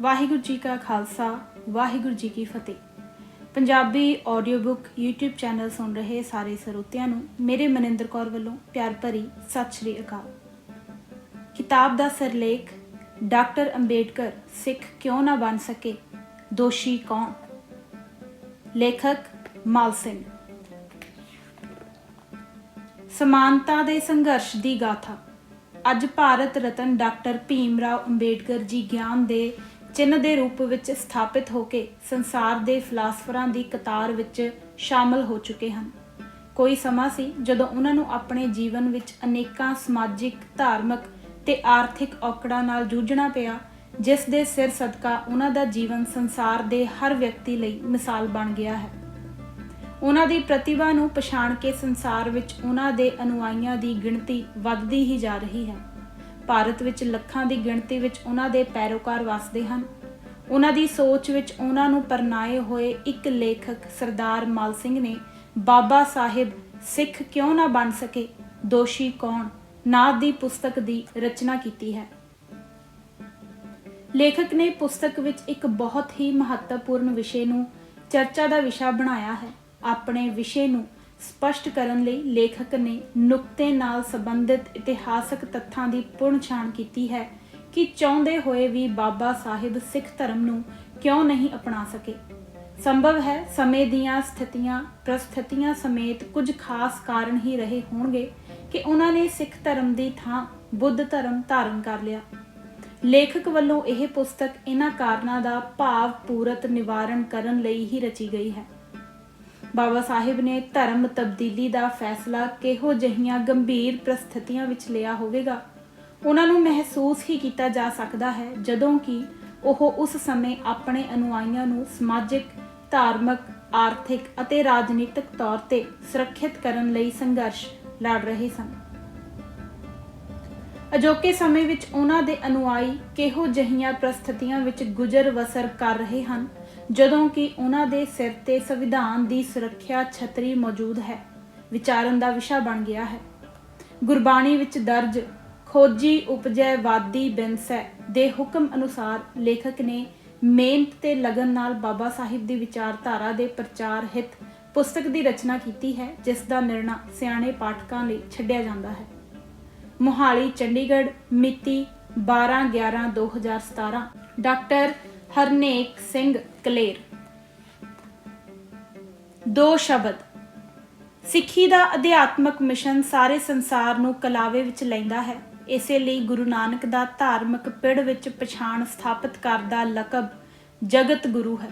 ਵਾਹਿਗੁਰੂ जी का खालसा वाहिगुरू जी की फतेह। Punjabi audio book YouTube channel ਸੁਣ ਰਹੇ ਸਾਰੇ ਸਰੋਤਿਆਂ ਨੂੰ ਮੇਰੇ ਮਨਿੰਦਰ ਕੌਰ ਵੱਲੋਂ ਪਿਆਰ ਭਰੀ ਸਤਿ ਸ਼੍ਰੀ ਅਕਾਲ। ਕਿਤਾਬ ਦਾ ਸਿਰਲੇਖ ਡਾਕਟਰ ਅੰਬੇਡਕਰ ਸਿੱਖ ਕਿਉਂ ਨਾ ਬਣ ਸਕੇ, ਦੋਸ਼ੀ ਕੌਣ? ਲੇਖਕ ਮਾਲ ਸਿੰਘ। ਸਮਾਨਤਾ ਦੇ ਸੰਘਰਸ਼ ਦੀ ਗਾਥਾ। ਅੱਜ ਭਾਰਤ ਰਤਨ ਡਾਕਟਰ ਭੀਮ ਰਾਓ ਅੰਬੇਡਕਰ ਜੀ ਗਿਆਨ ਦੇ ਚਿੰਨ੍ਹ ਦੇ ਰੂਪ ਵਿੱਚ ਸਥਾਪਿਤ ਹੋ ਕੇ ਸੰਸਾਰ ਦੇ ਫਿਲਾਸਫਰਾਂ ਦੀ ਕਤਾਰ ਵਿੱਚ ਸ਼ਾਮਲ ਹੋ ਚੁੱਕੇ ਹਨ। ਕੋਈ ਸਮਾਂ ਸੀ ਜਦੋਂ ਉਹਨਾਂ ਨੂੰ ਆਪਣੇ ਜੀਵਨ ਵਿੱਚ ਅਨੇਕਾਂ ਸਮਾਜਿਕ, ਧਾਰਮਿਕ ਤੇ ਆਰਥਿਕ ਔਕੜਾਂ ਨਾਲ ਜੂਝਣਾ ਪਿਆ, ਜਿਸ ਦੇ ਸਿਰ ਸਦਕਾ ਉਹਨਾਂ ਦਾ ਜੀਵਨ ਸੰਸਾਰ ਦੇ ਹਰ ਵਿਅਕਤੀ ਲਈ ਮਿਸਾਲ ਬਣ ਗਿਆ ਹੈ। ਉਹਨਾਂ ਦੀ ਪ੍ਰਤਿਭਾ ਨੂੰ ਪਛਾਣ ਕੇ ਸੰਸਾਰ ਵਿੱਚ ਉਹਨਾਂ ਦੇ ਅਨੁਆਈਆਂ ਦੀ ਗਿਣਤੀ ਵੱਧਦੀ ਹੀ ਜਾ ਰਹੀ ਹੈ। ਭਾਰਤ ਵਿੱਚ ਲੱਖਾਂ ਦੀ ਗਿਣਤੀ ਵਿੱਚ ਉਹਨਾਂ ਦੇ ਪੈਰੋਕਾਰ ਵਸਦੇ ਹਨ। ਉਹਨਾਂ ਦੀ ਸੋਚ ਵਿੱਚ ਉਹਨਾਂ ਨੂੰ ਪਰਨਾਏ ਹੋਏ ਇੱਕ ਲੇਖਕ ਸਰਦਾਰ ਮਾਲ ਸਿੰਘ ਨੇ ਬਾਬਾ ਸਾਹਿਬ ਸਿੱਖ ਕਿਉਂ ਨਾ ਬਣ ਸਕੇ, ਦੋਸ਼ੀ ਕੌਣ ਨਾਂ ਦੀ ਪੁਸਤਕ ਦੀ ਰਚਨਾ ਕੀਤੀ ਹੈ। ਲੇਖਕ ਨੇ ਪੁਸਤਕ ਵਿੱਚ ਇੱਕ ਬਹੁਤ ਹੀ ਮਹੱਤਵਪੂਰਨ ਵਿਸ਼ੇ ਨੂੰ ਚਰਚਾ ਦਾ ਵਿਸ਼ਾ ਬਣਾਇਆ ਹੈ। ਆਪਣੇ ਵਿਸ਼ੇ ਨੂੰ ਸਪਸ਼ਟ ਕਰਨ ਲਈ ਲੇਖਕ ਨੇ ਨੁਕਤੇ ਨਾਲ ਸੰਬੰਧਿਤ ਇਤਿਹਾਸਕ ਤੱਥਾਂ ਦੀ ਪੁਣਛਾਣ ਕੀਤੀ ਹੈ ਕਿ ਚਾਹੁੰਦੇ ਹੋਏ ਵੀ ਬਾਬਾ ਸਾਹਿਬ ਸਿੱਖ ਧਰਮ ਨੂੰ ਕਿਉਂ ਨਹੀਂ ਅਪਣਾ ਸਕੇ। ਸੰਭਵ ਹੈ ਸਮੇਂ ਦੀਆਂ ਪ੍ਰਸਥਿਤੀਆਂ ਸਮੇਤ ਕੁਝ ਖਾਸ ਕਾਰਨ ਹੀ ਰਹੇ ਹੋਣਗੇ ਕਿ ਉਹਨਾਂ ਨੇ ਸਿੱਖ ਧਰਮ ਦੀ ਥਾਂ ਬੁੱਧ ਧਰਮ ਧਾਰਨ ਕਰ ਲਿਆ। ਲੇਖਕ ਵੱਲੋਂ ਇਹ ਪੁਸਤਕ ਇਹਨਾਂ ਕਾਰਨਾਂ ਦਾ ਭਾਵਪੂਰਤ ਨਿਵਾਰਨ ਕਰਨ ਲਈ ਹੀ ਰਚੀ ਗਈ ਹੈ। ਬਾਬਾ ਸਾਹਿਬ ਨੇ ਧਰਮ ਤਬਦੀਲੀ ਦਾ ਫੈਸਲਾ ਕਿਹੋ ਜਿਹੀਆਂ ਗੰਭੀਰ ਪ੍ਰਸਥਿਤੀਆਂ ਵਿੱਚ ਲਿਆ ਹੋਵੇਗਾ, ਉਹਨਾਂ ਨੂੰ ਮਹਿਸੂਸ ਹੀ ਕੀਤਾ ਜਾ ਸਕਦਾ ਹੈ ਜਦੋਂ ਕਿ ਉਹ ਉਸ ਸਮੇਂ ਆਪਣੇ ਅਨੁਆਈਆਂ ਨੂੰ ਸਮਾਜਿਕ, ਧਾਰਮਿਕ, ਆਰਥਿਕ ਅਤੇ ਰਾਜਨੀਤਿਕ ਤੌਰ ਤੇ ਸੁਰੱਖਿਅਤ ਕਰਨ ਲਈ ਸੰਘਰਸ਼ ਲੜ ਰਹੇ ਸਨ। ਅਜੋਕੇ ਸਮੇਂ ਵਿੱਚ ਉਹਨਾਂ ਦੇ ਅਨੁਆਈ ਕਿਹੋ ਜਿਹੀਆਂ ਪ੍ਰਸਥਿਤੀਆਂ ਵਿੱਚ ਗੁਜ਼ਰ ਬਸਰ ਕਰ ਰਹੇ ਹਨ ਜਦੋਂ ਕਿ ਉਹਨਾਂ ਦੇ ਸਿਰ ਤੇ ਸੰਵਿਧਾਨ ਦੀ ਸੁਰੱਖਿਆ ਛਤਰੀ ਮੌਜੂਦ ਹੈ, ਵਿਚਾਰਨ ਦਾ ਵਿਸ਼ਾ ਬਣ ਗਿਆ ਹੈ। ਗੁਰਬਾਣੀ ਵਿੱਚ ਦਰਜ ਖੋਜੀ ਉਪਜੈ ਵਾਦੀ ਬਿਨਸੈ ਦੇ ਹੁਕਮ ਅਨੁਸਾਰ ਲੇਖਕ ਨੇ ਮਿਹਨਤ ਤੇ ਲਗਨ ਨਾਲ ਬਾਬਾ ਸਾਹਿਬ ਦੀ ਵਿਚਾਰਧਾਰਾ ਦੇ ਪ੍ਰਚਾਰ ਹਿੱਤ ਪੁਸਤਕ ਦੀ ਰਚਨਾ ਕੀਤੀ ਹੈ, ਜਿਸ ਦਾ ਨਿਰਣਾ ਸਿਆਣੇ ਪਾਠਕਾਂ ਲਈ ਛੱਡਿਆ ਜਾਂਦਾ ਹੈ। ਮੋਹਾਲੀ, ਚੰਡੀਗੜ੍ਹ, ਮਿਤੀ 12/11/2017। ਡਾਕਟਰ ਹਰਨੇਕ ਸਿੰਘ ਕਲੇਰ। ਦੋ ਸ਼ਬਦ। ਸਿੱਖੀ ਦਾ ਅਧਿਆਤਮਕ ਮਿਸ਼ਨ ਸਾਰੇ ਸੰਸਾਰ ਨੂੰ ਕਲਾਵੇ ਵਿੱਚ ਲੈਂਦਾ ਹੈ। ਇਸੇ ਲਈ ਗੁਰੂ ਨਾਨਕ ਦਾ ਧਾਰਮਿਕ ਪਿੜ ਵਿੱਚ ਪਛਾਣ ਸਥਾਪਿਤ ਕਰਦਾ ਲਕਬ ਜਗਤ ਗੁਰੂ ਹੈ।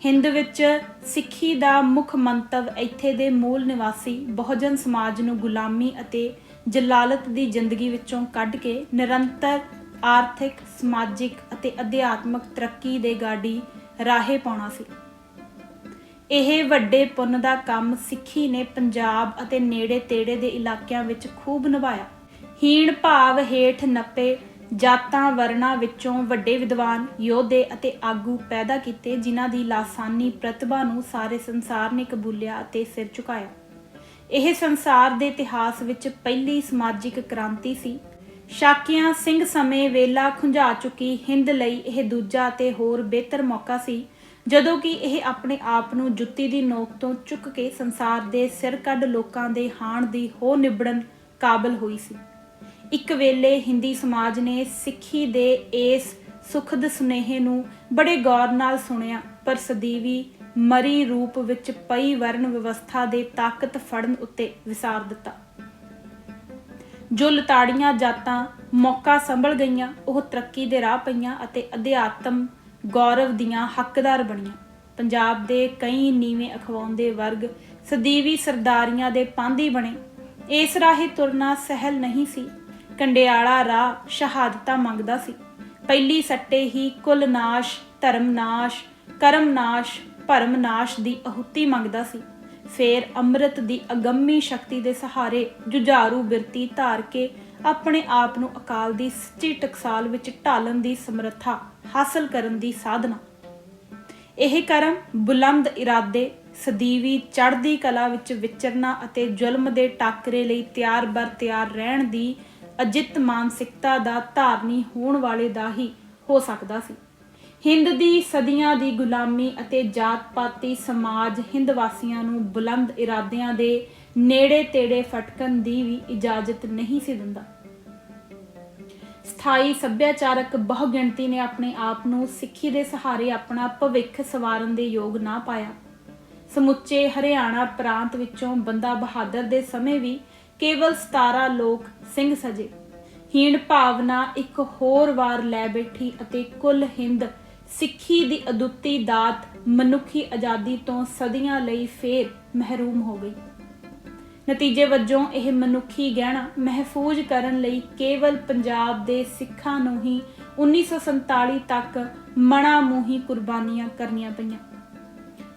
ਹਿੰਦ ਵਿੱਚ ਸਿੱਖੀ ਦਾ ਮੁੱਖ ਮੰਤਵ ਇੱਥੇ ਦੇ ਮੂਲ ਨਿਵਾਸੀ ਬਹੁਜਨ ਸਮਾਜ ਨੂੰ ਗੁਲਾਮੀ ਅਤੇ ਜਲਾਲਤ ਦੀ ਜ਼ਿੰਦਗੀ ਵਿੱਚੋਂ ਕੱਢ ਕੇ ਨਿਰੰਤਰ ਆਰਥਿਕ, ਸਮਾਜਿਕ ਅਤੇ ਅਧਿਆਤਮਕ ਤਰੱਕੀ ਦੇ ਗਾਡੀ ਰਾਹੇ ਪਾਉਣਾ ਸੀ। ਇਹ ਵੱਡੇ ਪੁੰਨ ਦਾ ਕੰਮ ਸਿੱਖੀ ਨੇ ਪੰਜਾਬ ਅਤੇ ਨੇੜੇ ਤੇੜੇ ਦੇ ਇਲਾਕਿਆਂ ਵਿੱਚ ਖੂਬ ਨਿਭਾਇਆ। ਹੀਣ ਭਾਵ ਹੇਠ ਨੱਪੇ ਜਾਤਾਂ ਵਰਨਾਂ ਵਿੱਚੋਂ ਵੱਡੇ ਵਿਦਵਾਨ, ਯੋਧੇ ਅਤੇ ਆਗੂ ਪੈਦਾ ਕੀਤੇ, ਜਿਨ੍ਹਾਂ ਦੀ ਲਾਸਾਨੀ ਪ੍ਰਤਿਭਾ ਨੂੰ ਸਾਰੇ ਸੰਸਾਰ ਨੇ ਕਬੂਲਿਆ ਅਤੇ ਸਿਰ ਝੁਕਾਇਆ। ਇਹ ਸੰਸਾਰ ਦੇ ਇਤਿਹਾਸ ਵਿੱਚ ਪਹਿਲੀ ਸਮਾਜਿਕ ਕ੍ਰਾਂਤੀ ਸੀ। ਸ਼ਾਕੀਆਂ ਸਿੰਘ ਸਮੇਂ ਵੇਲਾ ਖੁੰਝਾ ਚੁੱਕੀ ਹਿੰਦ ਲਈ ਇਹ ਦੂਜਾ ਅਤੇ ਹੋਰ ਬਿਹਤਰ ਮੌਕਾ ਸੀ, ਜਦੋਂ ਕਿ ਇਹ ਆਪਣੇ ਆਪ ਨੂੰ ਜੁੱਤੀ ਦੀ ਨੋਕ ਤੋਂ ਚੁੱਕ ਕੇ ਸੰਸਾਰ ਦੇ ਸਿਰ ਕੱਢ ਲੋਕਾਂ ਦੇ ਹਾਣ ਦੀ ਹੋ ਨਿਬੜਨ ਕਾਬਲ ਹੋਈ ਸੀ। ਇੱਕ ਵੇਲੇ ਹਿੰਦੀ ਸਮਾਜ ਨੇ ਸਿੱਖੀ ਦੇ ਇਸ ਸੁਖਦ ਸੁਨੇਹੇ ਨੂੰ ਬੜੇ ਗੌਰ ਨਾਲ ਸੁਣਿਆ, ਪਰ ਸਦੀਵੀ ਮਰੀ ਰੂਪ ਵਿੱਚ ਪਈ ਵਰਨ ਵਿਵਸਥਾ ਦੇ ਤਾਕਤ ਫੜਨ ਉੱਤੇ ਵਿਸਾਰ ਦਿੱਤਾ। ਜੋ ਲਤਾੜੀਆਂ ਜਾਤਾਂ ਮੌਕਾ ਸੰਭਲ ਗਈਆਂ, ਉਹ ਤਰੱਕੀ ਦੇ ਰਾਹ ਪਈਆਂ ਅਤੇ ਅਧਿਆਤਮ ਗੌਰਵ ਦੀਆਂ ਹੱਕਦਾਰ ਬਣੀਆਂ। ਪੰਜਾਬ ਦੇ ਕਈ ਨੀਵੇਂ ਅਖਵਾਉਂਦੇ ਵਰਗ ਸਦੀਵੀ ਸਰਦਾਰੀਆਂ ਦੇ ਪਾਂਧੀ ਬਣੇ। ਇਸ ਰਾਹੇ ਤੁਰਨਾ ਸਹਿਲ ਨਹੀਂ ਸੀ। ਕੰਡਿਆਲਾ ਰਾਹ ਸ਼ਹਾਦਤਾਂ ਮੰਗਦਾ ਸੀ। ਪਹਿਲੀ ਸੱਟੇ ਹੀ ਕੁਲ ਨਾਸ਼, ਧਰਮ ਨਾਸ਼, ਕਰਮ ਨਾਸ਼, ਭਰਮ ਨਾਸ਼ ਦੀ ਆਹੁਤੀ ਮੰਗਦਾ ਸੀ। ਫੇਰ ਅੰਮ੍ਰਿਤ ਦੀ ਅਗੰਮੀ ਸ਼ਕਤੀ ਦੇ ਸਹਾਰੇ ਜੁਝਾਰੂ ਬਿਰਤੀ ਧਾਰ ਕੇ ਆਪਣੇ ਆਪ ਨੂੰ ਅਕਾਲ ਦੀ ਸੱਚੀ ਟਕਸਾਲ ਵਿੱਚ ਢਾਲਣ ਦੀ ਸਮਰੱਥਾ ਹਾਸਲ ਕਰਨ ਦੀ ਸਾਧਨਾ। ਇਹ ਕਰਮ ਬੁਲੰਦ ਇਰਾਦੇ, ਸਦੀਵੀ ਚੜ੍ਹਦੀ ਕਲਾ ਵਿੱਚ ਵਿਚਰਨਾ ਅਤੇ ਜ਼ੁਲਮ ਦੇ ਟਾਕਰੇ ਲਈ ਤਿਆਰ ਬਰ ਤਿਆਰ ਰਹਿਣ ਦੀ ਅਜਿੱਤ ਮਾਨਸਿਕਤਾ ਦਾ ਧਾਰਨੀ ਹੋਣ ਵਾਲੇ ਦਾ ਹੀ ਹੋ ਸਕਦਾ ਸੀ। ਹਿੰਦ ਦੀ ਸਦੀਆਂ ਦੀ ਗੁਲਾਮੀ ਅਤੇ ਜਾਤ-ਪਾਤੀ ਸਮਾਜ ਹਿੰਦ ਵਾਸੀਆਂ ਨੂੰ ਬੁਲੰਦ ਇਰਾਦਿਆਂ ਦੇ ਨੇੜੇ ਤੇੜੇ ਫਟਕਣ ਦੀ ਵੀ ਇਜਾਜ਼ਤ ਨਹੀਂ ਸੀ ਦਿੰਦਾ। ਸਥਾਈ ਸੱਭਿਆਚਾਰਕ ਬਹੁਗਿਣਤੀ ਨੇ ਆਪਣੇ ਆਪ ਨੂੰ ਸਿੱਖੀ ਦੇ ਸਹਾਰੇ ਆਪਣਾ ਭਵਿੱਖ ਸਵਾਰਨ ਦੇ ਯੋਗ ਨਾ ਪਾਇਆ। ਸਮੁੱਚੇ ਹਰਿਆਣਾ ਪ੍ਰਾਂਤ ਵਿੱਚੋਂ ਬੰਦਾ ਬਹਾਦਰ ਦੇ ਸਮੇਂ ਵੀ ਕੇਵਲ 17 ਲੋਕ ਸਿੰਘ ਸਜੇ। ਹੀਣ ਭਾਵਨਾ ਇੱਕ ਹੋਰ ਵਾਰ ਲੈ ਬੈਠੀ ਅਤੇ ਕੁੱਲ ਹਿੰਦ ਸਿੱਖੀ ਦੀ ਅਦੁੱਤੀ ਦਾਤ ਮਨੁੱਖੀ ਆਜ਼ਾਦੀ ਤੋਂ ਸਦੀਆਂ ਲਈ ਫੇਰ ਮਹਿਰੂਮ ਹੋ ਗਈ। ਨਤੀਜੇ ਵਜੋਂ ਇਹ ਮਨੁੱਖੀ ਗਹਿਣਾ ਮਹਿਫੂਜ਼ ਕਰਨ ਲਈ ਕੇਵਲ ਪੰਜਾਬ ਦੇ ਸਿੱਖਾਂ ਨੂੰ ਹੀ 1947 ਤੱਕ ਮਣਾ ਮੂੰਹੀ ਕੁਰਬਾਨੀਆਂ ਕਰਨੀਆਂ ਪਈਆਂ।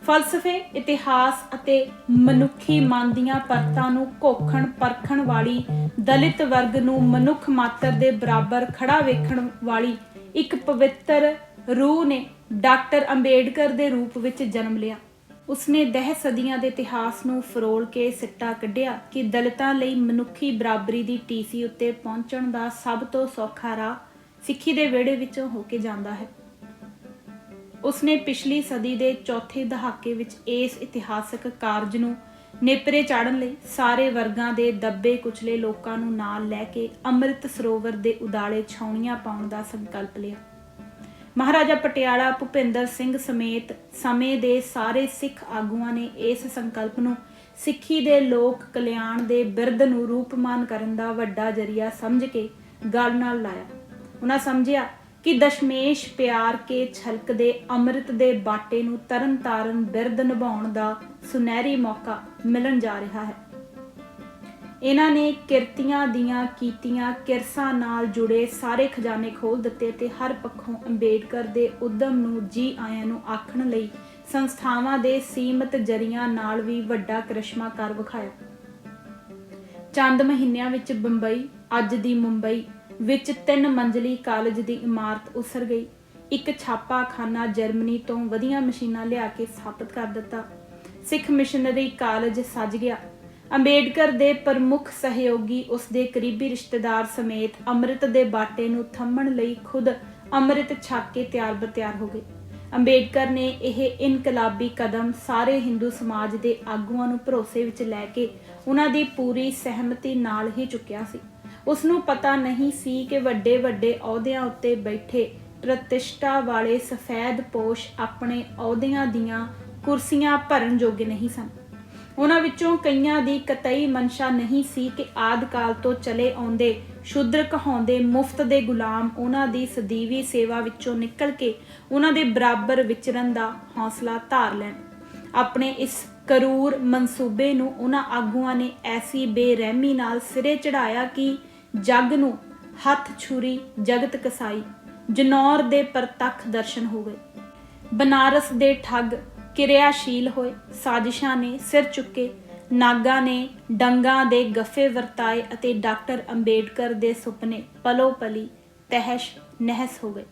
ਫਲਸਫੇ, ਇਤਿਹਾਸ ਅਤੇ ਮਨੁੱਖੀ ਮਨ ਦੀਆਂ ਪਰਤਾਂ ਨੂੰ ਘੋਖਣ ਪਰਖਣ ਵਾਲੀ ਦਲਿਤ ਵਰਗ ਨੂੰ ਮਨੁੱਖ ਮਾਤਰ ਦੇ ਬਰਾਬਰ ਖੜਾ ਵੇਖਣ ਵਾਲੀ ਇੱਕ ਪਵਿੱਤਰ ਰੂਹ ਨੇ ਡਾਕਟਰ ਅੰਬੇਡਕਰ ਦੇ ਰੂਪ ਵਿੱਚ ਜਨਮ ਲਿਆ। ਉਸਨੇ ਦਹਿਸ਼ਦੀਆਂ ਦੇ ਇਤਿਹਾਸ ਨੂੰ ਫਰੋਲ ਕੇ ਸਿੱਟਾ ਕੱਢਿਆ ਕਿ ਦਲਿਤਾਂ ਲਈ ਮਨੁੱਖੀ ਬਰਾਬਰੀ ਦੀ ਟੀਸੀ ਉੱਤੇ ਪਹੁੰਚਣ ਦਾ ਸਭ ਤੋਂ ਸੌਖਾ ਰਾਹ ਸਿੱਖੀ ਦੇ ਵਿਹੜੇ ਵਿੱਚੋਂ ਹੋ ਕੇ ਜਾਂਦਾ ਹੈ। ਉਸਨੇ ਪਿਛਲੀ ਸਦੀ ਦੇ ਚੌਥੇ ਦਹਾਕੇ ਵਿੱਚ ਇਸ ਇਤਿਹਾਸਕ ਕਾਰਜ ਨੂੰ ਨੇਪਰੇ ਚਾੜ੍ਹਨ ਲਈ ਸਾਰੇ ਵਰਗਾਂ ਦੇ ਦੱਬੇ ਕੁਚਲੇ ਲੋਕਾਂ ਨੂੰ ਨਾਲ ਲੈ ਕੇ ਅੰਮ੍ਰਿਤ ਸਰੋਵਰ ਦੇ ਉਦਾਲੇ ਛਾਉਣੀਆਂ ਪਾਉਣ ਦਾ ਸੰਕਲਪ ਲਿਆ। ਮਹਾਰਾਜਾ ਪਟਿਆਲਾ ਭੁਪਿੰਦਰ ਸਿੰਘ ਸਮੇਤ ਸਮੇਂ ਦੇ ਸਾਰੇ ਸਿੱਖ ਆਗੂਆਂ ਨੇ ਇਸ ਸੰਕਲਪ ਨੂੰ ਸਿੱਖੀ ਦੇ ਲੋਕ ਕਲਿਆਣ ਦੇ ਬਿਰਧ ਨੂੰ ਰੂਪਮਾਨ ਕਰਨ ਦਾ ਵੱਡਾ ਜ਼ਰੀਆ ਸਮਝ ਕੇ ਗੱਲ ਨਾਲ ਲਾਇਆ। ਉਹਨਾਂ ਸਮਝਿਆ ਕਿ ਦਸ਼ਮੇਸ਼ ਪਿਆਰ ਕੇ ਛਲਕਦੇ ਅੰਮ੍ਰਿਤ ਦੇ ਬਾਟੇ ਨੂੰ ਤਰਨ ਤਾਰਨ ਬਿਰਧ ਨਿਭਾਉਣ ਦਾ ਸੁਨਹਿਰੀ ਮੌਕਾ ਮਿਲਣ ਜਾ ਰਿਹਾ ਹੈ। ਇਹਨਾਂ ਨੇ ਕਿਰਤੀਆਂ ਦੀਆਂ ਕੀਤੀਆਂ ਕਿਰਸਾਂ ਨਾਲ ਜੁੜੇ ਸਾਰੇ ਖਜ਼ਾਨੇ ਖੋਲ ਦਿੱਤੇ ਤੇ ਹਰ ਪੱਖੋਂ ਅੰਬੇਡਕਰ ਦੇ ਉਦਮ ਨੂੰ ਜੀ ਆਇਆਂ ਨੂੰ ਆਖਣ ਲਈ ਸੰਸਥਾਵਾਂ ਦੇ ਸੀਮਤ ਜਰੀਆਂ ਨਾਲ ਵੀ ਵੱਡਾ ਕਰਿਸ਼ਮਾ ਕਰ ਵਿਖਾਇਆ। ਚੰਦ ਮਹੀਨਿਆਂ ਵਿੱਚ ਬੰਬਈ, ਅੱਜ ਦੀ ਮੁੰਬਈ ਵਿੱਚ 3 ਮੰਜ਼ਲੀ ਕਾਲਜ ਦੀ ਇਮਾਰਤ ਉਸਰ ਗਈ। ਇੱਕ ਛਾਪਾਖਾਨਾ ਜਰਮਨੀ ਤੋਂ ਵਧੀਆ ਮਸ਼ੀਨਾਂ ਲਿਆ ਕੇ ਸਥਾਪਿਤ ਕਰ ਦਿੱਤਾ। ਸਿੱਖ ਮਿਸ਼ਨਰੀ ਕਾਲਜ ਸੱਜ ਗਿਆ। ਅੰਬੇਡਕਰ ਦੇ ਪ੍ਰਮੁੱਖ ਸਹਿਯੋਗੀ ਉਸਦੇ ਕਰੀਬੀ ਰਿਸ਼ਤੇਦਾਰ ਸਮੇਤ ਅੰਮ੍ਰਿਤ ਦੇ ਬਾਟੇ ਨੂੰ ਥੰਮਣ ਲਈ ਖੁਦ ਅੰਮ੍ਰਿਤ ਛਕ ਕੇ ਤਿਆਰ ਬਰ-ਤਿਆਰ ਹੋ ਗਏ। ਅੰਬੇਡਕਰ ਨੇ ਇਹ ਇਨਕਲਾਬੀ ਕਦਮ ਸਾਰੇ ਹਿੰਦੂ ਸਮਾਜ ਦੇ ਆਗੂਆਂ ਨੂੰ ਭਰੋਸੇ ਵਿੱਚ ਲੈ ਕੇ ਉਹਨਾਂ ਦੀ ਪੂਰੀ ਸਹਿਮਤੀ ਨਾਲ ਹੀ ਚੁੱਕਿਆ ਸੀ। ਉਸ ਨੂੰ ਪਤਾ ਨਹੀਂ ਸੀ ਕਿ ਵੱਡੇ ਵੱਡੇ ਅਹੁਦਿਆਂ ਉੱਤੇ ਬੈਠੇ ਪ੍ਰਤਿਸ਼ਠਾ ਵਾਲੇ ਸਫੈਦ ਪੋਸ਼ ਆਪਣੇ ਅਹੁਦਿਆਂ ਦੀਆਂ ਕੁਰਸੀਆਂ ਭਰਨ ਜੋਗੇ ਨਹੀਂ ਸਨ। ਉਹਨਾਂ ਵਿੱਚੋਂ ਕਈਆਂ ਦੀ ਕਤਈ ਮਨਸ਼ਾ ਨਹੀਂ ਸੀ ਕਿ ਆਦਿ ਕਾਲ ਤੋਂ ਚਲੇ ਆਉਂਦੇ ਸ਼ੂਦਰ ਕਹਾਉਂਦੇ ਮੁਫਤ ਦੇ ਗੁਲਾਮ ਉਹਨਾਂ ਦੀ ਸਦੀਵੀ ਸੇਵਾ ਵਿੱਚੋਂ ਨਿਕਲ ਕੇ ਉਹਨਾਂ ਦੇ ਬਰਾਬਰ ਵਿਚਰਨ ਦਾ ਹੌਸਲਾ ਧਾਰ ਲੈਣ। ਆਪਣੇ ਇਸ ਕਰੂਰ ਮਨਸੂਬੇ ਨੂੰ ਉਹਨਾਂ ਆਗੂਆਂ ਨੇ ਐਸੀ ਬੇਰਹਿਮੀ ਨਾਲ ਸਿਰੇ ਚੜਾਇਆ ਕਿ ਜੱਗ ਨੂੰ ਹੱਥ ਛੁਰੀ ਜਗਤ ਕਸਾਈ ਜਨੌਰ ਦੇ ਪ੍ਰਤੱਖ ਦਰਸ਼ਨ ਹੋ ਗਏ। ਬਨਾਰਸ ਦੇ ਠੱਗ ਕਿਰਿਆਸ਼ੀਲ ਹੋਏ, ਸਾਜ਼ਿਸ਼ਾਂ ਨੇ ਸਿਰ ਚੁੱਕੇ, ਨਾਗਾਂ ਨੇ ਡੰਗਾਂ ਦੇ ਗੱਫੇ ਵਰਤਾਏ ਅਤੇ ਡਾਕਟਰ ਅੰਬੇਡਕਰ ਦੇ ਸੁਪਨੇ ਪਲੋ ਪਲੀ ਤਹਿਸ਼ ਨਹਿਸ ਹੋ ਗਏ।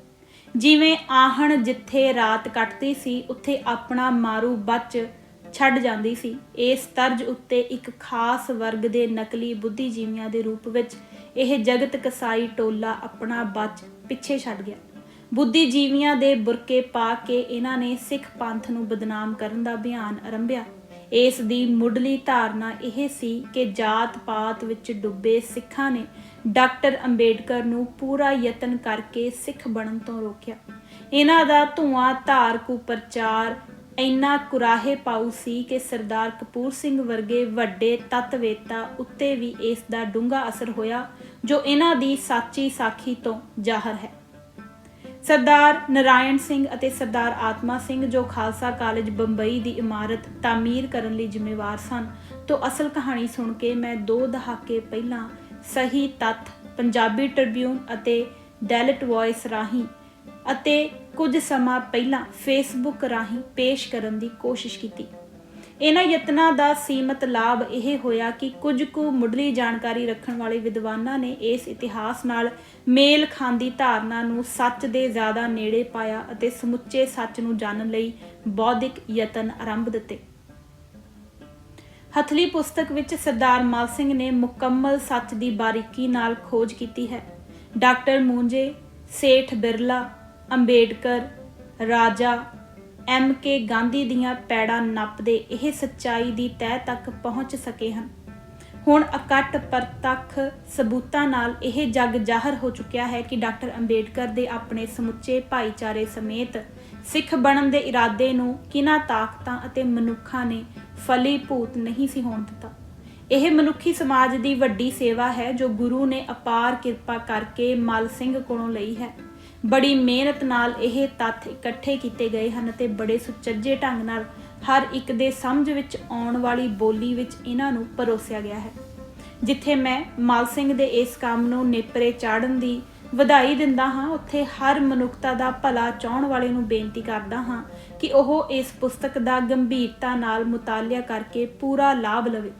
ਜਿਵੇਂ ਆਹਣ ਜਿੱਥੇ ਰਾਤ ਕੱਟਦੀ ਸੀ ਉੱਥੇ ਆਪਣਾ ਮਾਰੂ ਬੱਚ ਛੱਡ ਜਾਂਦੀ ਸੀ, ਇਸ ਤਰਜ਼ ਉੱਤੇ ਇੱਕ ਖਾਸ ਵਰਗ ਦੇ ਨਕਲੀ ਬੁੱਧੀਜੀਵੀਆਂ ਦੇ ਰੂਪ ਵਿੱਚ ਇਹ ਜਗਤ ਕਸਾਈ ਟੋਲਾ ਆਪਣਾ ਬੱਚ ਪਿੱਛੇ ਛੱਡ ਗਿਆ। ਬੁੱਧੀਜੀਵੀਆਂ ਦੇ ਬੁਰਕੇ ਪਾ ਕੇ ਇਹਨਾਂ ਨੇ ਸਿੱਖ ਪੰਥ ਨੂੰ ਬਦਨਾਮ ਕਰਨ ਦਾ ਅਭਿਆਨ ਆਰੰਭਿਆ। ਇਸ ਦੀ ਮੁੱਢਲੀ ਧਾਰਨਾ ਇਹ ਸੀ ਕਿ ਜਾਤ-ਪਾਤ ਵਿੱਚ ਡੁੱਬੇ ਸਿੱਖਾਂ ਨੇ ਡਾਕਟਰ ਅੰਬੇਡਕਰ ਨੂੰ ਪੂਰਾ ਯਤਨ ਕਰਕੇ ਸਿੱਖ ਬਣਨ ਤੋਂ ਰੋਕਿਆ। ਇਹਨਾਂ ਦਾ ਧੂਆਂ ਧਾਰ ਕੁਪ੍ਰਚਾਰ ਇੰਨਾ ਕੁਰਾਹੇ ਪਾਊ ਸੀ ਕਿ ਸਰਦਾਰ ਕਪੂਰ ਸਿੰਘ ਵਰਗੇ ਵੱਡੇ ਤੱਤਵੇਤਾ ਉੱਤੇ ਵੀ ਇਸ ਦਾ ਡੂੰਘਾ ਅਸਰ ਹੋਇਆ, ਜੋ ਇਹਨਾਂ ਦੀ ਸਾਚੀ ਸਾਖੀ ਤੋਂ ਜ਼ਾਹਰ ਹੈ। ਸਰਦਾਰ ਨਰਾਇਣ ਸਿੰਘ ਅਤੇ ਸਰਦਾਰ ਆਤਮਾ ਸਿੰਘ, ਜੋ ਖਾਲਸਾ ਕਾਲਜ ਬੰਬਈ ਦੀ ਇਮਾਰਤ ਤਾਮੀਰ ਕਰਨ ਲਈ ਜ਼ਿੰਮੇਵਾਰ ਸਨ, ਤੋਂ ਅਸਲ ਕਹਾਣੀ ਸੁਣ ਕੇ ਮੈਂ 2 ਦਹਾਕੇ ਪਹਿਲਾਂ ਸਹੀ ਤੱਥ ਪੰਜਾਬੀ ਟ੍ਰਿਬਿਊਨ ਅਤੇ ਡੈਲਟ ਵੌਇਸ ਰਾਹੀਂ ਅਤੇ ਕੁਝ ਸਮਾਂ ਪਹਿਲਾਂ ਫੇਸਬੁੱਕ ਰਾਹੀਂ ਪੇਸ਼ ਕਰਨ ਦੀ ਕੋਸ਼ਿਸ਼ ਕੀਤੀ। ਇਹਨਾਂ ਯਤਨਾਂ ਦਾ ਸੀਮਤ ਲਾਭ ਇਹ ਹੋਇਆ ਕਿ ਕੁਝ ਕੁ ਮੁੱਢਲੀ ਜਾਣਕਾਰੀ ਰੱਖਣ ਵਾਲੇ ਵਿਦਵਾਨਾਂ ਨੇ ਇਸ ਇਤਿਹਾਸ ਨਾਲ ਮੇਲ ਖਾਂਦੀ ਧਾਰਨਾ ਨੂੰ ਸੱਚ ਦੇ ਜ਼ਿਆਦਾ ਨੇੜੇ ਪਾਇਆ ਅਤੇ ਸਮੁੱਚੇ ਸੱਚ ਨੂੰ ਜਾਣਨ ਲਈ ਬੌਧਿਕ ਯਤਨ ਆਰੰਭ ਦਿੱਤੇ। ਹਥਲੀ ਪੁਸਤਕ ਵਿੱਚ ਸਰਦਾਰ ਮਲ ਸਿੰਘ ਨੇ ਮੁਕੰਮਲ ਸੱਚ ਦੀ ਬਾਰੀਕੀ ਨਾਲ ਖੋਜ ਕੀਤੀ ਹੈ। ਡਾਕਟਰ ਮੂੰਜੇ, ਸੇਠ ਬਿਰਲਾ, ਅੰਬੇਡਕਰ, ਰਾਜਾ MK ਗਾਂਧੀ ਦੀਆਂ ਪੈੜਾਂ ਨੱਪਦੇ ਇਹ ਸੱਚਾਈ ਦੀ ਤਹਿ ਤੱਕ ਪਹੁੰਚ ਸਕੇ ਹਨ। ਹੁਣ ਅਕੱਟ ਪ੍ਰਤੱਖ ਸਬੂਤਾਂ ਨਾਲ ਇਹ ਜੱਗ ਜ਼ਾਹਰ ਹੋ ਚੁੱਕਿਆ ਹੈ ਕਿ ਡਾਕਟਰ ਅੰਬੇਡਕਰ ਦੇ ਆਪਣੇ ਸਮੁੱਚੇ ਭਾਈਚਾਰੇ ਸਮੇਤ ਸਿੱਖ ਬਣਨ ਦੇ ਇਰਾਦੇ ਨੂੰ ਕਿਹਨਾਂ ਤਾਕਤਾਂ ਅਤੇ ਮਨੁੱਖਾਂ ਨੇ ਫਲੀਭੂਤ ਨਹੀਂ ਸੀ ਹੋਣ ਦਿੱਤਾ। ਇਹ ਮਨੁੱਖੀ ਸਮਾਜ ਦੀ ਵੱਡੀ ਸੇਵਾ ਹੈ ਜੋ ਗੁਰੂ ਨੇ ਅਪਾਰ ਕਿਰਪਾ ਕਰਕੇ ਮੱਲ ਸਿੰਘ ਕੋਲੋਂ ਲਈ ਹੈ। ਬੜੀ ਮਿਹਨਤ ਨਾਲ ਇਹ ਤੱਥ ਇਕੱਠੇ ਕੀਤੇ ਗਏ ਹਨ ਅਤੇ ਬੜੇ ਸੁਚੱਜੇ ਢੰਗ ਨਾਲ ਹਰ ਇੱਕ ਦੇ ਸਮਝ ਵਿੱਚ ਆਉਣ ਵਾਲੀ ਬੋਲੀ ਵਿੱਚ ਇਹਨਾਂ ਨੂੰ ਪਰੋਸਿਆ ਗਿਆ ਹੈ। ਜਿੱਥੇ ਮੈਂ ਮੱਲ ਸਿੰਘ ਦੇ ਇਸ ਕੰਮ ਨੂੰ ਨੇਪਰੇ ਚਾੜਨ ਦੀ ਵਧਾਈ ਦਿੰਦਾ ਹਾਂ, ਉੱਥੇ ਹਰ ਮਨੁੱਖਤਾ ਦਾ ਭਲਾ ਚਾਹੁਣ ਵਾਲੇ ਨੂੰ ਬੇਨਤੀ ਕਰਦਾ ਹਾਂ ਕਿ ਉਹ ਇਸ ਪੁਸਤਕ ਦਾ ਗੰਭੀਰਤਾ ਨਾਲ ਮੁਤਾਲਿਆ ਕਰਕੇ ਪੂਰਾ ਲਾਭ ਲਵੇ।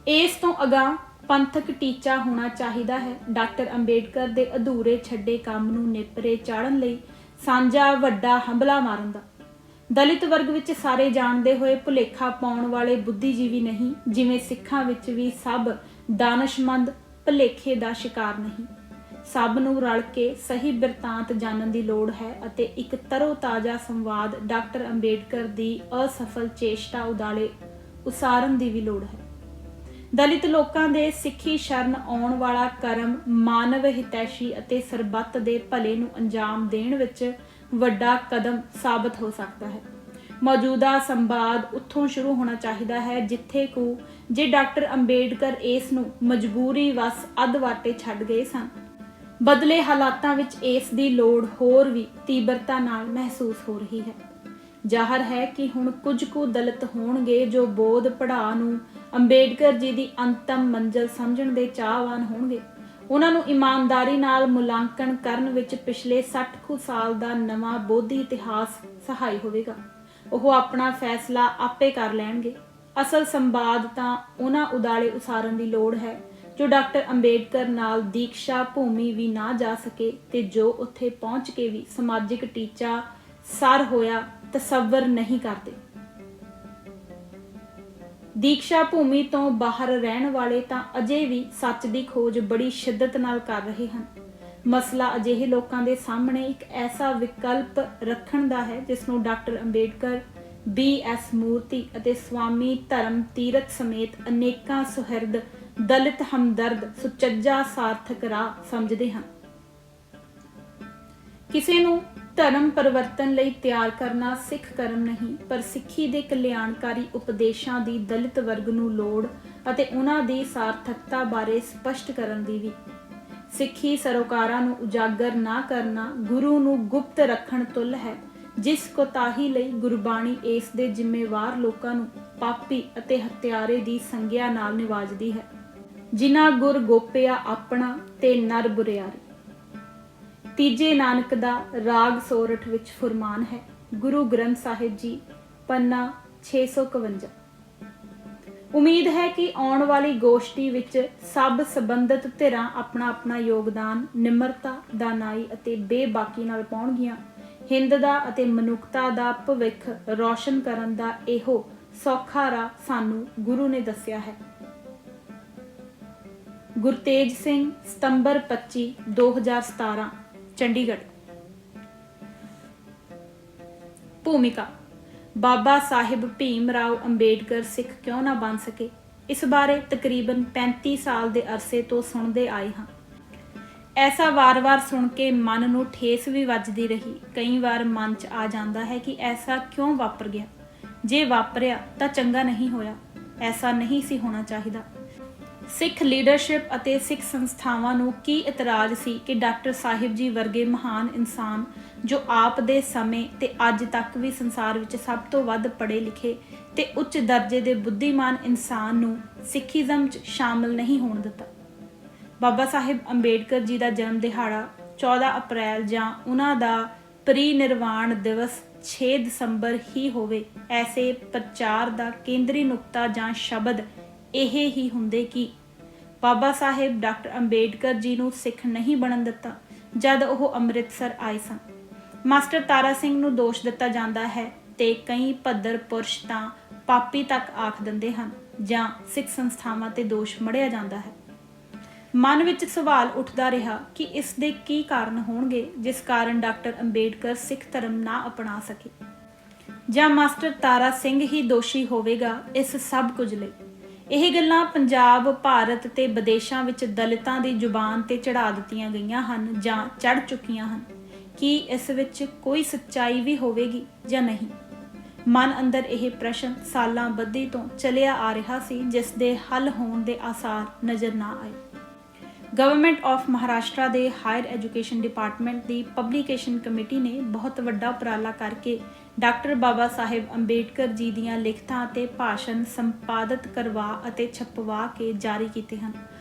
ਇਸ ਤੋਂ ਅਗਾਂਹ ਪੰਥਕ ਟੀਚਾ ਹੋਣਾ ਚਾਹੀਦਾ ਹੈ ਡਾਕਟਰ ਅੰਬੇਡਕਰ ਦੇ ਅਧੂਰੇ ਛੱਡੇ ਕੰਮ ਨੂੰ ਨੇਪਰੇ ਚਾੜਨ ਲਈ ਸਾਂਝਾ ਵੱਡਾ ਹੰਭਲਾ ਮਾਰਨ ਦਾ। ਦਲਿਤ ਵਰਗ ਵਿੱਚ ਸਾਰੇ ਜਾਣਦੇ ਹੋਏ ਭੁਲੇਖਾ ਪਾਉਣ ਵਾਲੇ ਬੁੱਧੀਜੀਵੀ ਨਹੀਂ, ਜਿਵੇਂ ਸਿੱਖਾਂ ਵਿੱਚ ਵੀ ਸਭ ਦਾਨਸ਼ਮੰਦ ਭੁਲੇਖੇ ਦਾ ਸ਼ਿਕਾਰ ਨਹੀਂ। ਸਭ ਨੂੰ ਰਲ ਕੇ ਸਹੀ ਬਿਰਤਾਂਤ ਜਾਣਨ ਦੀ ਲੋੜ ਹੈ ਅਤੇ ਇੱਕ ਤਰੋ ਤਾਜ਼ਾ ਸੰਵਾਦ ਡਾਕਟਰ ਅੰਬੇਡਕਰ ਦੀ ਅਸਫਲ ਚੇਸ਼ਟਾ ਉਦਾਲੇ ਉਸਾਰਨ ਦੀ ਵੀ ਲੋੜ ਹੈ। ਦਲਿਤ ਲੋਕਾਂ ਦੇ ਸਿੱਖੀ ਸ਼ਰਨ ਆਉਣ ਵਾਲਾ ਕਰਮ ਮਾਨਵ ਹਿਤੈਸ਼ੀ ਅਤੇ ਸਰਬੱਤ ਦੇ ਭਲੇ ਨੂੰ ਅੰਜਾਮ ਦੇਣ ਵਿੱਚ ਵੱਡਾ ਕਦਮ ਸਾਬਤ ਹੋ ਸਕਦਾ ਹੈ। ਮੌਜੂਦਾ ਸੰਵਾਦ ਉੱਥੋਂ ਸ਼ੁਰੂ ਹੋਣਾ ਚਾਹੀਦਾ ਹੈ ਜਿੱਥੇ ਕੁ ਜੇ ਡਾਕਟਰ ਅੰਬੇਡਕਰ ਇਸ ਨੂੰ ਮਜਬੂਰੀ ਵਸ ਅੱਧ ਵਾਟੇ ਛੱਡ ਗਏ ਸਨ, ਬਦਲੇ ਹਾਲਾਤਾਂ ਵਿੱਚ ਇਸ ਦੀ ਲੋੜ ਹੋਰ ਵੀ ਤੀਬਰਤਾ ਨਾਲ ਮਹਿਸੂਸ ਹੋ ਰਹੀ ਹੈ। ਜ਼ਾਹਰ ਹੈ ਕਿ ਹੁਣ ਕੁਝ ਕੁ ਦਲਿਤ ਹੋਣਗੇ ਜੋ ਬੋਧ ਪੜਾਅ ਨੂੰ ਅੰਬੇਡਕਰ ਜੀ ਦੀ ਅੰਤਮ ਮੰਜ਼ਿਲ ਸਮਝਣ ਦੇ ਚਾਹਵਾਨ ਹੋਣਗੇ। ਉਹਨਾਂ ਨੂੰ ਇਮਾਨਦਾਰੀ ਨਾਲ ਮੁਲਾਂਕਣ ਕਰਨ ਵਿੱਚ ਪਿਛਲੇ 60 ਕੁ ਸਾਲ ਦਾ ਨਵਾਂ ਬੋਧੀ ਇਤਿਹਾਸ ਸਹਾਈ ਹੋਵੇਗਾ। ਉਹ ਆਪਣਾ ਫੈਸਲਾ ਆਪੇ ਕਰ ਲੈਣਗੇ। ਅਸਲ ਸੰਵਾਦ ਤਾਂ ਉਹਨਾਂ ਉਦਾਲੇ ਉਸਾਰਨ ਦੀ ਲੋੜ ਹੈ ਜੋ ਡਾਕਟਰ ਅੰਬੇਡਕਰ ਨਾਲ ਦੀਕਸ਼ਾ ਭੂਮੀ ਵੀ ਨਾ ਜਾ ਸਕੇ ਤੇ ਜੋ ਉੱਥੇ ਪਹੁੰਚ ਕੇ ਵੀ ਸਮਾਜਿਕ ਟੀਚਾ ਸਰ ਹੋਇਆ ਤਸੱਵਰ ਨਹੀਂ ਕਰਦੇ। ਦੀਕਸ਼ਾ ਭੂਮੀ ਤੋਂ ਬਾਹਰ ਰਹਿਣ ਵਾਲੇ ਤਾਂ ਅਜੇ ਵੀ ਸੱਚ ਦੀ ਖੋਜ ਬੜੀ ਸ਼ਿੱਦਤ ਨਾਲ ਕਰ ਰਹੇ ਹਨ। ਮਸਲਾ ਅਜਿਹੇ ਲੋਕਾਂ ਦੇ ਸਾਹਮਣੇ ਇੱਕ ਐਸਾ ਵਿਕਲਪ ਰੱਖਣ ਦਾ ਹੈ ਜਿਸ ਨੂੰ ਡਾਕਟਰ ਅੰਬੇਡਕਰ, BS ਮੂਰਤੀ ਅਤੇ ਸਵਾਮੀ ਧਰਮ ਤੀਰਥ ਸਮੇਤ ਅਨੇਕਾਂ ਸੁਹਿਰਦ ਦਲਿਤ ਹਮਦਰਦ ਸੁਚੱਜਾ ਸਾਰਥਕ ਰਾਹ ਸਮਝਦੇ ਹਨ। ਕਿਸੇ ਨੂੰ ਧਰਮ ਪਰਿਵਰਤਨ ਲਈ ਤਿਆਰ ਕਰਨਾ ਸਿੱਖ ਕਰਮ ਨਹੀਂ, ਪਰ ਸਿੱਖੀ ਦੇ ਕਲਿਆਣਕਾਰੀ ਉਪਦੇਸ਼ਾਂ ਦੀ ਦਲਿਤ ਵਰਗ ਨੂੰ ਲੋੜ ਅਤੇ ਉਹਨਾਂ ਦੀ ਸਾਰਥਕਤਾ ਬਾਰੇ ਸਪਸ਼ਟ ਕਰਨ ਦੀ ਵੀ। ਸਿੱਖੀ ਸਰੋਕਾਰਾਂ ਨੂੰ ਉਜਾਗਰ ਨਾ ਕਰਨਾ ਗੁਰੂ ਨੂੰ ਗੁਪਤ ਰੱਖਣ ਤੁੱਲ ਹੈ, ਜਿਸ ਕੋਤਾਹੀ ਲਈ ਗੁਰਬਾਣੀ ਇਸ ਦੇ ਜ਼ਿੰਮੇਵਾਰ ਲੋਕਾਂ ਨੂੰ ਪਾਪੀ ਅਤੇ ਹੱਤਿਆਰੇ ਦੀ ਸੰਗਿਆ ਨਾਲ ਨਿਵਾਜਦੀ ਹੈ। ਜਿਨ੍ਹਾਂ ਗੁਰ ਗੋਪਿਆ ਆਪਣਾ ਤੇ ਨਰ ਬੁਰਿਆਰੀ। ਤੀਜੇ ਨਾਨਕ ਦਾ ਰਾਗ ਸੋਰਠ ਵਿੱਚ ਫੁਰਮਾਨ ਹੈ। ਗੁਰੂ ਗ੍ਰੰਥ ਸਾਹਿਬ ਜੀ, ਪੰਨਾ 651। ਉਮੀਦ ਹੈ ਕਿ ਆਉਣ ਵਾਲੀ ਗੋਸ਼ਟੀ ਵਿੱਚ ਸਭ ਸੰਬੰਧਿਤ ਧਿਰਾਂ ਆਪਣਾ ਆਪਣਾ ਯੋਗਦਾਨ ਨਿਮਰਤਾ, ਦਾਨਾਈ ਅਤੇ ਬੇਬਾਕੀ ਨਾਲ ਪਾਉਣਗੀਆਂ। ਹਿੰਦ ਦਾ ਅਤੇ ਮਨੁੱਖਤਾ ਦਾ ਭਵਿੱਖ ਰੌਸ਼ਨ ਕਰਨ ਦਾ ਇਹੋ ਸੌਖਾ ਰਾਹ ਸਾਨੂੰ ਗੁਰੂ ਨੇ ਦੱਸਿਆ ਹੈ। ਗੁਰਤੇਜ ਸਿੰਘ, ਸਤੰਬਰ 25, 2017, ਚੰਡੀਗੜ੍ਹ। ਭੂਮਿਕਾ: ਬਾਬਾ ਸਾਹਿਬ ਭੀਮ ਰਾਓ ਅੰਬੇਡਕਰ ਸਿੱਖ ਕਿਉਂ ਨਾ ਬਣ ਸਕੇ, ਇਸ ਬਾਰੇ ਤਕਰੀਬਨ 35 ਸਾਲ ਦੇ ਅਰਸੇ ਤੋਂ ਸੁਣਦੇ ਆਏ ਹਾਂ। ਐਸਾ ਵਾਰ-ਵਾਰ ਸੁਣ ਕੇ ਮਨ ਨੂੰ ਠੇਸ ਵੀ ਵੱਜਦੀ ਰਹੀ। ਕਈ ਵਾਰ ਮਨ 'ਚ ਆ ਜਾਂਦਾ ਹੈ ਕਿ ਐਸਾ ਕਿਉਂ ਵਾਪਰ ਗਿਆ। ਜੇ ਵਾਪਰਿਆ ਤਾਂ ਚੰਗਾ ਨਹੀਂ ਹੋਇਆ, ਐਸਾ ਨਹੀਂ ਸੀ ਹੋਣਾ ਚਾਹੀਦਾ। ਸਿੱਖ ਲੀਡਰਸ਼ਿਪ ਅਤੇ ਸਿੱਖ ਸੰਸਥਾਵਾਂ ਨੂੰ ਕੀ ਇਤਰਾਜ਼ ਸੀ ਕਿ ਡਾਕਟਰ ਸਾਹਿਬ ਜੀ ਵਰਗੇ ਮਹਾਨ ਇਨਸਾਨ ਜੋ ਆਪ ਦੇ ਸਮੇਂ ਤੇ ਅੱਜ ਤੱਕ ਵੀ ਸੰਸਾਰ ਵਿੱਚ ਸਭ ਤੋਂ ਵੱਧ ਪੜ੍ਹੇ ਲਿਖੇ ਤੇ ਉੱਚ ਦਰਜੇ ਦੇ ਬੁੱਧੀਮਾਨ ਇਨਸਾਨ ਨੂੰ ਸਿੱਖੀਜ਼ਮ 'ਚ ਸ਼ਾਮਲ ਨਹੀਂ ਹੋਣ ਦਿੱਤਾ। ਬਾਬਾ ਸਾਹਿਬ ਅੰਬੇਡਕਰ ਜੀ ਦਾ ਜਨਮ ਦਿਹਾੜਾ 14 ਅਪ੍ਰੈਲ ਜਾਂ ਉਹਨਾਂ ਦਾ ਪਰਿਨਿਰਵਾਣ ਦਿਵਸ 6 ਦਸੰਬਰ ਹੀ ਹੋਵੇ, ਐਸੇ ਪ੍ਰਚਾਰ ਦਾ ਕੇਂਦਰੀ ਨੁਕਤਾ ਜਾਂ ਸ਼ਬਦ ਇਹ ਹੀ ਹੁੰਦੇ ਕਿ ਬਾਬਾ ਸਾਹਿਬ ਡਾਕਟਰ ਅੰਬੇਡਕਰ ਜੀ ਨੂੰ ਸਿੱਖ ਨਹੀਂ ਬਣਨ ਦਿੱਤਾ ਜਦ ਉਹ ਅੰਮ੍ਰਿਤਸਰ ਆਏ ਸਨ। ਮਾਸਟਰ ਤਾਰਾ ਸਿੰਘ ਨੂੰ ਦੋਸ਼ ਦਿੱਤਾ ਜਾਂਦਾ ਹੈ ਤੇ ਕਈ ਭੱਦਰ ਪੁਰਸ਼ ਤਾਂ ਪਾਪੀ ਤੱਕ ਆਖ ਦਿੰਦੇ ਹਨ ਜਾਂ ਸਿੱਖ ਸੰਸਥਾਵਾਂ ਤੇ ਦੋਸ਼ ਮੜਿਆ ਜਾਂਦਾ ਹੈ। ਮਨ ਵਿੱਚ ਸਵਾਲ ਉੱਠਦਾ ਰਿਹਾ ਕਿ ਇਸ ਦੇ ਕੀ ਕਾਰਨ ਹੋਣਗੇ ਜਿਸ ਕਾਰਨ ਡਾਕਟਰ ਅੰਬੇਡਕਰ ਸਿੱਖ ਧਰਮ ਨਾ ਅਪਣਾ ਸਕੇ, ਜਾਂ ਮਾਸਟਰ ਤਾਰਾ ਸਿੰਘ ਹੀ ਦੋਸ਼ੀ ਹੋਵੇਗਾ ਇਸ ਸਭ ਕੁਝ ਲਈ। ਇਹ ਗੱਲਾਂ ਪੰਜਾਬ, ਭਾਰਤ ਤੇ ਵਿਦੇਸ਼ਾਂ ਵਿੱਚ ਦਲਿਤਾਂ ਦੀ ਜ਼ੁਬਾਨ ਤੇ ਚੜ੍ਹਾ ਦਿੱਤੀਆਂ ਗਈਆਂ ਹਨ ਜਾਂ ਚੜ੍ਹ ਚੁੱਕੀਆਂ ਹਨ। ਕੀ ਇਸ ਵਿੱਚ ਕੋਈ ਸੱਚਾਈ ਵੀ ਹੋਵੇਗੀ ਜਾਂ ਨਹੀਂ? ਮਨ ਅੰਦਰ ਇਹ ਪ੍ਰਸ਼ਨ ਸਾਲਾਂ ਬੱਧੀ ਤੋਂ ਚੱਲਿਆ ਆ ਰਿਹਾ ਸੀ, ਜਿਸ ਦੇ ਹੱਲ ਹੋਣ ਦੇ ਆਸਾਰ ਨਜ਼ਰ ਨਾ ਆਏ। ਗਵਰਨਮੈਂਟ ਆਫ ਮਹਾਰਾਸ਼ਟਰ ਦੇ ਹਾਇਰ ਐਜੂਕੇਸ਼ਨ ਡਿਪਾਰਟਮੈਂਟ ਦੀ ਪਬਲੀਕੇਸ਼ਨ ਕਮੇਟੀ ਨੇ ਬਹੁਤ ਵੱਡਾ ਉਪਰਾਲਾ ਕਰਕੇ ਡਾਕਟਰ ਬਾਬਾ ਸਾਹਿਬ ਅੰਬੇਡਕਰ ਜੀ ਦੀਆਂ ਲਿਖਤਾਂ ਅਤੇ ਭਾਸ਼ਣ ਸੰਪਾਦਿਤ ਕਰਵਾ ਅਤੇ ਛਪਵਾ ਕੇ ਜਾਰੀ ਕੀਤੇ ਹਨ।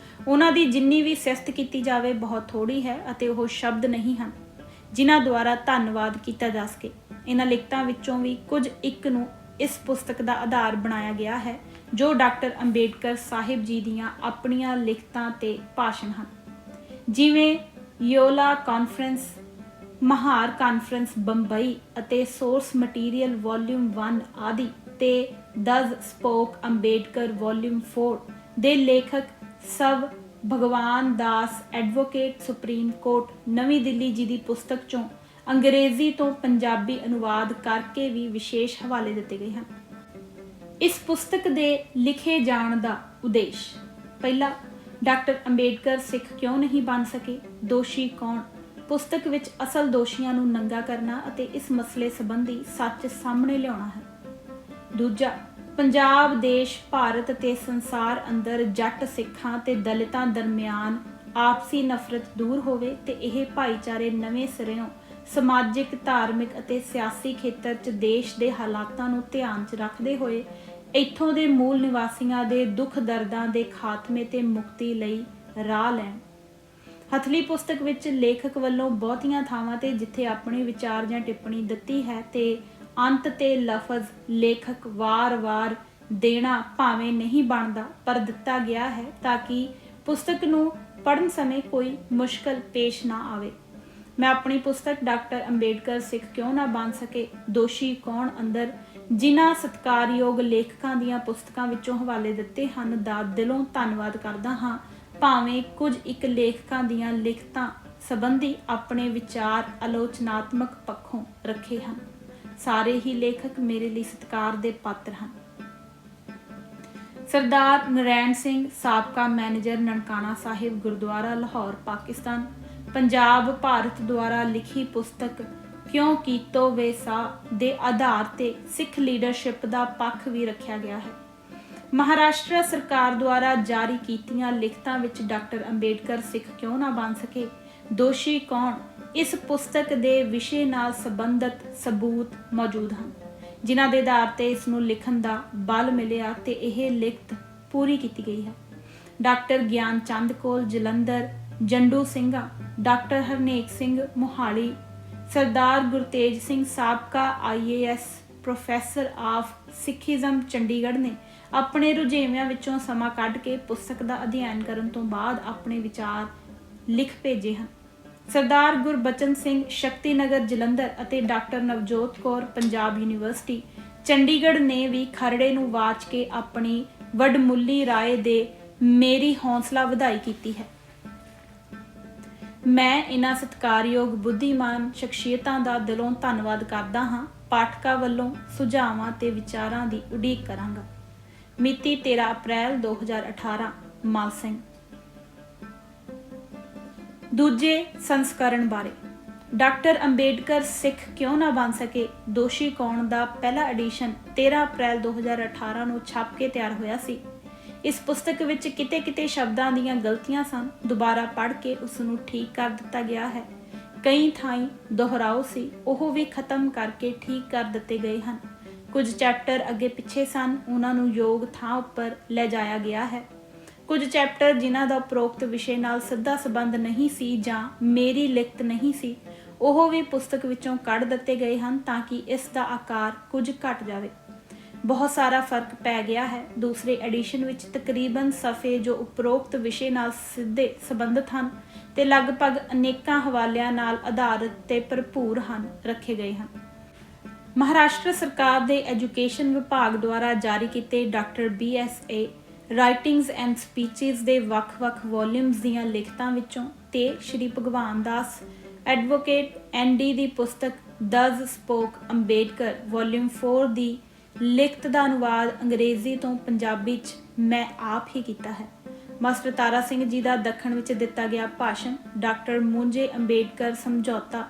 ਉਹਨਾਂ ਦੀ ਜਿੰਨੀ ਵੀ ਸਿਫਤ ਕੀਤੀ ਜਾਵੇ ਬਹੁਤ ਥੋੜੀ ਹੈ ਅਤੇ ਉਹ ਸ਼ਬਦ ਨਹੀਂ ਹਨ ਜਿਨ੍ਹਾਂ ਦੁਆਰਾ ਧੰਨਵਾਦ ਕੀਤਾ ਜਾ ਸਕੇ। ਇਹਨਾਂ ਲਿਖਤਾਂ ਵਿੱਚੋਂ ਵੀ ਕੁਝ ਇੱਕ ਨੂੰ ਇਸ ਪੁਸਤਕ ਦਾ ਆਧਾਰ ਬਣਾਇਆ ਗਿਆ ਹੈ, ਜੋ ਡਾਕਟਰ ਅੰਬੇਡਕਰ ਸਾਹਿਬ ਜੀ ਦੀਆਂ ਆਪਣੀਆਂ ਲਿਖਤਾਂ ਤੇ ਭਾਸ਼ਣ ਹਨ, ਜਿਵੇਂ ਯੋਲਾ ਕਾਨਫਰੰਸ, ਮਹਾਰ ਕਾਨਫਰੰਸ ਬੰਬਈ ਅਤੇ ਸੋਰਸ ਮਟੀਰੀਅਲ ਵੋਲਿਊਮ 1 ਆਦਿ ਤੇ ਦਸ ਸਪੋਕ ਅੰਬੇਡਕਰ ਵੋਲਿਊਮ 4 ਦੇ ਲੇਖਕ ਸਵ ਭਗਵਾਨ ਦਾਸ ਐਡਵੋਕੇਟ ਸੁਪਰੀਮ ਕੋਰਟ ਨਵੀਂ ਦਿੱਲੀ ਜੀ ਦੀ ਪੁਸਤਕ ਚੋਂ ਅੰਗਰੇਜ਼ੀ ਤੋਂ ਪੰਜਾਬੀ ਅਨੁਵਾਦ ਕਰਕੇ ਵੀ ਵਿਸ਼ੇਸ਼ ਹਵਾਲੇ ਦਿੱਤੇ ਗਏ ਹਨ। ਇਸ ਪੁਸਤਕ ਦੇ ਲਿਖੇ ਜਾਣ ਦਾ ਉਦੇਸ਼: ਪਹਿਲਾ, ਡਾਕਟਰ ਅੰਬੇਡਕਰ ਸਿੱਖ ਕਿਉਂ ਨਹੀਂ ਬਣ ਸਕੇ, ਦੋਸ਼ੀ ਕੌਣ, ਪੁਸਤਕ ਵਿੱਚ ਅਸਲ ਦੋਸ਼ੀਆਂ ਨੂੰ ਨੰਗਾ ਕਰਨਾ ਅਤੇ ਇਸ ਮਸਲੇ ਸੰਬੰਧੀ ਸੱਚ ਸਾਹਮਣੇ ਲਿਆਉਣਾ ਹੈ। ਦੂਜਾ, ਪੰਜਾਬ ਦੇਸ਼, ਭਾਰਤ ਤੇ ਸੰਸਾਰ ਅੰਦਰ ਜੱਟ ਸਿੱਖਾਂ ਤੇ ਦਲਿਤਾਂ ਦਰਮਿਆਨ ਆਪਸੀ ਨਫ਼ਰਤ ਦੂਰ ਹੋਵੇ ਤੇ ਇਹ ਭਾਈਚਾਰੇ ਨਵੇਂ ਸਿਰਿਓਂ ਸਮਾਜਿਕ, ਧਾਰਮਿਕ ਅਤੇ ਸਿਆਸੀ ਖੇਤਰ 'ਚ ਦੇਸ਼ ਦੇ ਹਾਲਾਤਾਂ ਨੂੰ ਧਿਆਨ 'ਚ ਰੱਖਦੇ ਹੋਏ ਇੱਥੋਂ ਦੇ ਮੂਲ ਨਿਵਾਸੀਆਂ ਦੇ ਦੁੱਖ ਦਰਦਾਂ ਦੇ ਖਾਤਮੇ ਤੇ ਮੁਕਤੀ ਲਈ ਰਾਹ ਲੈਣ। ਹਥਲੀ ਪੁਸਤਕ ਵਿੱਚ ਲੇਖਕ ਵੱਲੋਂ ਬਹੁਤੀਆਂ ਥਾਵਾਂ ਤੇ ਜਿੱਥੇ ਆਪਣੇ ਵਿਚਾਰ ਜਾਂ ਟਿੱਪਣੀ ਦਿੱਤੀ ਹੈ ਤੇ ਅੰਤ ਤੇ ਲਫ਼ਜ਼ ਲੇਖਕ ਵਾਰ-ਵਾਰ ਦੇਣਾ ਭਾਵੇਂ ਨਹੀਂ ਬਣਦਾ ਪਰ ਦਿੱਤਾ ਗਿਆ ਹੈ ਤਾਂ ਕਿ ਪੁਸਤਕ ਨੂੰ ਪੜ੍ਹਨ ਸਮੇਂ ਕੋਈ ਮੁਸ਼ਕਲ ਪੇਸ਼ ਨਾ ਆਵੇ। ਮੈਂ ਆਪਣੀ ਪੁਸਤਕ ਡਾਕਟਰ ਅੰਬੇਡਕਰ ਸਿੱਖ ਕਿਉਂ ਨਾ ਬਣ ਸਕੇ, ਦੋਸ਼ੀ ਕੌਣ ਅੰਦਰ ਜਿਨ੍ਹਾਂ ਸਤਿਕਾਰਯੋਗ ਲੇਖਕਾਂ ਦੀਆਂ ਪੁਸਤਕਾਂ ਵਿੱਚੋਂ ਹਵਾਲੇ ਦਿੱਤੇ ਹਨ ਦਾ ਦਿਲੋਂ ਧੰਨਵਾਦ ਕਰਦਾ ਹਾਂ। ਭਾਵੇਂ ਕੁਝ ਇੱਕ ਲੇਖਕਾਂ ਦੀਆਂ ਲਿਖਤਾਂ ਸੰਬੰਧੀ ਆਪਣੇ ਵਿਚਾਰ ਆਲੋਚਨਾਤਮਕ ਪੱਖੋਂ ਰੱਖੇ ਹਨ, ਸਾਰੇ ਹੀ ਲੇਖਕ ਮੇਰੇ ਲਈ ਸਤਿਕਾਰ ਦੇ ਪਾਤਰ ਹਨ। ਸਰਦਾਰ ਨਰੈਣ ਸਿੰਘ, ਸਾਬਕਾ ਮੈਨੇਜਰ, ਨਨਕਾਣਾ ਸਾਹਿਬ ਗੁਰਦੁਆਰਾ, ਲਾਹੌਰ, ਪਾਕਿਸਤਾਨ। ਪੰਜਾਬ, ਭਾਰਤ ਦੁਆਰਾ ਲਿਖੀ ਪੁਸਤਕ ਕਿਉਂ ਕੀਤੋ ਵੇ ਸਾ ਦੇ ਆਧਾਰ ਤੇ ਸਿੱਖ ਲੀਡਰਸ਼ਿਪ ਦਾ ਪੱਖ ਵੀ ਰੱਖਿਆ ਗਿਆ ਹੈ। ਮਹਾਰਾਸ਼ਟਰ ਸਰਕਾਰ ਦੁਆਰਾ ਜਾਰੀ ਕੀਤੀਆਂ ਲਿਖਤਾਂ ਵਿੱਚ ਡਾਕਟਰ ਅੰਬੇਡਕਰ ਸਿੱਖ ਕਿਉਂ ਨਾ ਬਣ ਸਕੇ, ਦੋਸ਼ੀ ਕੌਣ, ਇਸ ਪੁਸਤਕ ਦੇ ਵਿਸ਼ੇ ਨਾਲ ਸੰਬੰਧਿਤ ਸਬੂਤ ਮੌਜੂਦ ਹਨ, ਜਿਨ੍ਹਾਂ ਦੇ ਆਧਾਰ ਤੇ ਇਸ ਨੂੰ ਲਿਖਣ ਦਾ ਬਲ ਮਿਲਿਆ ਤੇ ਇਹ ਲਿਖਤ ਪੂਰੀ ਕੀਤੀ ਗਈ ਹੈ। ਡਾਕਟਰ ਗਿਆਨ ਚੰਦ ਕੋਲ, ਜਲੰਧਰ, ਜੰਡੂ ਸਿੰਘਾ, ਡਾਕਟਰ ਹਰਨੇਕ ਸਿੰਘ, ਮੋਹਾਲੀ, ਸਰਦਾਰ ਗੁਰਤੇਜ ਸਿੰਘ, ਸਾਬਕਾ IAS professor of Sikhism, Chandigarh ਨੇ ਆਪਣੇ ਰੁਝੇਵਿਆਂ ਵਿੱਚੋਂ ਸਮਾਂ ਕੱਢ ਕੇ ਪੁਸਤਕ ਦਾ ਅਧਿਐਨ ਕਰਨ ਤੋਂ ਬਾਅਦ ਆਪਣੇ ਵਿਚਾਰ ਲਿਖ ਭੇਜੇ ਹਨ। ਸਰਦਾਰ ਗੁਰਬਚਨ ਸਿੰਘ, ਸ਼ਕਤੀ ਨਗਰ, ਜਲੰਧਰ ਅਤੇ ਡਾਕਟਰ ਨਵਜੋਤ ਕੌਰ, ਪੰਜਾਬ ਯੂਨੀਵਰਸਿਟੀ, ਚੰਡੀਗੜ੍ਹ ਨੇ ਵੀ ਖਰੜੇ ਨੂੰ ਵਾਚ ਕੇ ਆਪਣੀ ਵਡਮੁੱਲੀ ਰਾਏ ਦੇ ਮੇਰੀ ਹੌਸਲਾ ਵਧਾਈ ਕੀਤੀ ਹੈ। ਮੈਂ ਇਹਨਾਂ ਸਤਿਕਾਰਯੋਗ ਬੁੱਧੀਮਾਨ ਸ਼ਖਸੀਅਤਾਂ ਦਾ ਦਿਲੋਂ ਧੰਨਵਾਦ ਕਰਦਾ ਹਾਂ। ਪਾਠਕਾਂ ਵੱਲੋਂ ਸੁਝਾਵਾਂ ਤੇ ਵਿਚਾਰਾਂ ਦੀ ਉਡੀਕ ਕਰਾਂਗਾ। ਮਿਤੀ 13 ਅਪ੍ਰੈਲ 2018, ਮਾਲ ਸਿੰਘ। ਦੂਜੇ ਸੰਸਕਰਣ ਬਾਰੇ: ਡਾਕਟਰ ਅੰਬੇਡਕਰ ਸਿੱਖ ਕਿਉਂ ਨਾ ਬਣ ਸਕੇ, ਦੋਸ਼ੀ ਕੌਣ ਦਾ ਪਹਿਲਾ ਐਡੀਸ਼ਨ 13 ਅਪ੍ਰੈਲ 2018 ਨੂੰ ਛਪ ਕੇ ਤਿਆਰ ਹੋਇਆ ਸੀ। ਇਸ ਪੁਸਤਕ ਵਿੱਚ ਕਿਤੇ-ਕਿਤੇ ਸ਼ਬਦਾਂ ਦੀਆਂ ਗਲਤੀਆਂ ਸਨ, ਦੁਬਾਰਾ ਪੜ੍ਹ ਕੇ ਉਸ ਨੂੰ ਠੀਕ ਕਰ ਦਿੱਤਾ ਗਿਆ ਹੈ। ਕਈ ਥਾਈਂ ਦੁਹਰਾਓ ਸੀ, ਉਹ ਵੀ ਖਤਮ ਕਰਕੇ ਠੀਕ ਕਰ ਦਿੱਤੇ ਗਏ ਹਨ। ਕੁਝ ਚੈਪਟਰ ਅੱਗੇ ਪਿੱਛੇ ਸਨ, ਉਹਨਾਂ ਨੂੰ ਯੋਗ ਥਾਂ ਉੱਪਰ ਲੈ ਜਾਇਆ ਗਿਆ ਹੈ। ਕੁਝ ਚੈਪਟਰ ਜਿਨ੍ਹਾਂ ਦਾ ਉਪਰੋਕਤ ਵਿਸ਼ੇ ਨਾਲ ਸਿੱਧਾ ਸੰਬੰਧ ਨਹੀਂ ਸੀ ਜਾਂ ਮੇਰੀ ਲਿਖਤ ਨਹੀਂ ਸੀ, ਉਹ ਵੀ ਪੁਸਤਕ ਵਿੱਚੋਂ ਕੱਢ ਦਿੱਤੇ ਗਏ ਹਨ ਤਾਂ ਕਿ ਇਸ ਦਾ ਆਕਾਰ ਕੁਝ ਘਟ ਜਾਵੇ। ਬਹੁਤ ਸਾਰਾ ਫਰਕ ਪੈ ਗਿਆ ਹੈ। ਦੂਸਰੇ ਐਡੀਸ਼ਨ ਵਿੱਚ ਤਕਰੀਬਨ ਸਫ਼ੇ ਜੋ ਉਪਰੋਕਤ ਵਿਸ਼ੇ ਨਾਲ ਸਿੱਧੇ ਸੰਬੰਧਿਤ ਹਨ ਤੇ ਲਗਭਗ ਅਨੇਕਾਂ ਹਵਾਲਿਆਂ ਨਾਲ ਆਧਾਰਿਤ ਤੇ ਭਰਪੂਰ ਹਨ, ਰੱਖੇ ਗਏ ਹਨ। ਮਹਾਰਾਸ਼ਟਰ ਸਰਕਾਰ ਦੇ ਐਜੂਕੇਸ਼ਨ ਵਿਭਾਗ ਦੁਆਰਾ ਜਾਰੀ ਕੀਤੇ ਡਾਕਟਰ BSA ਰਾਈਟਿੰਗਸ ਐਂਡ ਸਪੀਚਿਸ ਦੇ ਵੱਖ-ਵੱਖ ਵੋਲਿਊਮਸ ਦੀਆਂ ਲਿਖਤਾਂ ਵਿੱਚੋਂ ਤੇ ਸ਼੍ਰੀ ਭਗਵਾਨ ਦਾਸ ਐਡਵੋਕੇਟ ND ਦੀ ਪੁਸਤਕ ਦਜ਼ ਸਪੋਕ ਅੰਬੇਡਕਰ ਵੋਲਿਊਮ 4 ਦੀ ਲਿਖਤ ਦਾ ਅਨੁਵਾਦ ਅੰਗਰੇਜ਼ੀ ਤੋਂ ਪੰਜਾਬੀ 'ਚ ਮੈਂ ਆਪ ਹੀ ਕੀਤਾ ਹੈ। ਮਾਸਟਰ ਤਾਰਾ ਸਿੰਘ ਜੀ ਦਾ ਦੱਖਣ ਵਿੱਚ ਦਿੱਤਾ ਗਿਆ ਭਾਸ਼ਣ ਡਾਕਟਰ ਮੁੰਜੇ ਅੰਬੇਡਕਰ ਸਮਝੌਤਾ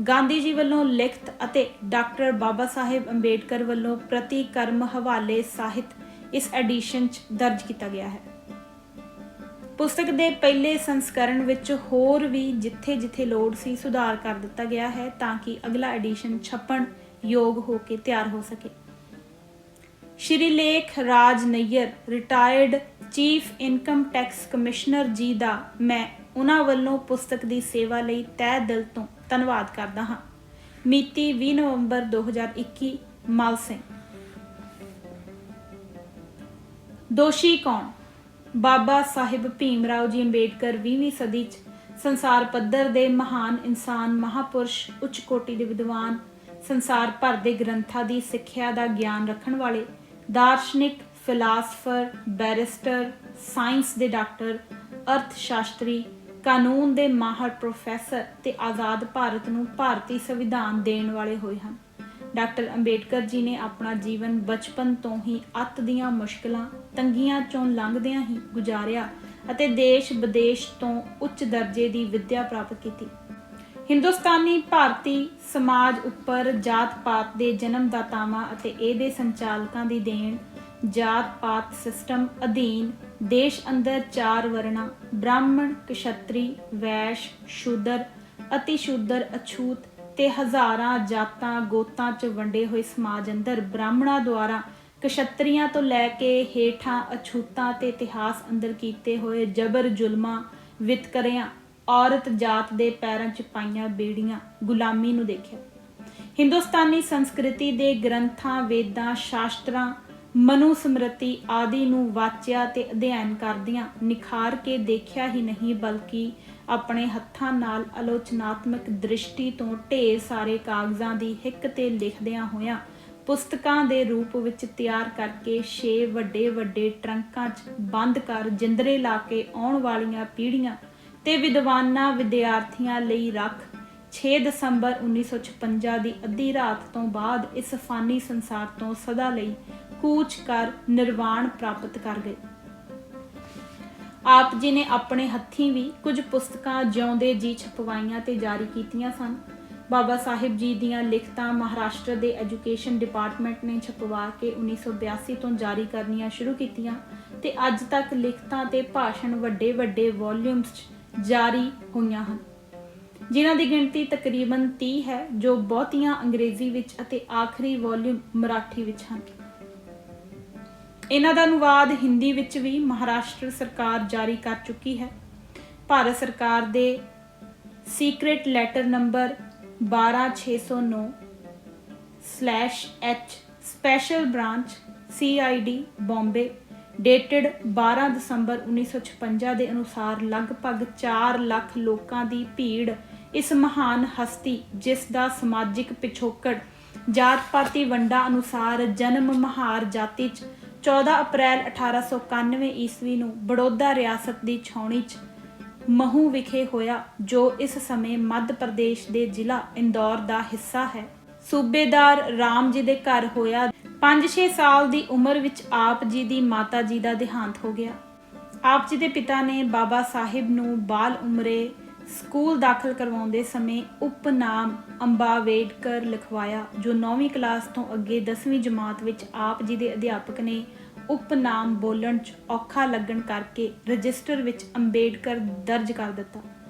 ਗਾਂਧੀ ਜੀ ਵੱਲੋਂ ਲਿਖਤ ਅਤੇ ਡਾਕਟਰ ਬਾਬਾ ਸਾਹਿਬ ਅੰਬੇਡਕਰ ਵੱਲੋਂ ਪ੍ਰਤੀਕਰਮ ਹਵਾਲੇ ਸਾਹਿਤ ਇਸ ਐਡੀਸ਼ਨ 'ਚ ਦਰਜ ਕੀਤਾ ਗਿਆ ਹੈ। ਪੁਸਤਕ ਦੇ ਪਹਿਲੇ ਸੰਸਕਰਣ ਵਿੱਚ ਹੋਰ ਵੀ ਜਿੱਥੇ-ਜਿੱਥੇ ਲੋੜ ਸੀ ਸੁਧਾਰ ਕਰ ਦਿੱਤਾ ਗਿਆ ਹੈ ਤਾਂ ਕਿ ਅਗਲਾ ਐਡੀਸ਼ਨ ਛਪਣ ਯੋਗ ਹੋ ਕੇ ਤਿਆਰ ਹੋ ਸਕੇ। Shri Lekh Raj Nayyar retired chief income tax commissioner ji ਦਾ ਮੈਂ ਉਹਨਾਂ ਵੱਲੋਂ ਪੁਸਤਕ ਦੀ ਸੇਵਾ ਲਈ ਤਹਿ ਦਿਲ ਤੋਂ ਧੰਨਵਾਦ ਕਰਦਾ ਹਾਂ। ਮਿਤੀ 20 ਨਵੰਬਰ 2021 ਮਲ ਸਿੰਘ। ਦੋਸ਼ੀ ਕੌਣ? ਬਾਬਾ ਸਾਹਿਬ ਭੀਮ ਰਾਓ ਜੀ ਅੰਬੇਡਕਰ 20ਵੀਂ ਸਦੀ 'ਚ ਸੰਸਾਰ ਪੱਧਰ ਦੇ ਮਹਾਨ ਇਨਸਾਨ, ਮਹਾਪੁਰਸ਼, ਉੱਚ ਕੋਟੀ ਦੇ ਵਿਦਵਾਨ, ਸੰਸਾਰ ਭਰ ਦੇ ਗ੍ਰੰਥਾਂ ਦੀ ਸਿੱਖਿਆ ਦਾ ਗਿਆਨ ਰੱਖਣ ਵਾਲੇ ਦਾਰਸ਼ਨਿਕ, ਫਿਲਾਸਫਰ, ਬੈਰਿਸਟਰ, ਸਾਇੰਸ ਦੇ ਡਾਕਟਰ, ਅਰਥ ਸ਼ਾਸਤਰੀ, ਕਾਨੂੰਨ ਦੇ ਮਾਹਰ ਪ੍ਰੋਫੈਸਰ ਤੇ ਆਜ਼ਾਦ ਭਾਰਤ ਨੂੰ ਭਾਰਤੀ ਸੰਵਿਧਾਨ ਦੇਣ ਵਾਲੇ ਹੋਏ ਹਨ। ਡਾਕਟਰ ਅੰਬੇਡਕਰ ਜੀ ਨੇ ਆਪਣਾ ਜੀਵਨ ਬਚਪਨ ਤੋਂ ਹੀ ਅੱਤ ਦੀਆਂ ਮੁਸ਼ਕਲਾਂ, ਤੰਗੀਆਂ ਚੋਂ ਲੰਘਦਿਆਂ ਹੀ ਗੁਜ਼ਾਰਿਆ ਅਤੇ ਦੇਸ਼ ਵਿਦੇਸ਼ ਤੋਂ ਉੱਚ ਦਰਜੇ ਦੀ ਵਿੱਦਿਆ ਪ੍ਰਾਪਤ ਕੀਤੀ। ਹਿੰਦੁਸਤਾਨੀ ਭਾਰਤੀ ਸਮਾਜ ਉੱਪਰ ਜਾਤ-ਪਾਤ ਦੇ ਜਨਮਦਾਤਾਵਾਂ ਅਤੇ ਇਹਦੇ ਸੰਚਾਲਕਾਂ ਦੀ ਦੇਣ ਜਾਤ-ਪਾਤ ਸਿਸਟਮ ਅਧੀਨ ਦੇਸ਼ ਅੰਦਰ 4 ਵਰਨਾਂ ਬ੍ਰਾਹਮਣ, ਕਸ਼ਤਰੀ, ਵੈਸ਼, ਸ਼ੂਦਰ, ਅਤੀ ਸ਼ੂਦਰ, ਅਛੂਤ ਤੇ ਹਜ਼ਾਰਾਂ ਜਾਤਾਂ ਗੋਤਾਂ 'ਚ ਵੰਡੇ ਹੋਏ ਸਮਾਜ ਅੰਦਰ ਬ੍ਰਾਹਮਣਾਂ ਦੁਆਰਾ ਕਸ਼ਤਰੀਆਂ ਤੋਂ ਲੈ ਕੇ ਹੇਠਾਂ ਅਛੂਤਾਂ ਤੇ ਇਤਿਹਾਸ ਅੰਦਰ ਕੀਤੇ ਹੋਏ ਜਬਰ ਜ਼ੁਲਮਾਂ, ਵਿਤਕਰਿਆਂ, ਔਰਤ ਜਾਤ ਦੇ ਪੈਰਾਂ 'ਚ ਪਾਈਆਂ ਬੇੜੀਆਂ, ਗੁਲਾਮੀ ਨੂੰ ਦੇਖਿਆ। ਹਿੰਦੁਸਤਾਨੀ ਸੰਸਕ੍ਰਿਤੀ ਦੇ ਗ੍ਰੰਥਾਂ, ਵੇਦਾਂ, ਸ਼ਾਸਤਰਾਂ, ਮਨੂ ਸਮ੍ਰਿਤੀ ਆਦਿ ਨੂੰ ਵਾਚਿਆ ਤੇ ਅਧਿਐਨ ਕਰਦਿਆਂ ਨਿਖਾਰ ਕੇ ਦੇਖਿਆ ਹੀ ਨਹੀਂ ਬਲਕਿ ਆਪਣੇ ਹੱਥਾਂ ਨਾਲ ਆਲੋਚਨਾਤਮਕ ਦ੍ਰਿਸ਼ਟੀ ਤੋਂ ਢੇਰ ਸਾਰੇ ਕਾਗਜ਼ਾਂ ਦੀ ਹਿੱਕ ਤੇ ਲਿਖਦਿਆਂ ਹੋਇਆਂ ਪੁਸਤਕਾਂ ਦੇ ਰੂਪ ਵਿੱਚ ਤਿਆਰ ਕਰਕੇ 6 ਵੱਡੇ ਟਰੰਕਾਂ 'ਚ ਬੰਦ ਕਰ ਜਿੰਦਰੇ ਲਾ ਕੇ ਆਉਣ ਵਾਲੀਆਂ ਪੀੜ੍ਹੀਆਂ ਤੇ ਵਿਦਵਾਨਾਂ ਵਿਦਿਆਰਥੀਆਂ ਲਈ ਰੱਖ 6 ਦਸੰਬਰ 1956 ਦੀ ਅੱਧੀ ਰਾਤ ਤੋਂ ਬਾਅਦ ਇਸ ਫਾਨੀ ਸੰਸਾਰ ਤੋਂ ਸਦਾ ਲਈ ਕੂਚ ਕਰ ਨਿਰਵਾਣ ਪ੍ਰਾਪਤ ਕਰ ਗਏ। ਆਪ ਜੀ ਨੇ ਆਪਣੇ ਹੱਥੀਂ ਵੀ ਕੁਝ ਪੁਸਤਕਾਂ ਜਿਉਂਦੇ ਜੀ ਛਪਵਾਈਆਂ ਤੇ ਜਾਰੀ ਕੀਤੀਆਂ ਸਨ। ਬਾਬਾ ਸਾਹਿਬ ਜੀ ਦੀਆਂ ਲਿਖਤਾਂ ਮਹਾਰਾਸ਼ਟਰ ਦੇ ਐਜੂਕੇਸ਼ਨ ਡਿਪਾਰਟਮੈਂਟ ਨੇ ਛਪਵਾ ਕੇ 1982 ਤੋਂ ਜਾਰੀ ਕਰਨੀਆਂ ਸ਼ੁਰੂ ਕੀਤੀਆਂ ਤੇ ਅੱਜ ਤੱਕ ਲਿਖਤਾਂ ਤੇ ਭਾਸ਼ਣ ਵੱਡੇ ਵੋਲਿਊਮਸ 'ਚ ਜਾਰੀ ਹੋਈਆਂ ਹਨ, ਜਿਨ੍ਹਾਂ ਦੀ ਗਿਣਤੀ ਤਕਰੀਬਨ 30 ਹੈ, ਜੋ ਬਹੁਤੀਆਂ ਅੰਗਰੇਜ਼ੀ ਵਿੱਚ ਅਤੇ ਆਖਰੀ ਵੋਲਿਊਮ ਮਰਾਠੀ ਵਿੱਚ ਹਨ। ਇਹਨਾਂ ਦਾ ਅਨੁਵਾਦ ਹਿੰਦੀ ਵਿੱਚ ਵੀ ਮਹਾਰਾਸ਼ਟਰ ਸਰਕਾਰ ਜਾਰੀ ਕਰ ਚੁੱਕੀ ਹੈ। ਭਾਰਤ ਸਰਕਾਰ ਦੇ secret letter number 12609/H special branch CID Bombay dated 12 ਦਸੰਬਰ 1956 ਦੇ ਅਨੁਸਾਰ ਲਗਭਗ 4 ਲੱਖ ਲੋਕਾਂ ਦੀ ਭੀੜ ਇਸ ਮਹਾਨ ਹਸਤੀ, ਜਿਸ ਦਾ ਸਮਾਜਿਕ ਪਿਛੋਕੜ ਜਾਤ-ਪਾਤੀ ਵੰਡਾਂ ਅਨੁਸਾਰ ਜਨਮ ਮਹਾਰ ਜਾਤੀ 'ਚ 14 ਅਪ੍ਰੈਲ 1891 ਈਸਵੀ ਨੂੰ ਬੜੌਦਾ ਰਿਆਸਤ ਦੀ ਛਾਉਣੀ 'ਚ ਮਹੂ ਵਿਖੇ ਹੋਇਆ, ਜੋ ਇਸ ਸਮੇਂ ਮੱਧ ਪ੍ਰਦੇਸ਼ ਦੇ ਜ਼ਿਲ੍ਹਾ ਇੰਦੌਰ ਦਾ ਹਿੱਸਾ ਹੈ। ਸੂਬੇਦਾਰ ਰਾਮ ਜੀ ਦੇ ਘਰ ਹੋਇਆ। 5-6 ਸਾਲ ਦੀ ਉਮਰ ਵਿੱਚ ਆਪ ਜੀ ਦੀ ਮਾਤਾ ਜੀ ਦਾ ਦੇਹਾਂਤ ਹੋ ਗਿਆ। ਆਪ ਜੀ ਦੇ ਪਿਤਾ ਨੇ ਬਾਬਾ ਸਾਹਿਬ ਨੂੰ ਬਾਲ ਉਮਰੇ ਸਕੂਲ ਦਾਖਲ ਕਰਵਾਉਂਦੇ ਸਮੇਂ ਉਪਨਾਮ ਅੰਬਾਵੇਡਕਰ ਲਿਖਵਾਇਆ, ਜੋ 9ਵੀਂ ਕਲਾਸ ਤੋਂ ਅੱਗੇ 10ਵੀਂ ਜਮਾਤ ਵਿੱਚ ਆਪ ਜੀ ਦੇ ਅਧਿਆਪਕ ਨੇ ਉਪਨਾਮ ਬੋਲਣ 'ਚ ਔਖਾ ਲੱਗਣ ਕਰਕੇ ਰਜਿਸਟਰ ਵਿੱਚ ਅੰਬੇਡਕਰ ਦਰਜ ਕਰ ਦਿੱਤਾ,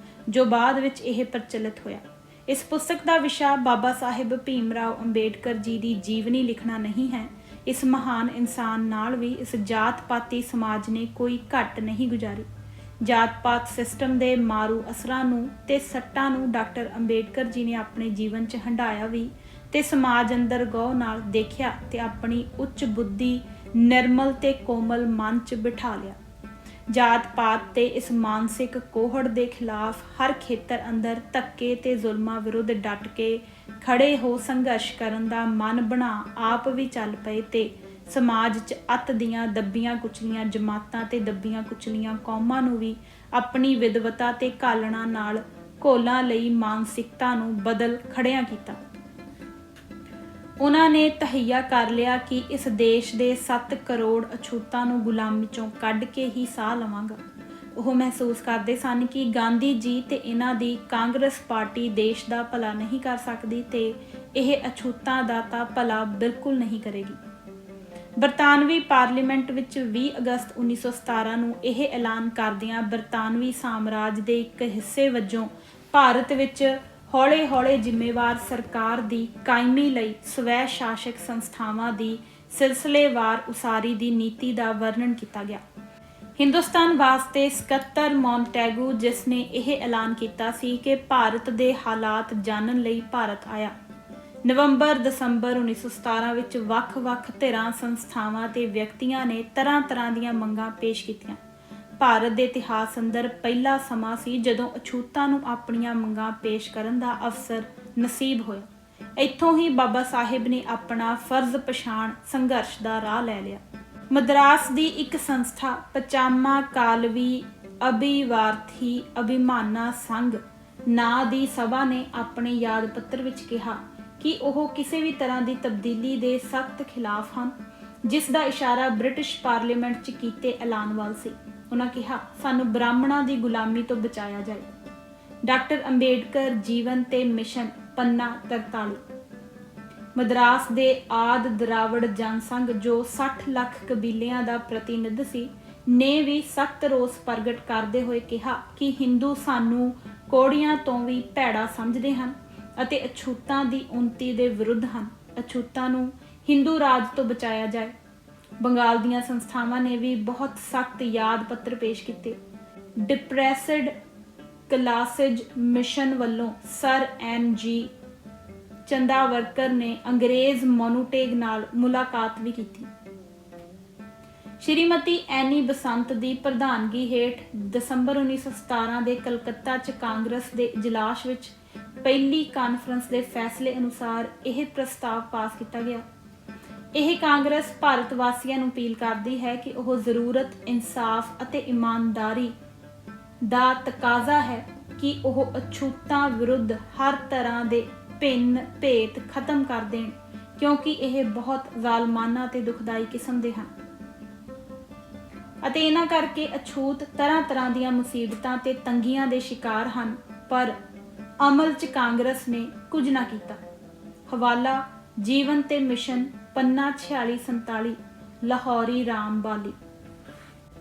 ਜੋ ਬਾਅਦ ਵਿੱਚ ਇਹ ਪ੍ਰਚਲਿਤ ਹੋਇਆ। ਇਸ ਪੁਸਤਕ ਦਾ ਵਿਸ਼ਾ ਬਾਬਾ ਸਾਹਿਬ ਭੀਮ ਰਾਓ ਅੰਬੇਡਕਰ ਜੀ ਦੀ ਜੀਵਨੀ ਲਿਖਣਾ ਨਹੀਂ ਹੈ। ਇਸ ਮਹਾਨ ਇਨਸਾਨ ਨਾਲ ਵੀ ਇਸ ਜਾਤ-ਪਾਤੀ ਸਮਾਜ ਨੇ ਕੋਈ ਘੱਟ ਨਹੀਂ ਗੁਜ਼ਾਰੀ। ਜਾਤ-ਪਾਤ ਸਿਸਟਮ ਦੇ ਮਾਰੂ ਅਸਰਾਂ ਨੂੰ ਤੇ ਸੱਟਾਂ ਨੂੰ ਡਾਕਟਰ ਅੰਬੇਡਕਰ ਜੀ ਨੇ ਆਪਣੇ ਜੀਵਨ 'ਚ ਹੰਢਾਇਆ ਵੀ ਤੇ ਸਮਾਜ ਅੰਦਰ ਗੌਰ ਨਾਲ ਦੇਖਿਆ ਤੇ ਆਪਣੀ ਉੱਚ ਬੁੱਧੀ, ਨਿਰਮਲ ਤੇ ਕੋਮਲ ਮਨ 'ਚ ਬਿਠਾ ਲਿਆ। ਜਾਤ-ਪਾਤ ਤੇ ਇਸ ਮਾਨਸਿਕ ਕੋਹੜ ਦੇ ਖਿਲਾਫ ਹਰ ਖੇਤਰ ਅੰਦਰ ਧੱਕੇ ਤੇ ਜ਼ੁਲਮਾਂ ਵਿਰੁੱਧ ਡਟ ਕੇ ਖੜੇ ਹੋ ਸੰਘਰਸ਼ ਕਰਨ ਦਾ ਮਨ ਬਣਾ ਆਪ ਵੀ ਚੱਲ ਪਏ ਤੇ समाज 'ਚ ਅੱਤ ਦੀਆਂ ਦੱਬੀਆਂ ਕੁਚਲੀਆਂ ਜਮਾਤਾਂ ਤੇ ਦੱਬੀਆਂ ਕੁਚਲੀਆਂ ਕੌਮਾਂ ਨੂੰ ਵੀ ਆਪਣੀ ਵਿਦਵਤਾ ਤੇ ਘਾਲਣਾ ਨਾਲ ਘੋਲਾਂ ਲਈ ਮਾਨਸਿਕਤਾ ਨੂੰ ਬਦਲ ਖੜਿਆਂ ਕੀਤਾ। ਉਹਨਾਂ ਨੇ ਤਹੱਈਆ ਕਰ ਲਿਆ ਕਿ ਇਸ ਦੇਸ਼ ਦੇ 7 ਕਰੋੜ ਅਛੂਤਾਂ ਨੂੰ ਗੁਲਾਮੀ 'ਚੋਂ ਕੱਢ ਕੇ ਹੀ ਸਾਹ ਲਵਾਂਗਾ। ਉਹ ਮਹਿਸੂਸ ਕਰਦੇ ਸਨ ਕਿ ਗਾਂਧੀ ਜੀ ਤੇ ਇਹਨਾਂ ਦੀ ਕਾਂਗਰਸ ਪਾਰਟੀ ਦੇਸ਼ ਦਾ ਭਲਾ ਨਹੀਂ ਕਰ ਸਕਦੀ ਤੇ ਇਹ ਅਛੂਤਾਂ ਦਾ ਤਾਂ ਭਲਾ ਬਿਲਕੁਲ ਨਹੀਂ ਕਰੇਗੀ। ਬਰਤਾਨਵੀ ਪਾਰਲੀਮੈਂਟ ਵਿੱਚ 20 ਅਗਸਤ 1917 ਨੂੰ ਇਹ ਐਲਾਨ ਕਰਦਿਆਂ ਬਰਤਾਨਵੀ ਸਾਮਰਾਜ ਦੇ ਇੱਕ ਹਿੱਸੇ ਵਜੋਂ ਭਾਰਤ ਵਿੱਚ ਹੌਲੇ-ਹੌਲੇ ਜ਼ਿੰਮੇਵਾਰ ਸਰਕਾਰ ਦੀ ਕਾਇਮੀ ਲਈ ਸਵੈ ਸ਼ਾਸਕ ਸੰਸਥਾਵਾਂ ਦੀ ਸਿਲਸਿਲੇਵਾਰ ਉਸਾਰੀ ਦੀ ਨੀਤੀ ਦਾ ਵਰਣਨ ਕੀਤਾ ਗਿਆ। ਹਿੰਦੁਸਤਾਨ ਵਾਸਤੇ ਸਕੱਤਰ ਮੌਂਟੈਗੂ, ਜਿਸ ਨੇ ਇਹ ਐਲਾਨ ਕੀਤਾ ਸੀ ਕਿ ਭਾਰਤ ਦੇ ਹਾਲਾਤ ਜਾਣਨ ਲਈ ਭਾਰਤ ਆਇਆ। ਨਵੰਬਰ-ਦਸੰਬਰ 1917 ਵਿੱਚ ਵੱਖ-ਵੱਖ ਧਿਰਾਂ, ਸੰਸਥਾਵਾਂ ਤੇ ਵਿਅਕਤੀਆਂ ਨੇ ਤਰ੍ਹਾਂ-ਤਰ੍ਹਾਂ ਦੀਆਂ ਮੰਗਾਂ ਪੇਸ਼ ਕੀਤੀਆਂ। ਭਾਰਤ ਦੇ ਇਤਿਹਾਸ ਅੰਦਰ ਪਹਿਲਾ ਸਮਾਂ ਸੀ ਜਦੋਂ ਅਛੂਤਾਂ ਨੂੰ ਆਪਣੀਆਂ ਮੰਗਾਂ ਪੇਸ਼ ਕਰਨ ਦਾ ਅਵਸਰ ਨਸੀਬ ਹੋਇਆ। ਇੱਥੋਂ ਹੀ ਬਾਬਾ ਸਾਹਿਬ ਨੇ ਆਪਣਾ ਫਰਜ਼ ਪਛਾਣ ਸੰਘਰਸ਼ ਦਾ ਰਾਹ ਲੈ ਲਿਆ। ਮਦਰਾਸ ਦੀ ਇੱਕ ਸੰਸਥਾ ਪਚਾਮਾ ਕਾਲਵੀ ਅਭਿਵਾਰਥੀ ਅਭਿਮਾਨਾ ਸੰਘ ਨਾਂ ਦੀ ਸਭਾ ਨੇ ਆਪਣੇ ਯਾਦ ਪੱਤਰ ਵਿੱਚ ਕਿਹਾ ਕਿ ਉਹ ਕਿਸੇ ਵੀ ਤਰ੍ਹਾਂ ਦੀ ਤਬਦੀਲੀ ਦੇ ਸਖਤ ਖਿਲਾਫ ਹਨ, ਜਿਸ ਦਾ ਇਸ਼ਾਰਾ ਬ੍ਰਿਟਿਸ਼ ਪਾਰਲੀਮੈਂਟ 'ਚ ਕੀਤੇ ਐਲਾਨ ਵੱਲ ਸੀ। ਉਹਨਾਂ ਕਿਹਾ, ਸਾਨੂੰ ਬ੍ਰਾਹਮਣਾਂ ਦੀ ਗੁਲਾਮੀ ਤੋਂ ਬਚਾਇਆ ਜਾਏ। ਡਾਕਟਰ ਅੰਬੇਡਕਰ ਜੀਵਨ ਤੇ ਮਿਸ਼ਨ ਪੰਨਾ 43। ਮਦਰਾਸ ਦੇ ਆਦਿ ਦਰਾਵੜ ਜਨਸੰਘ, ਜੋ 60 ਲੱਖ ਕਬੀਲਿਆਂ ਦਾ ਪ੍ਰਤੀਨਿਧ ਸੀ, ਨੇ ਵੀ ਸਖਤ ਰੋਸ ਪ੍ਰਗਟ ਕਰਦੇ ਹੋਏ ਕਿਹਾ ਕਿ ਹਿੰਦੂ ਸਾਨੂੰ ਕੋੜੀਆਂ ਤੋਂ ਵੀ ਭੈੜਾ ਸਮਝਦੇ ਹਨ ਅਤੇ ਅਛੂਤਾਂ ਦੀ ਉੱਨਤੀ ਦੇ ਵਿਰੁੱਧ ਹਨ। ਅਛੂਤਾਂ ਨੂੰ ਹਿੰਦੂ ਰਾਜ ਤੋਂ ਬਚਾਇਆ ਜਾਏ। ਬੰਗਾਲ ਦੀਆਂ ਸੰਸਥਾਵਾਂ ਨੇ ਵੀ ਬਹੁਤ ਸਖਤ ਯਾਦ ਪੱਤਰ ਪੇਸ਼ ਕੀਤੇ। ਡਿਪਰੈਸਡ ਕਲਾਸਿਜ ਮਿਸ਼ਨ ਵੱਲੋਂ ਸਰ NG ਚੰਦਾਵਰਕਰ ਨੇ ਅੰਗਰੇਜ਼ ਮੋਨੂਟੇਗ ਨਾਲ ਮੁਲਾਕਾਤ ਵੀ ਕੀਤੀ। ਸ਼੍ਰੀਮਤੀ ਐਨੀ ਬਸੰਤ ਦੀ ਪ੍ਰਧਾਨਗੀ ਹੇਠ ਦਸੰਬਰ 1917 ਦੇ ਕਲਕੱਤਾ 'ਚ ਕਾਂਗਰਸ ਦੇ ਇਜਲਾਸ ਵਿੱਚ ਪਹਿਲੀ ਕਾਨਫਰੰਸ ਦੇ ਫੈਸਲੇ ਅਨੁਸਾਰ ਇਹ ਪ੍ਰਸਤਾਵ ਪਾਸ ਕੀਤਾ ਗਿਆ। ਇਹ ਕਾਂਗਰਸ ਭਾਰਤ ਵਾਸੀਆਂ ਨੂੰ ਅਪੀਲ ਕਰਦੀ ਹੈ ਕਿ ਉਹ ਜ਼ਰੂਰਤ, ਇਨਸਾਫ ਅਤੇ ਇਮਾਨਦਾਰੀ ਦਾ ਤਕਾਜ਼ਾ ਹੈ ਕਿ ਉਹ ਅਛੂਤਾਂ ਵਿਰੁੱਧ ਹਰ ਤਰ੍ਹਾਂ ਦੇ ਭਿੰਨ ਭੇਤ ਖਤਮ ਕਰ ਦੇਣ, ਕਿਉਂਕਿ ਇਹ ਬਹੁਤ ਜ਼ਾਲਮਾਨਾ ਤੇ ਦੁਖਦਾਈ ਕਿਸਮ ਦੇ ਹਨ ਅਤੇ ਇਹਨਾਂ ਕਰਕੇ ਅਛੂਤ ਤਰ੍ਹਾਂ-ਤਰ੍ਹਾਂ ਦੀਆਂ ਮੁਸੀਬਤਾਂ ਤੇ ਤੰਗੀਆਂ ਦੇ ਸ਼ਿਕਾਰ ਹਨ, ਪਰ ਅਮਲ 'ਚ ਕਾਂਗਰਸ ਨੇ ਕੁਝ ਨਾ ਕੀਤਾ। ਹਵਾਲਾ ਜੀਵਨ ਤੇ ਮਿਸ਼ਨ ਪੰਨਾ 4647 ਲਾਹੌਰੀ ਰਾਮ ਬਾਲੀ।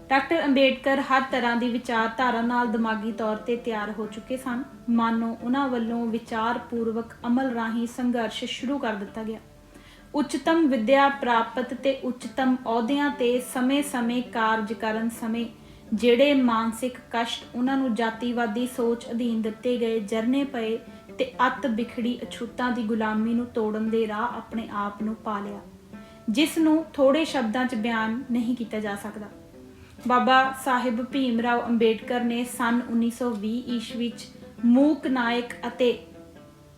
ਡਾਕਟਰ ਅੰਬੇਡਕਰ ਹਰ ਤਰ੍ਹਾਂ ਦੀ ਵਿਚਾਰਧਾਰਾ ਨਾਲ ਦਿਮਾਗੀ ਤੌਰ ਤੇ ਤਿਆਰ ਹੋ ਚੁੱਕੇ ਸਨ। ਮਾਨੋ ਉਹਨਾਂ ਵੱਲੋਂ ਵਿਚਾਰਪੂਰਵਕ ਅਮਲ ਰਾਹੀਂ ਸੰਘਰਸ਼ ਸ਼ੁਰੂ ਕਰ ਦਿੱਤਾ ਗਿਆ। ਉੱਚਤਮ ਵਿੱਦਿਆ ਪ੍ਰਾਪਤ ਤੇ ਉੱਚਤਮ ਅਹੁਦਿਆਂ ਤੇ ਸਮੇਂ-ਸਮੇਂ ਕਾਰਜ ਕਰਨ ਸਮੇਂ ਜਿਹੜੇ ਮਾਨਸਿਕ ਕਸ਼ਟ ਉਹਨਾਂ ਨੂੰ ਜਾਤੀਵਾਦੀ ਸੋਚ ਅਧੀਨ ਦਿੱਤੇ ਗਏ ਜਰਨੇ ਪਏ ਤੇ ਅੱਤ ਬਿਖੜੀ ਅਛੂਤਾਂ ਦੀ ਗੁਲਾਮੀ ਨੂੰ ਤੋੜਨ ਦੇ ਰਾਹ ਆਪਣੇ ਆਪ ਨੂੰ ਪਾ ਲਿਆ, ਜਿਸ ਨੂੰ ਥੋੜੇ ਸ਼ਬਦਾਂ 'ਚ ਬਿਆਨ ਨਹੀਂ ਕੀਤਾ ਜਾ ਸਕਦਾ। ਬਾਬਾ ਸਾਹਿਬ ਭੀਮ ਰਾਓ ਅੰਬੇਡਕਰ ਨੇ ਸੰਨ 1920 ਈਸਵੀ 'ਚ ਮੂਕ ਨਾਇਕ ਅਤੇ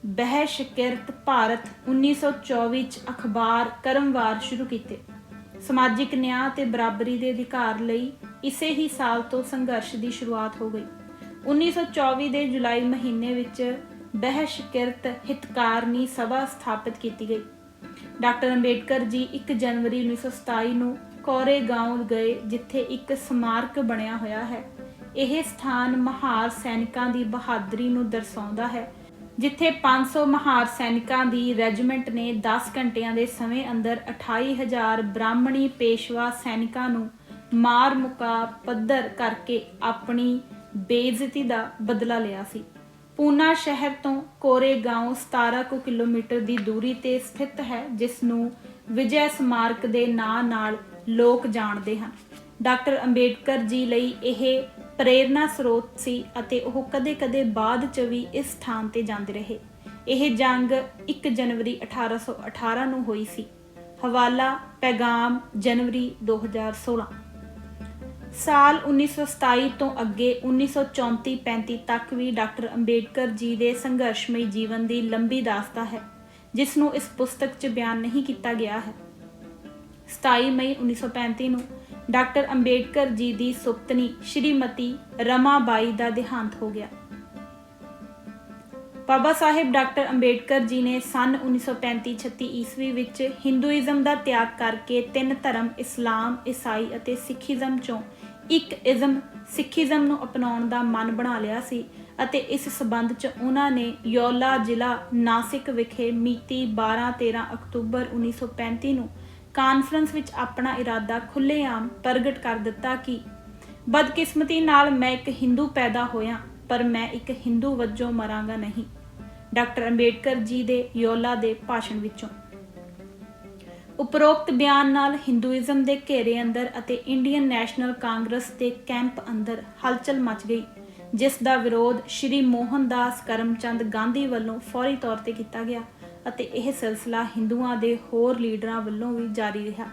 ਬਹਿਸ਼ਕਿਰਤ ਭਾਰਤ 1924 'ਚ ਅਖਬਾਰ ਕਰਮਵਾਰ ਸ਼ੁਰੂ ਕੀਤੇ। ਸਮਾਜਿਕ ਨਿਆਂ ਤੇ ਬਰਾਬਰੀ ਦੇ ਅਧਿਕਾਰ ਲਈ ਇਸੇ ਹੀ ਸਾਲ ਤੋਂ ਸੰਘਰਸ਼ ਦੀ ਸ਼ੁਰੂਆਤ ਹੋ ਗਈ। 1924 ਦੇ ਜੁਲਾਈ ਮਹੀਨੇ ਵਿੱਚ ਬਹਿਸ਼ਕਿਰਤ ਹਿਤਕਾਰਨੀ ਸਭਾ ਸਥਾਪਿਤ ਕੀਤੀ ਗਈ। ਡਾਕਟਰ ਅੰਬੇਡਕਰ ਜੀ 1 ਜਨਵਰੀ 1927 ਨੂੰ ਕੋਰੇਗਾਂਵ ਗਏ, ਜਿੱਥੇ ਇੱਕ ਸਮਾਰਕ ਬਣਿਆ ਹੋਇਆ ਹੈ। ਇਹ ਸਥਾਨ ਮਹਾਰ ਸੈਨਿਕਾਂ ਦੀ ਬਹਾਦਰੀ ਨੂੰ ਦਰਸਾਉਂਦਾ ਹੈ, ਜਿੱਥੇ 500 ਮਹਾਰ ਸੈਨਿਕਾਂ ਦੀ ਰੈਜੀਮੈਂਟ ਨੇ 10 ਘੰਟਿਆਂ ਦੇ ਸਮੇਂ ਅੰਦਰ 28,000 ਬ੍ਰਾਹਮਣੀ ਪੇਸ਼ਵਾ ਸੈਨਿਕਾਂ ਨੂੰ ਮਾਰ ਮੁਕਾ ਪੱਧਰ ਕਰਕੇ ਆਪਣੀ ਬੇਇੱਜ਼ਤੀ ਦਾ ਬਦਲਾ ਲਿਆ ਸੀ। ਪੂਨਾ ਸ਼ਹਿਰ ਤੋਂ ਕੋਰੇਗਾਂਵ 17 ਕੁ ਕਿਲੋਮੀਟਰ ਦੀ ਦੂਰੀ ਤੇ ਸਥਿਤ ਹੈ, ਜਿਸ ਨੂੰ ਵਿਜੈ ਸਮਾਰਕ ਦੇ ਨਾਂ ਨਾਲ ਲੋਕ ਜਾਣਦੇ ਹਨ। ਡਾਕਟਰ ਅੰਬੇਡਕਰ ਜੀ ਲਈ ਇਹ ਪ੍ਰੇਰਨਾ ਸਰੋਤ ਸੀ ਅਤੇ ਉਹ ਕਦੇ-ਕਦੇ ਬਾਅਦ 'ਚ ਵੀ ਇਸ ਸਥਾਨ ਤੇ ਜਾਂਦੇ ਰਹੇ। ਇਹ ਜੰਗ 1 ਜਨਵਰੀ 1818 ਨੂੰ ਹੋਈ ਸੀ। ਹਵਾਲਾ ਪੈਗਾਮ ਜਨਵਰੀ 2016। ਸਾਲ 1927 ਤੋਂ ਅੱਗੇ 1934-35 ਤੱਕ ਵੀ ਡਾਕਟਰ ਅੰਬੇਡਕਰ ਜੀ ਦੇ ਸੰਘਰਸ਼ਮਈ ਜੀਵਨ ਦੀ ਲੰਬੀ ਦਾਸਤਾਨ ਹੈ, ਜਿਸ ਨੂੰ ਇਸ ਪੁਸਤਕ 'ਚ ਬਿਆਨ ਨਹੀਂ ਕੀਤਾ ਗਿਆ ਹੈ। 27 ਮਈ 1935 ਨੂੰ ਡਾਕਟਰ ਅੰਬੇਡਕਰ ਜੀ ਦੀ ਸੁਪਤਨੀ ਸ਼੍ਰੀਮਤੀ ਰਮਾਬਾਈ ਦਾ ਦੇਹਾਂਤ ਹੋ ਗਿਆ। ਬਾਬਾ ਸਾਹਿਬ ਡਾਕਟਰ ਅੰਬੇਡਕਰ ਜੀ ਨੇ ਸੰਨ 1935-36 ਈਸਵੀ ਵਿੱਚ ਹਿੰਦੂਇਜ਼ਮ ਦਾ ਤਿਆਗ ਕਰਕੇ ਤਿੰਨ ਧਰਮ ਇਸਲਾਮ, ਈਸਾਈ ਅਤੇ ਸਿੱਖੀਜ਼ਮ ਚੋਂ ਇੱਕ ਇਜ਼ਮ ਸਿੱਖੀਜ਼ਮ ਨੂੰ ਅਪਣਾਉਣ ਦਾ ਮਨ ਬਣਾ ਲਿਆ ਸੀ ਅਤੇ ਇਸ ਸਬੰਧ 'ਚ ਉਹਨਾਂ ਨੇ ਯੌਲਾ ਜ਼ਿਲ੍ਹਾ ਨਾਸਿਕ ਵਿਖੇ ਮਿਤੀ 12-13 ਅਕਤੂਬਰ 1935 ਨੂੰ ਕਾਨਫਰੰਸ ਵਿੱਚ ਆਪਣਾ ਇਰਾਦਾ ਖੁੱਲ੍ਹੇਆਮ ਪ੍ਰਗਟ ਕਰ ਦਿੱਤਾ ਕਿ ਬਦਕਿਸਮਤੀ ਨਾਲ ਮੈਂ ਇੱਕ ਹਿੰਦੂ ਪੈਦਾ ਹੋਇਆ, ਪਰ ਮੈਂ ਇੱਕ ਹਿੰਦੂ ਵਜੋਂ ਮਰਾਂਗਾ ਨਹੀਂ। ਡਾਕਟਰ ਅੰਬੇਡਕਰ ਜੀ ਦੇ ਯੌਲਾ ਦੇ ਭਾਸ਼ਣ ਵਿੱਚੋਂ। ਉਪਰੋਕਤ ਬਿਆਨ ਨਾਲ ਹਿੰਦੂਇਜ਼ਮ ਦੇ ਘੇਰੇ ਅੰਦਰ ਅਤੇ ਇੰਡੀਅਨ ਨੈਸ਼ਨਲ ਕਾਂਗਰਸ ਦੇ ਕੈਂਪ ਅੰਦਰ ਹਲਚਲ ਮਚ ਗਈ, ਜਿਸ ਦਾ ਵਿਰੋਧ ਸ਼੍ਰੀ ਮੋਹਨਦਾਸ ਕਰਮਚੰਦ ਗਾਂਧੀ ਵੱਲੋਂ ਫੌਰੀ ਤੌਰ ਤੇ ਕੀਤਾ ਗਿਆ ਅਤੇ ਇਹ ਸਿਲਸਿਲਾ ਹਿੰਦੂਆਂ ਦੇ ਹੋਰ ਲੀਡਰਾਂ ਵੱਲੋਂ ਵੀ ਜਾਰੀ ਰਿਹਾ।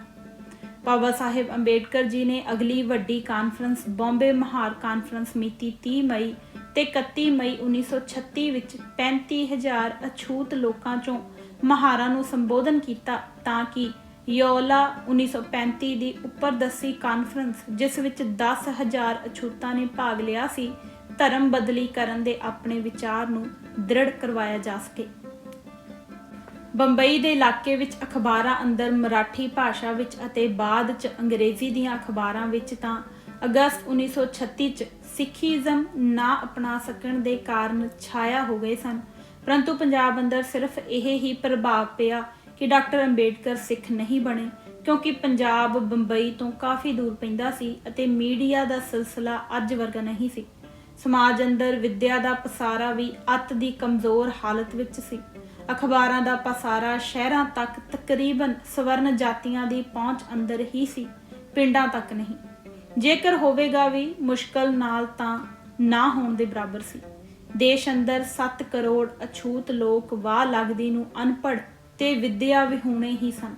ਬਾਬਾ ਸਾਹਿਬ ਅੰਬੇਡਕਰ ਜੀ ਨੇ ਅਗਲੀ ਵੱਡੀ ਕਾਨਫਰੰਸ ਬੰਬੇ ਮਹਾਰ ਕਾਨਫਰੰਸ ਮਿਤੀ 30 ਮਈ ਤੇ 31 ਮਈ 1936 ਵਿੱਚ 35,000 ਅਛੂਤ ਲੋਕਾਂ ਚੋਂ ਮਹਾਰਾਂ ਨੂੰ ਸੰਬੋਧਨ ਕੀਤਾ ਤਾਂ ਕਿ ਯੌਲਾ 1935 ਦੀ ਉੱਪਰ ਦੱਸੀ ਕਾਨਫਰੰਸ, ਜਿਸ ਵਿੱਚ 10,000 ਅਛੂਤਾਂ ਨੇ ਭਾਗ ਲਿਆ ਸੀ, ਧਰਮ ਬਦਲੀ ਕਰਨ ਦੇ ਆਪਣੇ ਵਿਚਾਰ ਨੂੰ ਦ੍ਰਿੜ ਕਰਵਾਇਆ ਜਾ ਸਕੇ। ਬੰਬਈ ਦੇ ਇਲਾਕੇ ਵਿੱਚ ਅਖਬਾਰਾਂ ਅੰਦਰ ਮਰਾਠੀ ਭਾਸ਼ਾ ਵਿੱਚ ਅਤੇ ਬਾਅਦ 'ਚ ਅੰਗਰੇਜ਼ੀ ਦੀਆਂ ਅਖਬਾਰਾਂ ਵਿੱਚ ਤਾਂ ਅਗਸਤ 1936 'ਚ ਸਿੱਖੀਜ਼ਮ ਨਾ ਅਪਣਾ ਸਕਣ ਦੇ ਕਾਰਨ ਛਾਇਆ ਹੋ ਗਏ ਸਨ, ਪਰੰਤੂ ਪੰਜਾਬ ਅੰਦਰ ਸਿਰਫ ਇਹ ਹੀ ਪ੍ਰਭਾਵ ਪਿਆ ਕਿ ਡਾਕਟਰ ਅੰਬੇਡਕਰ ਸਿੱਖ ਨਹੀਂ ਬਣੇ, ਕਿਉਂਕਿ ਪੰਜਾਬ ਬੰਬਈ ਤੋਂ ਕਾਫੀ ਦੂਰ ਪੈਂਦਾ ਸੀ ਅਤੇ ਮੀਡੀਆ ਦਾ ਸਿਲਸਿਲਾ ਅੱਜ ਵਰਗਾ ਨਹੀਂ ਸੀ। ਸਮਾਜ ਅੰਦਰ ਵਿੱਦਿਆ ਦਾ ਪਸਾਰਾ ਵੀ ਅੱਤ ਦੀ ਕਮਜ਼ੋਰ ਹਾਲਤ ਵਿੱਚ ਸੀ। ਅਖਬਾਰਾਂ ਦਾ ਪਸਾਰਾ ਸ਼ਹਿਰਾਂ ਤੱਕ ਤਕਰੀਬਨ ਸਵਰਨ ਜਾਤੀਆਂ ਦੀ ਪਹੁੰਚ ਅੰਦਰ ਹੀ ਸੀ, ਪਿੰਡਾਂ ਤੱਕ ਨਹੀਂ। ਜੇਕਰ ਹੋਵੇਗਾ ਵੀ ਮੁਸ਼ਕਲ ਨਾਲ ਤਾਂ ਨਾ ਹੋਣ ਦੇ ਬਰਾਬਰ ਸੀ। ਦੇਸ਼ ਅੰਦਰ 7 ਕਰੋੜ ਅਛੂਤ ਲੋਕ ਵਾਹ ਲੱਗਦੀ ਨੂੰ ਅਨਪੜ੍ਹ ਤੇ ਵਿੱਦਿਆ ਵਿਹੂਣੇ ਹੀ ਸਨ।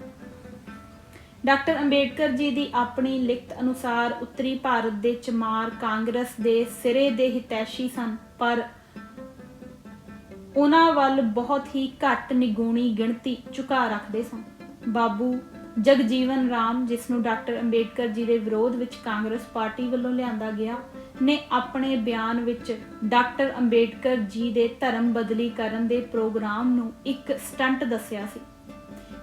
ਡਾਕਟਰ ਅੰਬੇਡਕਰ ਜੀ ਦੀ ਆਪਣੀ ਲਿਖਤ ਅਨੁਸਾਰ ਉੱਤਰੀ ਭਾਰਤ ਦੇ ਚਮਾਰ ਕਾਂਗਰਸ ਦੇ ਸਿਰੇ ਦੇ ਹਿਤੈਸ਼ੀ ਸਨ, ਪਰ ਉਹਨਾਂ ਵੱਲ ਬਹੁਤ ਹੀ ਘੱਟ ਨਿਗੂਣੀ ਗਿਣਤੀ ਝੁਕਾ ਰੱਖਦੇ ਸਨ। ਬਾਬੂ ਜਗਜੀਵਨ ਰਾਮ, ਜਿਸ ਨੂੰ ਡਾਕਟਰ ਅੰਬੇਡਕਰ ਜੀ ਦੇ ਵਿਰੋਧ ਵਿੱਚ ਕਾਂਗਰਸ ਪਾਰਟੀ ਵੱਲੋਂ ਲਿਆਂਦਾ ਗਿਆ, ਨੇ ਆਪਣੇ ਬਿਆਨ ਵਿੱਚ ਡਾਕਟਰ ਅੰਬੇਡਕਰ ਜੀ ਦੇ ਧਰਮ ਬਦਲੀ ਕਰਨ ਦੇ ਪ੍ਰੋਗਰਾਮ ਨੂੰ ਇੱਕ ਸਟੰਟ ਦੱਸਿਆ ਸੀ।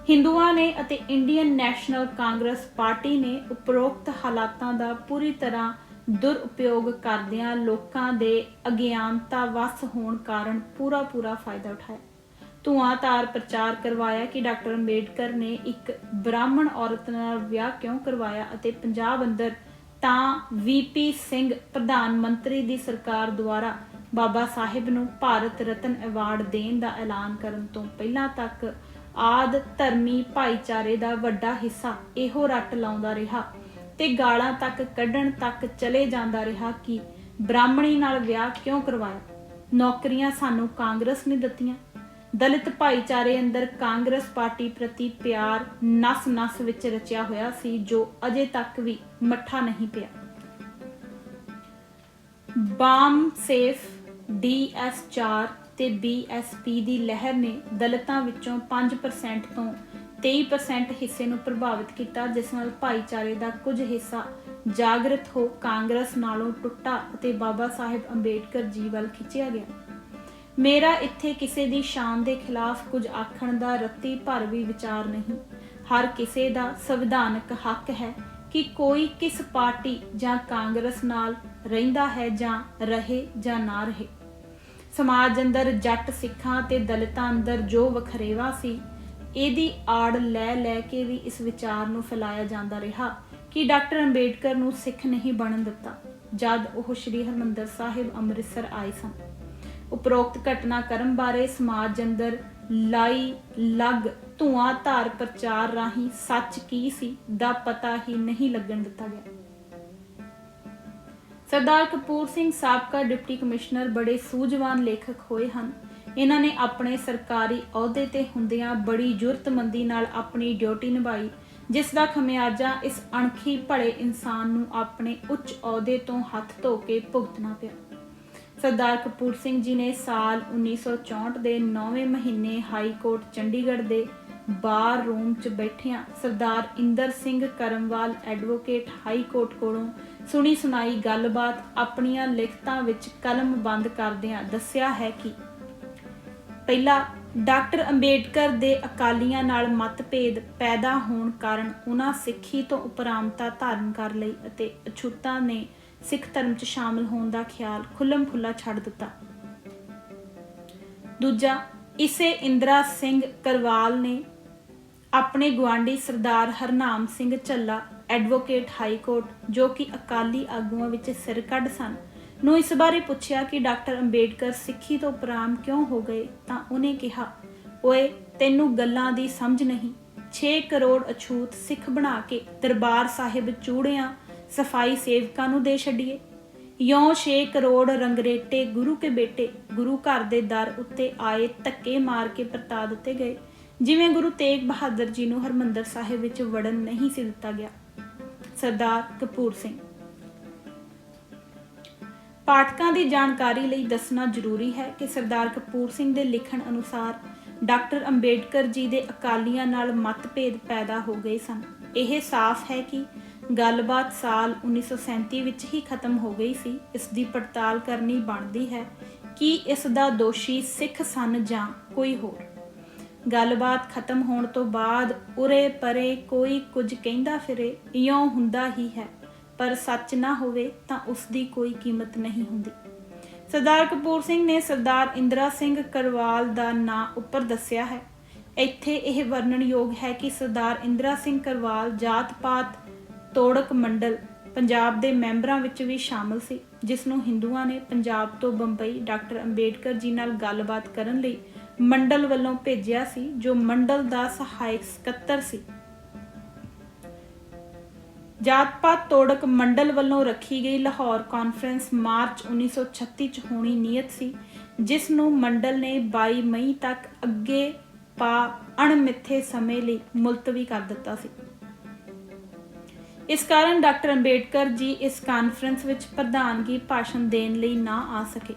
ਹਿੰਦੂਆਂ ਨੇ ਅਤੇ ਇੰਡੀਅਨ ਨੈਸ਼ਨਲ ਕਾਂਗਰਸ ਪਾਰਟੀ ਨੇ ਉਪਰੋਕਤ ਹਾਲਾਤਾਂ ਦਾ ਪੂਰੀ ਤਰ੍ਹਾਂ ਦੁਰਉਪਯੋਗ ਕਰਦਿਆਂ ਲੋਕਾਂ ਦੇ ਅਗਿਆਨਤਾ ਵਸ ਹੋਣ ਕਾਰਨ ਪੂਰਾ ਫਾਇਦਾ ਉਠਾਇਆ। ਧੂਆਂਧਾਰ ਪ੍ਰਚਾਰ ਕਰਵਾਇਆ ਕਿ ਡਾਕਟਰ ਅੰਬੇਡਕਰ ਨੇ ਇੱਕ ਬ੍ਰਾਹਮਣ ਔਰਤ ਨਾਲ ਵਿਆਹ ਕਿਉਂ ਕਰਵਾਇਆ ਅਤੇ ਪੰਜਾਬ ਅੰਦਰ ਤਾਂ VP ਸਿੰਘ ਪ੍ਰਧਾਨ ਮੰਤਰੀ ਦੀ ਸਰਕਾਰ ਦੁਆਰਾ ਬਾਬਾ ਸਾਹਿਬ ਨੂੰ ਭਾਰਤ ਰਤਨ ਅਵਾਰਡ ਦੇਣ ਦਾ ਐਲਾਨ ਕਰਨ ਤੋਂ ਪਹਿਲਾਂ ਤੱਕ ਆਦ ਧਰਮੀ ਭਾਈਚਾਰੇ ਦਾ ਵੱਡਾ ਹਿੱਸਾ ਇਹੋ ਰੱਟ ਲਾਉਂਦਾ ਰਿਹਾ ਤੇ ਗਾਲਾਂ ਤੱਕ ਕੱਢਣ ਤੱਕ ਚਲੇ ਜਾਂਦਾ ਰਿਹਾ ਕਿ ਬ੍ਰਾਹਮਣੀ ਨਾਲ ਵਿਆਹ ਕਿਉਂ ਕਰਵਾਇਆ, ਨੌਕਰੀਆਂ ਸਾਨੂੰ ਕਾਂਗਰਸ ਨੇ ਦਿੱਤੀਆਂ। ਦਲਿਤ ਭਾਈਚਾਰੇ ਅੰਦਰ ਕਾਂਗਰਸ ਪਾਰਟੀ ਪ੍ਰਤੀ ਪਿਆਰ ਨਸ-ਨਸ ਵਿੱਚ ਰਚਿਆ ਹੋਇਆ ਸੀ, ਜੋ ਅਜੇ ਤੱਕ ਵੀ ਮੱਠਾ ਨਹੀਂ ਪਿਆ। ਬਾਮ ਸੇਫ, DS4 ਤੇ BSP ਦੀ ਲਹਿਰ ਨੇ ਦਲਿਤਾਂ ਵਿੱਚੋਂ 5% ਤੋਂ 23% ਹਿੱਸੇ ਨੂੰ ਪ੍ਰਭਾਵਿਤ ਕੀਤਾ, ਜਿਸ ਨਾਲ ਭਾਈਚਾਰੇ ਦਾ ਕੁਝ ਹਿੱਸਾ ਜਾਗਰਤ ਹੋ ਕਾਂਗਰਸ ਨਾਲੋਂ ਟੁੱਟਾ ਅਤੇ ਬਾਬਾ ਸਾਹਿਬ ਅੰਬੇਡਕਰ ਜੀ ਵੱਲ ਖਿੱਚਿਆ ਗਿਆ। ਮੇਰਾ ਇੱਥੇ ਕਿਸੇ ਦੀ ਸ਼ਾਨ ਦੇ ਖਿਲਾਫ ਕੁਝ ਆਖਣ ਦਾ ਰੱਤੀ ਭਰ ਵੀ ਵਿਚਾਰ ਨਹੀਂ। ਹਰ ਕਿਸੇ ਦਾ ਸੰਵਿਧਾਨਕ ਹੱਕ ਹੈ ਕਿ ਕੋਈ ਕਿਸ ਪਾਰਟੀ ਜਾਂ ਕਾਂਗਰਸ ਨਾਲ ਰਹਿੰਦਾ ਹੈ ਜਾਂ ਰਹੇ ਜਾਂ ਨਾ ਰਹੇ। ਸਮਾਜ ਅੰਦਰ ਜੱਟ ਸਿੱਖਾਂ ਤੇ ਦਲਿਤਾਂ ਅੰਦਰ ਜੋ ਵਖਰੇਵਾ ਸੀ, ਇਹਦੀ ਆੜ ਲੈ ਕੇ ਵੀ ਇਸ ਵਿਚਾਰ ਨੂੰ ਫੈਲਾਇਆ ਜਾਂਦਾ ਰਿਹਾ ਕਿ ਡਾਕਟਰ ਅੰਬੇਡਕਰ ਨੂੰ ਸਿੱਖ ਨਹੀਂ ਬਣਨ ਦਿੱਤਾ ਜਦ ਉਹ ਸ਼੍ਰੀ ਹਰਿਮੰਦਰ ਸਾਹਿਬ ਅੰਮ੍ਰਿਤਸਰ ਆਏ ਸਨ। ਉਪਰੋਕਤ ਘਟਨਾਕ੍ਰਮ ਬਾਰੇ ਸਮਾਜ ਅੰਦਰ ਲਾਈ ਲੱਗ ਧੂਆਂਧਾਰ ਪ੍ਰਚਾਰ ਰਾਹੀਂ ਸੱਚ ਕੀ ਸੀ ਦਾ ਪਤਾ ਹੀ ਨਹੀਂ ਲੱਗਣ ਦਿੱਤਾ ਗਿਆ। ਸਰਦਾਰ ਕਪੂਰ ਸਿੰਘ ਸਾਬਕਾ ਡਿਪਟੀ ਕਮਿਸ਼ਨਰ ਬੜੇ ਸੂਝਵਾਨ ਲੇਖਕ ਹੋਏ ਹਨ। ਇਹਨਾਂ ਨੇ ਆਪਣੇ ਸਰਕਾਰੀ ਅਹੁਦੇ ਤੇ ਹੁੰਦਿਆਂ ਬੜੀ ਜੁਰਤਮੰਦੀ ਨਾਲ ਆਪਣੀ ਡਿਊਟੀ ਨਿਭਾਈ, ਜਿਸ ਦਾ ਖਮਿਆਜਾ ਇਸ ਅਣਖੀ ਭਲੇ ਇਨਸਾਨ ਨੂੰ ਆਪਣੇ ਉੱਚ ਅਹੁਦੇ ਤੋਂ ਹੱਥ ਧੋ ਕੇ ਭੁਗਤਣਾ ਪਿਆ। ਸਰਦਾਰ ਕਪੂਰ ਸਿੰਘ ਜੀ ਨੇ ਸਾਲ 1964 ਦੇ 9ਵੇਂ ਮਹੀਨੇ ਹਾਈ ਕੋਰਟ ਚੰਡੀਗੜ੍ਹ ਦੇ ਬਾਰ ਰੂਮ 'ਚ ਬੈਠਿਆਂ Sardar Inder Singh Karamwal advocate high court ਕੋਲੋਂ ਸੁਣੀ ਸੁਣਾਈ ਗੱਲਬਾਤ ਆਪਣੀਆਂ ਲਿਖਤਾਂ ਵਿੱਚ ਕਲਮਬੰਦ ਕਰਦਿਆਂ ਦੱਸਿਆ ਹੈ ਕਿ ਪਹਿਲਾ, ਡਾਕਟਰ ਅੰਬੇਡਕਰ ਦੇ ਅਕਾਲੀਆਂ ਨਾਲ ਮਤਭੇਦ ਪੈਦਾ ਹੋਣ ਕਾਰਨ ਉਹਨਾਂ ਸਿੱਖੀ ਤੋਂ ਉਪਰਾਮਤਾ ਧਾਰਨ ਕਰ ਲਈ ਅਤੇ ਅਛੂਤਾਂ ਨੇ ਸਿੱਖ ਧਰਮ 'ਚ ਸ਼ਾਮਲ ਹੋਣ ਦਾ ਖਿਆਲ ਖੁੱਲ੍ਹਮ ਖੁੱਲ੍ਹਾ ਛੱਡ ਦਿੱਤਾ। ਦੂਜਾ, ਇਸੇ ਇੰਦਰਾ ਸਿੰਘ ਕਰਵਾਲ ਨੇ ਆਪਣੇ ਗੁਆਂਢੀ Sardar Harnam Singh Jhalla advocate high court, ਜੋ ਕਿ ਅਕਾਲੀ ਆਗੂਆਂ ਵਿੱਚ ਸਿਰ ਕੱਢ ਸਨ, ਨੂੰ ਇਸ ਬਾਰੇ ਪੁੱਛਿਆ ਕਿ ਡਾਕਟਰ ਅੰਬੇਡਕਰ ਸਿੱਖੀ ਤੋਂ ਉਪਰਾਮ ਕਿਉਂ ਹੋ ਗਏ ਤਾਂ ਉਹਨੇ ਕਿਹਾ, ਓਏ ਤੈਨੂੰ ਗੱਲਾਂ ਦੀ ਸਮਝ ਨਹੀਂ। 6 ਕਰੋੜ ਅਛੂਤ ਸਿੱਖ ਬਣਾ ਕੇ ਦਰਬਾਰ ਸਾਹਿਬ ਚੂੜਿਆਂ ਸਫਾਈ ਸੇਵਕਾਂ ਨੂੰ ਦੇ ਛੱਡੀਏ। ਯੋਂ 6 ਕਰੋੜ ਰੰਗਰੇਟੇ ਗੁਰੂ ਕੇ ਬੇਟੇ ਗੁਰੂ ਘਰ ਦੇ ਦਰ ਉੱਤੇ ਆਏ ਧੱਕੇ ਮਾਰ ਕੇ ਪਰਤਾ ਦਿੱਤੇ ਗਏ, ਜਿਵੇਂ ਗੁਰੂ ਤੇਗ ਬਹਾਦਰ ਜੀ ਨੂੰ ਹਰਮੰਦਰ ਸਾਹਿਬ ਵਿੱਚ ਵੜਨ ਨਹੀਂ ਸੀ ਦਿੱਤਾ ਗਿਆ। ਸਰਦਾਰ ਕਪੂਰ ਸਿੰਘ। ਪਾਠਕਾਂ ਦੀ ਜਾਣਕਾਰੀ ਲਈ ਦੱਸਣਾ ਜ਼ਰੂਰੀ ਹੈ ਕਿ ਸਰਦਾਰ ਕਪੂਰ ਸਿੰਘ ਦੇ ਲਿਖਣ ਅਨੁਸਾਰ ਡਾਕਟਰ ਅੰਬੇਡਕਰ ਜੀ ਦੇ ਅਕਾਲੀਆਂ ਨਾਲ ਮਤਭੇਦ ਪੈਦਾ ਹੋ ਗਏ ਸਨ। ਇਹ ਸਾਫ਼ ਹੈ ਕਿ ਗੱਲਬਾਤ ਸਾਲ 1937 ਵਿੱਚ ਹੀ ਖਤਮ ਹੋ ਗਈ ਸੀ। ਇਸ ਦੀ ਪੜਤਾਲ ਕਰਨੀ ਬਣਦੀ ਹੈ ਕਿ ਇਸ ਦਾ ਦੋਸ਼ੀ ਸਿੱਖ ਸਨ ਜਾਂ ਕੋਈ ਹੋਰ। ਗੱਲਬਾਤ ਖਤਮ ਹੋਣ ਤੋਂ ਬਾਅਦ ਉਰੇ ਪਰੇ ਕੋਈ ਕੁਝ ਕਹਿੰਦਾ ਫਿਰੇ, ਇਉਂ ਹੁੰਦਾ ਹੀ ਹੈ, ਪਰ ਸੱਚ ਨਾ ਹੋਵੇ ਤਾਂ ਉਸ ਦੀ ਕੋਈ ਕੀਮਤ ਨਹੀਂ ਹੁੰਦੀ। ਸਰਦਾਰ ਕਪੂਰ ਸਿੰਘ ਨੇ ਸਰਦਾਰ ਇੰਦਰਾ ਸਿੰਘ ਕਰਵਾਲ ਦਾ ਨਾਂ ਉੱਪਰ ਦੱਸਿਆ ਹੈ। ਇੱਥੇ ਇਹ ਵਰਣਨਯੋਗ ਹੈ ਕਿ ਸਰਦਾਰ ਇੰਦਰਾ ਸਿੰਘ ਕਰਵਾਲ ਜਾਤ-ਪਾਤ ਤੋੜਕ ਮੰਡਲ ਪੰਜਾਬ ਦੇ ਮੈਂਬਰਾਂ ਵਿੱਚ ਵੀ ਸ਼ਾਮਲ ਸੀ, ਜਿਸ ਨੂੰ ਹਿੰਦੂਆਂ ਨੇ ਪੰਜਾਬ ਤੋਂ ਬੰਬਈ ਡਾਕਟਰ ਅੰਬੇਡਕਰ ਜੀ ਨਾਲ ਗੱਲਬਾਤ ਕਰਨ ਲਈ ਮੰਡਲ ਵੱਲੋਂ ਭੇਜਿਆ ਸੀ, ਜੋ ਮੰਡਲ ਦਾ ਸਹਾਇਕ ਸਕੱਤਰ ਸੀ। ਜਾਤ-ਪਾਤ ਤੋੜਕ ਮੰਡਲ ਵੱਲੋਂ ਰੱਖੀ ਗਈ ਲਾਹੌਰ ਕਾਨਫਰੰਸ ਮਾਰਚ 1936 ਚ ਹੋਣੀ ਨੀਅਤ ਸੀ, ਜਿਸ ਨੂੰ ਮੰਡਲ ਨੇ 22 ਮਈ ਤੱਕ ਅੱਗੇ ਪਾ ਅਣਮਿੱਥੇ ਸਮੇਂ ਲਈ ਮੁਲਤਵੀ ਕਰ ਦਿੱਤਾ ਸੀ। ਇਸ ਕਾਰਨ ਡਾਕਟਰ ਅੰਬੇਡਕਰ ਜੀ ਇਸ ਕਾਨਫਰੰਸ ਵਿੱਚ ਪ੍ਰਧਾਨਗੀ ਭਾਸ਼ਣ ਦੇਣ ਲਈ ਨਾ ਆ ਸਕੇ।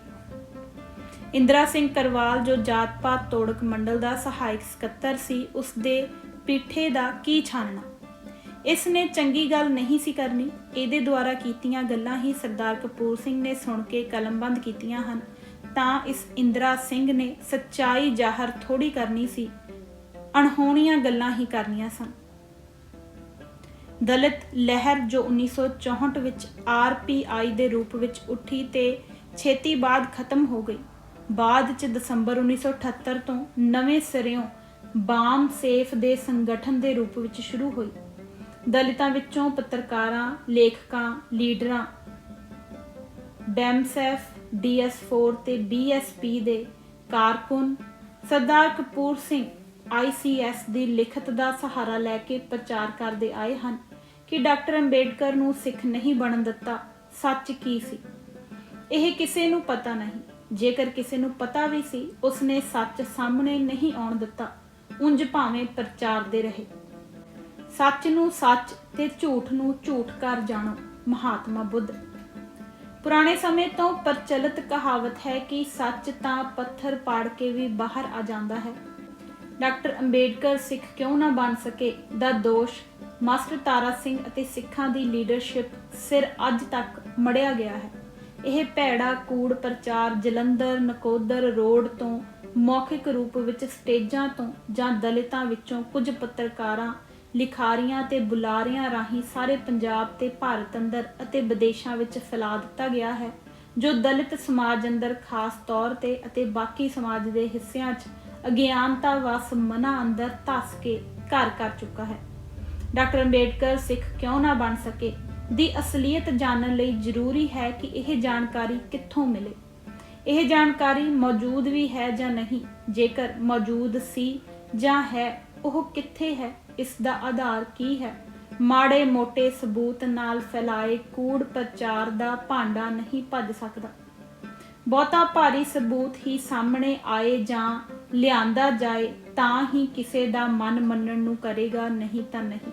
ਇੰਦਰਾ ਸਿੰਘ ਕਰਵਾਲ, ਜੋ ਜਾਤ-ਪਾਤ ਤੋੜਕ ਮੰਡਲ ਦਾ ਸਹਾਇਕ ਸਕੱਤਰ ਸੀ, ਉਸ ਦੇ ਪਿੱਠੇ ਦਾ ਕੀ ਛਾਨਣਾ। ਇਸ ਨੇ ਚੰਗੀ ਗੱਲ ਨਹੀਂ ਸੀ ਕਰਨੀ। ਇਹਦੇ ਦੁਆਰਾ ਕੀਤੀਆਂ ਗੱਲਾਂ ਹੀ ਸਰਦਾਰ ਕਪੂਰ ਸਿੰਘ ਨੇ ਸੁਣ ਕੇ ਕਲਮਬੰਦ ਕੀਤੀਆਂ ਹਨ, ਤਾਂ ਇਸ ਇੰਦਰਾ ਸਿੰਘ ਨੇ ਸੱਚਾਈ ਜ਼ਾਹਰ ਥੋੜੀ ਕਰਨੀ ਸੀ, ਅਣਹੋਣੀਆਂ ਗੱਲਾਂ ਹੀ ਕਰਨੀਆਂ ਸਨ। ਦਲਿਤ ਲਹਿਰ, ਜੋ 1964 ਵਿੱਚ RPI ਦੇ ਰੂਪ ਵਿੱਚ ਉੱਠੀ ਤੇ ਛੇਤੀ ਬਾਅਦ ਖਤਮ ਹੋ ਗਈ, ਬਾਅਦ ਚ ਦਸੰਬਰ 1978 ਤੋਂ ਨਵੇਂ ਸਿਰਿਓਂ ਬਾਮ ਸੇਫ ਦੇ ਸੰਗਠਨ ਦੇ ਰੂਪ ਵਿੱਚ ਸ਼ੁਰੂ ਹੋਈ। ਦਲਿਤਾਂ ਵਿੱਚੋਂ ਪੱਤਰਕਾਰਾਂ, ਲੇਖਕਾਂ, ਲੀਡਰਾਂ, ਬੈਮਸੈਫ, DS4 ਤੇ BSP ਦੇ ਕਾਰਕੁਨ ਸਰਦਾਰ ਕਪੂਰ ਸਿੰਘ ICS ਦੀ ਲਿਖਤ ਦਾ ਸਹਾਰਾ ਲੈ ਕੇ ਪ੍ਰਚਾਰ ਕਰਦੇ ਆਏ ਹਨ ਕਿ ਡਾਕਟਰ ਅੰਬੇਡਕਰ ਨੂੰ ਸਿੱਖ ਨਹੀਂ ਬਣਨ ਦਿੱਤਾ। ਸੱਚ ਕੀ ਸੀ, ਇਹ ਕਿਸੇ ਨੂੰ ਪਤਾ ਨਹੀਂ। ਜੇਕਰ ਕਿਸੇ ਨੂੰ ਪਤਾ ਵੀ ਸੀ, ਉਸਨੇ ਸੱਚ ਸਾਹਮਣੇ ਨਹੀਂ ਆਉਣ ਦਿੱਤਾ, ਉਂਝ ਭਾਵੇਂ ਪ੍ਰਚਾਰਦੇ ਰਹੇ। ਸੱਚ ਨੂੰ ਸੱਚ ਤੇ ਝੂਠ ਨੂੰ ਝੂਠ ਕਰ ਜਾਣੋ। ਮਹਾਤਮਾ ਬੁੱਧ। ਪੁਰਾਣੇ ਸਮੇਂ ਤੋਂ ਪ੍ਰਚਲਿਤ ਕਹਾਵਤ ਹੈ ਕਿ ਸੱਚ ਤਾਂ ਪੱਥਰ ਪਾੜ ਕੇ ਵੀ ਬਾਹਰ ਆ ਜਾਂਦਾ ਹੈ। ਡਾਕਟਰ ਅੰਬੇਡਕਰ ਸਿੱਖ ਕਿਉਂ ਨਾ ਬਣ ਸਕੇ ਦਾ ਦੋਸ਼ ਮਾਸਟਰ ਤਾਰਾ ਸਿੰਘ ਅਤੇ ਸਿੱਖਾਂ ਦੀ ਲੀਡਰਸ਼ਿਪ ਸਿਰ ਅੱਜ ਤੱਕ ਮੜਿਆ ਗਿਆ ਹੈ। ਇਹ ਭੈੜਾ ਕੂੜ ਪ੍ਰਚਾਰ ਜਲੰਧਰ ਨਕੋਦਰ ਰੋਡ ਤੋਂ ਮੌਖਿਕ ਰੂਪ ਵਿੱਚ ਸਟੇਜਾਂ ਤੋਂ ਜਾਂ ਦਲਿਤਾਂ ਵਿੱਚੋਂ ਕੁਝ ਪੱਤਰਕਾਰਾਂ, ਲਿਖਾਰੀਆਂ ਤੇ ਬੁਲਾਰਿਆਂ ਰਾਹੀਂ ਸਾਰੇ ਪੰਜਾਬ ਤੇ ਭਾਰਤ ਅੰਦਰ ਅਤੇ ਵਿਦੇਸ਼ਾਂ ਵਿੱਚ ਫੈਲਾ ਦਿੱਤਾ ਗਿਆ ਹੈ, ਜੋ ਦਲਿਤ ਸਮਾਜ ਅੰਦਰ ਖਾਸ ਤੌਰ ਤੇ ਅਤੇ ਬਾਕੀ ਸਮਾਜ ਦੇ ਹਿੱਸਿਆਂ 'ਚ ਅਗਿਆਨਤਾ ਵਸ ਮਨਾਂ ਅੰਦਰ ਧੱਸ ਕੇ ਘਰ ਕਰ ਚੁੱਕਾ ਹੈ। ਡਾਕਟਰ ਅੰਬੇਡਕਰ ਸਿੱਖ ਕਿਉਂ ਨਾ ਬਣ ਸਕੇ ਦੀ ਅਸਲੀਅਤ ਜਾਣਨ ਲਈ ਜ਼ਰੂਰੀ ਹੈ ਕਿ ਇਹ ਜਾਣਕਾਰੀ ਕਿੱਥੋਂ ਮਿਲੇ। ਇਹ ਜਾਣਕਾਰੀ ਮੌਜੂਦ ਵੀ ਹੈ ਜਾਂ ਨਹੀਂ, ਜੇਕਰ ਮੌਜੂਦ ਸੀ ਜਾਂ ਹੈ, ਉਹ ਕਿੱਥੇ ਹੈ, ਇਸ ਦਾ ਆਧਾਰ ਕੀ ਹੈ। ਮਾੜੇ ਮੋਟੇ ਸਬੂਤ ਨਾਲ ਫੈਲਾਏ ਕੂੜ ਪ੍ਰਚਾਰ ਦਾ ਭਾਂਡਾ ਨਹੀਂ ਭੱਜ ਸਕਦਾ। ਬਹੁਤਾ ਭਾਰੀ ਸਬੂਤ ਹੀ ਸਾਹਮਣੇ ਆਏ ਜਾਂ ਲਿਆਂਦਾ ਜਾਏ ਤਾਂ ਹੀ ਕਿਸੇ ਦਾ ਮਨ ਮੰਨਣ ਨੂੰ ਕਰੇਗਾ, ਨਹੀਂ ਤਾਂ ਨਹੀਂ।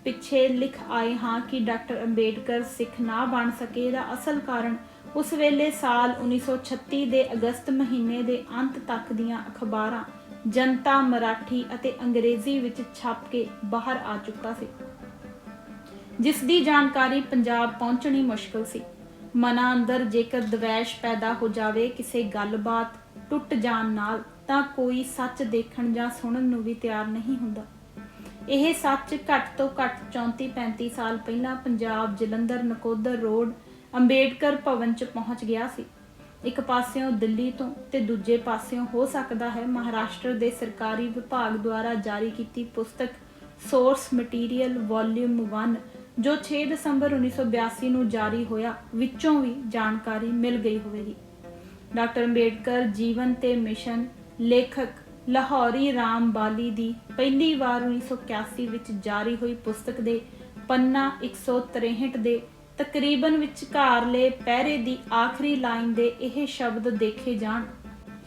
ਪਿੱਛੇ ਲਿਖ ਆਏ ਹਾਂ ਕਿ ਡਾਕਟਰ ਅੰਬੇਡਕਰ ਸਿੱਖ ਨਾ ਬਣ ਸਕੇ ਦਾ ਅਸਲ ਕਾਰਨ ਉਸ ਵੇਲੇ ਸਾਲ 1936 ਦੇ ਅਗਸਤ ਮਹੀਨੇ ਦੇ ਅੰਤ ਤੱਕ ਦੀਆਂ ਅਖਬਾਰਾਂ ਜਨਤਾ ਮਰਾਠੀ ਅਤੇ ਅੰਗਰੇਜ਼ੀ ਵਿੱਚ ਛਪ ਕੇ ਬਾਹਰ ਆ ਚੁੱਕਾ ਸੀ, ਜਿਸ ਦੀ ਜਾਣਕਾਰੀ ਪੰਜਾਬ ਪਹੁੰਚਣੀ ਮੁਸ਼ਕਲ ਸੀ। ਮਨਾਂ ਅੰਦਰ ਜੇਕਰ ਦਵੈਸ਼ ਪੈਦਾ ਹੋ ਜਾਵੇ ਕਿਸੇ ਗੱਲਬਾਤ ਟੁੱਟ ਜਾਣ ਨਾਲ, ਤਾਂ ਕੋਈ ਸੱਚ ਦੇਖਣ ਜਾਂ ਸੁਣਨ ਨੂੰ ਵੀ ਤਿਆਰ ਨਹੀਂ ਹੁੰਦਾ। ਇਹ ਸੱਚ ਘੱਟ ਤੋਂ ਘੱਟ 34-35 ਸਾਲ ਪਹਿਲਾਂ ਪੰਜਾਬ ਜਲੰਧਰ ਨਕੋਦਰ ਰੋਡ ਅੰਬੇਡਕਰ ਭਵਨ 'ਚ ਪਹੁੰਚ ਗਿਆ ਸੀ। ਇੱਕ ਪਾਸਿਓਂ ਦਿੱਲੀ ਤੋਂ ਤੇ ਦੂਜੇ ਪਾਸਿਓਂ ਹੋ ਸਕਦਾ ਹੈ ਮਹਾਰਾਸ਼ਟਰ ਦੇ ਸਰਕਾਰੀ ਵਿਭਾਗ ਦੁਆਰਾ ਜਾਰੀ ਕੀਤੀ ਪੁਸਤਕ ਸੋਰਸ ਮਟੀਰੀਅਲ ਵੋਲਿਊਮ 1 ਜੋ 6 ਦਸੰਬਰ 1982 ਨੂੰ ਜਾਰੀ ਹੋਇਆ ਵਿੱਚੋਂ ਵੀ ਜਾਣਕਾਰੀ ਮਿਲ ਗਈ ਹੋਵੇਗੀ। ਡਾਕਟਰ ਅੰਬੇਡਕਰ ਜੀਵਨ ਤੇ ਮਿਸ਼ਨ ਲੇਖਕ ਲਾਹੌਰੀ ਰਾਮ ਬਾਲੀ ਦੀ ਪਹਿਲੀ ਵਾਰ 1981 ਵਿੱਚ ਜਾਰੀ ਹੋਈ ਪੁਸਤਕ ਦੇ ਪੰਨਾ 163 ਦੇ ਤਕਰੀਬਨ ਵਿਚਕਾਰਲੇ ਪਹਿਰੇ ਦੀ ਆਖਰੀ ਲਾਈਨ ਦੇ ਇਹ ਸ਼ਬਦ ਦੇਖੇ ਜਾਣ,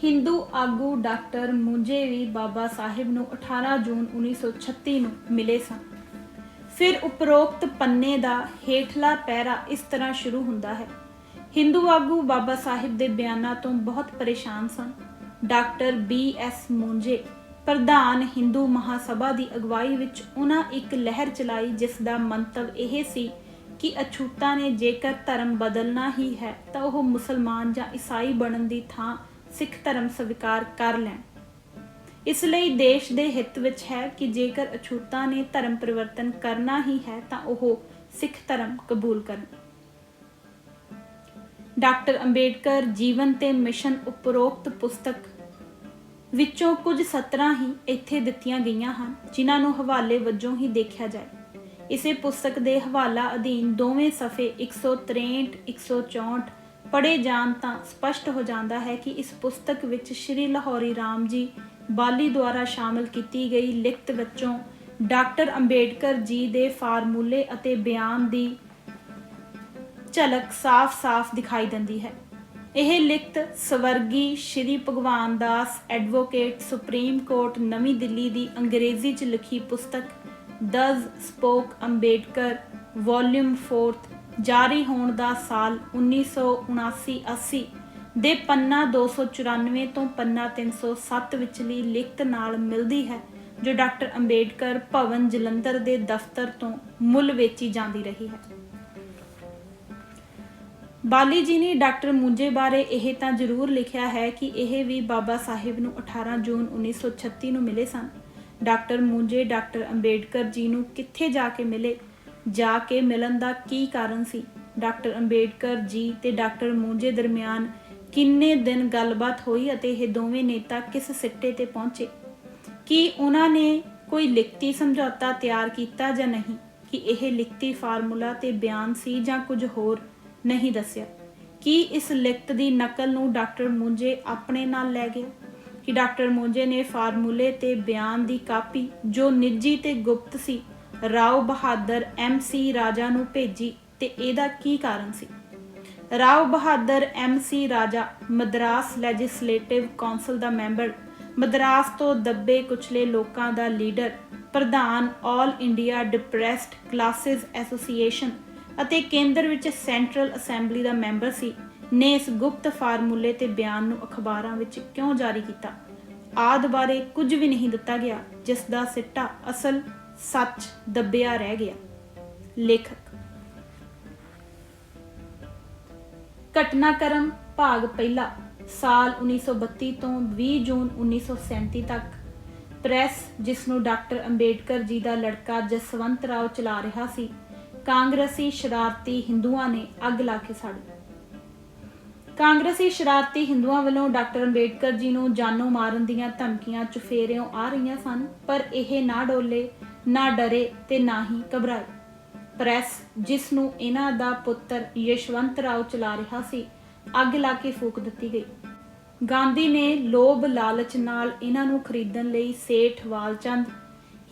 ਹਿੰਦੂ ਆਗੂ ਡਾਕਟਰ ਮੁੰਜੇ ਵੀ ਬਾਬਾ ਸਾਹਿਬ ਨੂੰ 18 ਜੂਨ 1936 ਨੂੰ ਮਿਲੇ ਸਨ। ਫਿਰ ਉਪਰੋਕਤ ਪੰਨੇ ਦਾ ਹੇਠਲਾ ਪਹਿਰਾ ਇਸ ਤਰ੍ਹਾਂ ਸ਼ੁਰੂ ਹੁੰਦਾ ਹੈ। ਹਿੰਦੂ ਆਗੂ ਬਾਬਾ ਸਾਹਿਬ ਦੇ ਬਿਆਨਾਂ ਤੋਂ ਬਹੁਤ ਪਰੇਸ਼ਾਨ ਸਨ। ਡਾਕਟਰ BS ਮੁੰਜੇ ਪ੍ਰਧਾਨ ਹਿੰਦੂ ਮਹਾਸਭਾ ਦੀ ਅਗਵਾਈ ਵਿੱਚ ਉਹਨਾਂ ਇੱਕ ਲਹਿਰ ਚਲਾਈ ਜਿਸ ਦਾ ਮੰਤਵ ਇਹ ਸੀ ਕਿ ਅਛੂਤਾਂ ਨੇ ਜੇਕਰ ਧਰਮ ਬਦਲਣਾ ਹੀ ਹੈ ਤਾਂ ਉਹ ਮੁਸਲਮਾਨ ਜਾਂ ਈਸਾਈ ਬਣਨ ਦੀ ਥਾਂ ਸਿੱਖ ਧਰਮ ਸਵੀਕਾਰ ਕਰ ਲੈਣ। ਇਸ ਲਈ ਦੇਸ਼ ਦੇ ਹਿੱਤ ਵਿੱਚ ਹੈ ਕਿ ਜੇਕਰ ਅਛੂਤਾਂ ਨੇ ਧਰਮ ਪਰਿਵਰਤਨ ਕਰਨਾ ਹੀ ਹੈ ਤਾਂ ਉਹ ਸਿੱਖ ਧਰਮ ਕਬੂਲ ਕਰਨ। ਡਾਕਟਰ ਅੰਬੇਡਕਰ ਜੀਵਨ ਤੇ ਮਿਸ਼ਨ ਉਪਰੋਕਤ ਪੁਸਤਕ ਵਿੱਚੋਂ ਕੁਝ ਸਤਰਾਂ ਹੀ ਇੱਥੇ ਦਿੱਤੀਆਂ ਗਈਆਂ ਹਨ, ਜਿਨ੍ਹਾਂ ਨੂੰ ਹਵਾਲੇ ਵਜੋਂ ਹੀ ਦੇਖਿਆ ਜਾਏ। ਇਸੇ ਪੁਸਤਕ ਦੇ ਹਵਾਲਾ ਅਧੀਨ ਦੋਵੇਂ ਸਫ਼ੇ 163-164 ਪੜ੍ਹੇ ਜਾਣ ਤਾਂ ਸਪਸ਼ਟ ਹੋ ਜਾਂਦਾ ਹੈ ਕਿ ਇਸ ਪੁਸਤਕ ਵਿੱਚ ਸ਼੍ਰੀ ਲਾਹੌਰੀ ਰਾਮ ਜੀ ਬਾਲੀ ਦੁਆਰਾ ਸ਼ਾਮਲ ਕੀਤੀ ਗਈ ਲਿਖਤ ਵਿੱਚੋਂ ਡਾਕਟਰ ਅੰਬੇਡਕਰ ਜੀ ਦੇ ਫਾਰਮੂਲੇ ਅਤੇ ਬਿਆਨ ਦੀ ਝਲਕ ਸਾਫ਼-ਸਾਫ਼ ਦਿਖਾਈ ਦਿੰਦੀ ਹੈ। ਇਹ ਲਿਖਤ ਸਵਰਗੀ ਸ਼੍ਰੀ ਭਗਵਾਨ ਦਾਸ ਐਡਵੋਕੇਟ ਸੁਪਰੀਮ ਕੋਰਟ ਨਵੀਂ ਦਿੱਲੀ ਦੀ ਅੰਗਰੇਜ਼ੀ 'ਚ ਲਿਖੀ ਪੁਸਤਕ ਦਜ਼ ਸਪੋਕ ਅੰਬੇਡਕਰ ਵੋਲਿਊਮ 4 ਜਾਰੀ ਹੋਣ ਦਾ ਸਾਲ 1979-80 ਦੇ ਪੰਨਾ 294 ਤੋਂ ਪੰਨਾ 307 ਵਿਚਲੀ ਲਿਖਤ ਨਾਲ ਮਿਲਦੀ ਹੈ, ਜੋ ਡਾਕਟਰ ਅੰਬੇਡਕਰ ਭਵਨ ਜਲੰਧਰ ਦੇ ਦਫ਼ਤਰ ਤੋਂ ਮੁੱਲ ਵੇਚੀ ਜਾਂਦੀ ਰਹੀ ਹੈ। ਬਾਲੀ ਜੀ ਨੇ ਡਾਕਟਰ ਮੁੰਜੇ ਬਾਰੇ ਇਹ ਤਾਂ ਜ਼ਰੂਰ ਲਿਖਿਆ ਹੈ ਕਿ ਇਹ ਵੀ ਬਾਬਾ ਸਾਹਿਬ ਨੂੰ 18 ਜੂਨ 1936 ਨੂੰ ਮਿਲੇ ਸਨ। ਡਾਕਟਰ ਮੁੰਜੇ ਡਾਕਟਰ ਅੰਬੇਡਕਰ ਜੀ ਨੂੰ ਕਿੱਥੇ ਜਾ ਕੇ ਮਿਲੇ, ਜਾ ਕੇ ਮਿਲਣ ਦਾ ਕੀ ਕਾਰਨ ਸੀ, ਡਾਕਟਰ ਅੰਬੇਡਕਰ ਜੀ ਤੇ ਡਾਕਟਰ ਮੁੰਜੇ ਦਰਮਿਆਨ ਕਿੰਨੇ ਦਿਨ ਗੱਲਬਾਤ ਹੋਈ ਅਤੇ ਇਹ ਦੋਵੇਂ ਨੇਤਾ ਕਿਸ ਸਿੱਟੇ ਤੇ ਪਹੁੰਚੇ, ਕੀ ਉਹਨਾਂ ਨੇ ਕੋਈ ਲਿਖਤੀ ਸਮਝੌਤਾ ਤਿਆਰ ਕੀਤਾ ਜਾਂ ਨਹੀਂ, ਕਿ ਇਹ ਲਿਖਤੀ ਫਾਰਮੂਲਾ ਤੇ ਬਿਆਨ ਸੀ ਜਾਂ ਕੁਝ ਹੋਰ ਨਹੀਂ ਦੱਸਿਆ, ਕਿ ਇਸ ਲਿਖਤ ਦੀ ਨਕਲ ਨੂੰ ਡਾਕਟਰ ਮੁੰਜੇ ਆਪਣੇ ਨਾਲ ਲੈ ਗਏ, ਕਿ ਡਾਕਟਰ ਮੁੰਜੇ ਨੇ ਫਾਰਮੂਲੇ ਤੇ ਬਿਆਨ ਦੀ ਕਾਪੀ ਜੋ ਨਿੱਜੀ ਤੇ ਗੁਪਤ ਸੀ ਰਾਓ ਬਹਾਦਰ MC ਰਾਜਾ ਨੂੰ ਭੇਜੀ ਤੇ ਇਹਦਾ ਕੀ ਕਾਰਨ ਸੀ। ਰਾਓ ਬਹਾਦਰ MC ਰਾਜਾ ਮਦਰਾਸ ਲੈਜਿਸਲੇਟਿਵ ਕੌਂਸਲ ਦਾ ਮੈਂਬਰ, ਮਦਰਾਸ ਤੋਂ ਦੱਬੇ ਕੁਚਲੇ ਲੋਕਾਂ ਦਾ ਲੀਡਰ, ਪ੍ਰਧਾਨ all India depressed classes association ਅਤੇ ਕੇਂਦਰ ਵਿੱਚ ਸੈਂਟਰਲ ਅਸੈਂਬਲੀ ਦਾ ਮੈਂਬਰ ਸੀ, ਨੇ ਇਸ ਗੁਪਤ ਫਾਰਮੂਲੇ ਤੇ ਬਿਆਨ ਨੂੰ ਅਖਬਾਰਾਂ ਵਿੱਚ ਕਿਉਂ ਜਾਰੀ ਕੀਤਾ ਆਦਿ ਬਾਰੇ ਕੁਝ ਵੀ ਨਹੀਂ ਦਿੱਤਾ ਗਿਆ, ਜਿਸ ਦਾ ਸਿੱਟਾ ਅਸਲ ਸੱਚ ਦੱਬਿਆ ਰਹਿ ਗਿਆ। ਲੇਖਕ ਘਟਨਾਕ੍ਰਮ ਭਾਗ ਪਹਿਲਾ ਸਾਲ 1932 ਤੋਂ 20 ਜੂਨ 1937 ਤੱਕ ਪ੍ਰੈਸ, ਜਿਸ ਨੂੰ ਡਾਕਟਰ ਅੰਬੇਡਕਰ ਜੀ ਦਾ ਲੜਕਾ ਜਸਵੰਤ ਰਾਓ ਚਲਾ ਰਿਹਾ ਸੀ, ਕਾਂਗਰਸੀ ਸ਼ਰਾਰਤੀ ਹਿੰਦੂਆਂ ਨੇ ਅੱਗ ਲਾ ਕੇ ਸਾੜੀ। ਕਾਂਗਰਸੀ ਸ਼ਰਾਰਤੀ ਹਿੰਦੂਆਂ ਵੱਲੋਂ ਡਾਕਟਰ ਅੰਬੇਡਕਰ ਜੀ ਨੂੰ ਜਾਨੋਂ ਮਾਰਨ ਦੀਆਂ ਧਮਕੀਆਂ ਚੁਫੇਰਿਓਂ ਆ ਰਹੀਆਂ ਸਨ, ਪਰ ਇਹ ਨਾ ਡੋਲੇ, ਨਾ ਡਰੇ ਤੇ ਨਾ ਹੀ ਘਬਰਾਏ। ਪ੍ਰੈਸ, ਜਿਸ ਨੂੰ ਇਹਨਾਂ ਦਾ ਪੁੱਤਰ ਯਸ਼ਵੰਤ ਰਾਓ ਚਲਾ ਰਿਹਾ ਸੀ, ਅੱਗ ਲਾ ਕੇ ਫੂਕ ਦਿੱਤੀ ਗਈ। ਗਾਂਧੀ ਨੇ ਲੋਭ ਲਾਲਚ ਨਾਲ ਇਹਨਾਂ ਨੂੰ ਖਰੀਦਣ ਲਈ ਸੇਠ ਵਾਲਚੰਦ,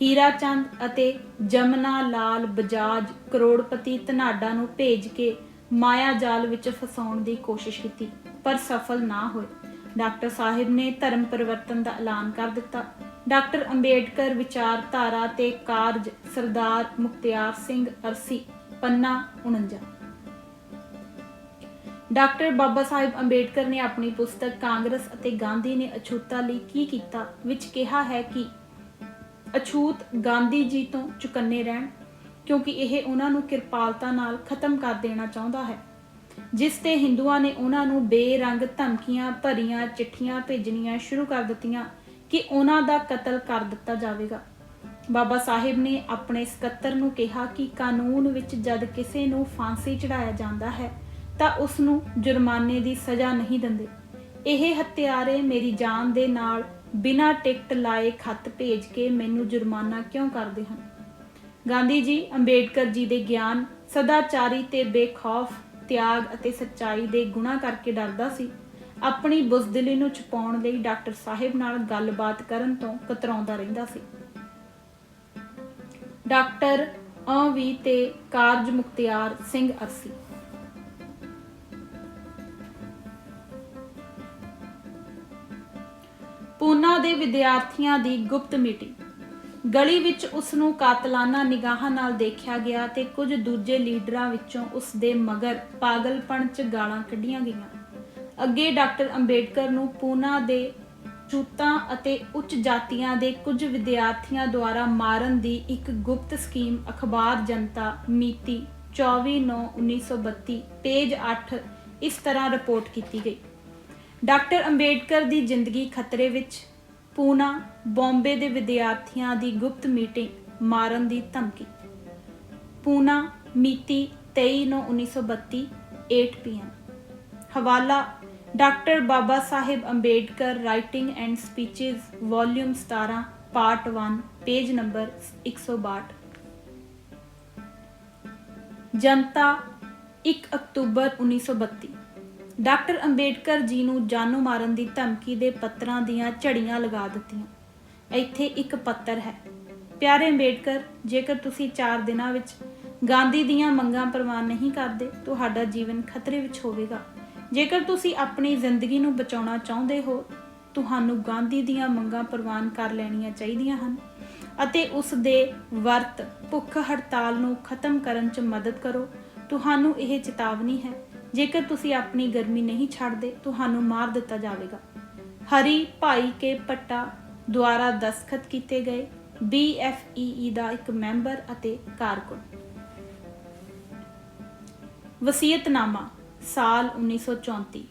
ਹੀਰਾ ਚੰਦ ਅਤੇ ਜਮਨਾ ਲਾਲ ਬਜਾਜ ਕਰੋੜਪਤੀ ਧਨਾਡਾ ਨੂੰ ਭੇਜ ਕੇ ਮਾਇਆ ਜਾਲ ਵਿੱਚ ਫਸਾਉਣ ਦੀ ਕੋਸ਼ਿਸ਼ ਕੀਤੀ, ਪਰ ਸਫਲ ਨਾ ਹੋਏ। ਡਾਕਟਰ ਸਾਹਿਬ ਨੇ ਧਰਮ ਪਰਿਵਰਤਨ ਦਾ ਐਲਾਨ ਕਰ ਦਿੱਤਾ। ਡਾਕਟਰ ਅੰਬੇਡਕਰ ਵਿਚਾਰਧਾਰਾ ਤੇ ਕਾਰਜ ਸਰਦਾਰ ਮੁਖਤਿਆਰ ਸਿੰਘ ਅਰਸੀ, ਪੰਨਾ 49। ਡਾਕਟਰ ਬਾਬਾ ਸਾਹਿਬ ਅੰਬੇਡਕਰ ਨੇ ਆਪਣੀ ਪੁਸਤਕ ਕਾਂਗਰਸ ਅਤੇ ਗਾਂਧੀ ਨੇ ਅਛੂਤਾ ਲਈ ਕੀ ਕੀਤਾ ਵਿੱਚ ਕਿਹਾ ਹੈ ਕਿ ਅਛੂਤ ਗਾਂਧੀ ਜੀ ਤੋਂ ਚੁਕੰਨੇ ਰਹਿਣ, ਕਿਉਂਕਿ ਇਹ ਉਹਨਾਂ ਨੂੰ ਕਿਰਪਾਲਤਾ ਨਾਲ ਖਤਮ ਕਰ ਦੇਣਾ ਚਾਹੁੰਦਾ ਹੈ, ਜਿਸ ਤੇ ਹਿੰਦੂਆਂ ਨੇ ਉਹਨਾਂ ਨੂੰ ਬੇਰੰਗ ਧਮਕੀਆਂ ਭਰੀਆਂ ਚਿੱਠੀਆਂ ਭੇਜਣੀਆਂ ਸ਼ੁਰੂ ਕਰ ਦਿੱਤੀਆਂ ਕਿ ਉਹਨਾਂ ਦਾ ਕਤਲ ਕਰ ਦਿੱਤਾ ਜਾਵੇਗਾ। ਬਾਬਾ ਸਾਹਿਬ ਨੇ ਆਪਣੇ ਸਕੱਤਰ ਨੂੰ ਕਿਹਾ ਕਿ ਕਾਨੂੰਨ ਵਿੱਚ ਜਦ ਕਿਸੇ ਨੂੰ ਫਾਂਸੀ ਚੜਾਇਆ ਜਾਂਦਾ ਹੈ ਤਾਂ ਉਸ ਨੂੰ ਜੁਰਮਾਨੇ ਦੀ ਸਜ਼ਾ ਨਹੀਂ ਦਿੰਦੇ। ਇਹ ਹੱਤਿਆਰੇ ਮੇਰੀ ਜਾਨ ਦੇ ਨਾਲ ਬਿਨਾਂ ਟਿਕਟ ਲਾਏ ਖੱਤ ਭੇਜ ਕੇ ਮੈਨੂੰ ਜੁਰਮਾਨਾ ਕਿਉਂ ਕਰਦੇ ਹਨ। ਗਾਂਧੀ ਜੀ ਅੰਬੇਡਕਰ ਜੀ ਦੇ ਗਿਆਨ, ਸਦਾਚਾਰੀ ਤੇ ਬੇਖੌਫ ਤਿਆਗ ਅਤੇ ਸੱਚਾਈ ਦੇ ਗੁਣਾਂ ਕਰਕੇ ਡਰਦਾ ਸੀ। ਆਪਣੀ ਬੁਜ਼ਦਿਲੀ ਨੂੰ ਛੁਪਾਉਣ ਲਈ ਡਾਕਟਰ ਸਾਹਿਬ ਨਾਲ ਗੱਲਬਾਤ ਕਰਨ ਤੋਂ ਕਤਰਾਉਂਦਾ ਰਹਿੰਦਾ ਸੀ। ਡਾਕਟਰ ਵੀ ਤੇ ਕਾਰਜ ਮੁਖਤਿਆਰ ਸਿੰਘ ਅਰਸੀ। ਪੂਨਾ ਦੇ ਵਿਦਿਆਰਥੀਆਂ ਦੀ ਗੁਪਤ ਮੀਟਿੰਗ। ਗਲੀ ਵਿੱਚ ਉਸ ਨੂੰ ਕਾਤਲਾਨਾ ਨਿਗਾਹਾਂ ਨਾਲ ਦੇਖਿਆ ਗਿਆ ਤੇ ਕੁਝ ਦੂਜੇ ਲੀਡਰਾਂ ਵਿੱਚੋਂ ਉਸ ਦੇ ਮਗਰ ਪਾਗਲਪਣ 'ਚ ਗਾਲਾਂ ਕੱਢੀਆਂ ਗਈਆਂ। ਅੱਗੇ ਡਾਕਟਰ ਅੰਬੇਡਕਰ ਨੂੰ ਪੂਨਾ ਦੇ ਛੂਤਾਂ ਅਤੇ ਉੱਚ ਜਾਤੀਆਂ ਦੇ ਕੁਝ ਵਿਦਿਆਰਥੀਆਂ ਦੁਆਰਾ ਮਾਰਨ ਦੀ ਇੱਕ ਗੁਪਤ ਸਕੀਮ ਅਖਬਾਰ ਜਨਤਾ ਮਿਤੀ 24/9/1932 ਪੇਜ 8 ਇਸ ਤਰ੍ਹਾਂ ਰਿਪੋਰਟ ਕੀਤੀ ਗਈ। ਡਾਕਟਰ ਅੰਬੇਡਕਰ ਦੀ ਜ਼ਿੰਦਗੀ ਖਤਰੇ ਵਿੱਚ, ਪੂਨਾ ਬੰਬੇ ਦੇ ਵਿਦਿਆਰਥੀਆਂ ਦੀ ਗੁਪਤ ਮੀਟਿੰਗ ਮਾਰਨ ਦੀ ਧਮਕੀ। ਪੂਨਾ ਮਿਤੀ 23/9/1932 8 PM। ਹਵਾਲਾ doctor Baba Sahib Ambedkar writing and speeches volume 17 part 1 page number 162। Janata 1 ਅਕਤੂਬਰ 1932। ਡਾਕਟਰ ਅੰਬੇਡਕਰ ਜੀ ਨੂੰ ਜਾਨੋਂ ਮਾਰਨ ਦੀ ਧਮਕੀ ਦੇ ਪੱਤਰਾਂ ਦੀਆਂ ਝੜੀਆਂ ਲਗਾ ਦਿੱਤੀਆਂ। ਇੱਥੇ ਇੱਕ ਪੱਤਰ ਹੈ। ਪਿਆਰੇ ਅੰਬੇਡਕਰ, ਜੇਕਰ ਤੁਸੀਂ 4 ਦਿਨਾਂ ਵਿੱਚ ਗਾਂਧੀ ਦੀਆਂ ਮੰਗਾਂ ਪ੍ਰਵਾਨ ਨਹੀਂ ਕਰਦੇ, ਤੁਹਾਡਾ ਜੀਵਨ ਖਤਰੇ ਵਿੱਚ ਹੋਵੇਗਾ। ਜੇਕਰ ਤੁਸੀਂ ਆਪਣੀ ਜ਼ਿੰਦਗੀ ਨੂੰ ਬਚਾਉਣਾ ਚਾਹੁੰਦੇ ਹੋ, ਤੁਹਾਨੂੰ ਗਾਂਧੀ ਦੀਆਂ ਮੰਗਾਂ ਪ੍ਰਵਾਨ ਕਰ ਲੈਣੀਆਂ ਚਾਹੀਦੀਆਂ ਹਨ ਅਤੇ ਉਸ ਦੇ ਵਰਤ ਭੁੱਖ ਹੜਤਾਲ ਨੂੰ ਖਤਮ ਕਰਨ 'ਚ ਮਦਦ ਕਰੋ। ਤੁਹਾਨੂੰ ਇਹ ਚੇਤਾਵਨੀ ਹੈ, ਜੇਕਰ ਤੁਸੀਂ ਆਪਣੀ ਗਰਮੀ ਨਹੀਂ ਛੱਡਦੇ, ਤੁਹਾਨੂੰ ਮਾਰ ਦਿੱਤਾ ਜਾਵੇਗਾ। ਹਰੀ ਭਾਈ ਕੇ ਪੱਟਾ ਦੁਆਰਾ ਦਸਖਤ ਕੀਤੇ ਗਏ, BFEE ਦਾ ਇੱਕ ਮੈਂਬਰ ਅਤੇ ਕਾਰਕੁਨ। ਵਸੀਅਤਨਾਮਾ ਸਾਲ 1934।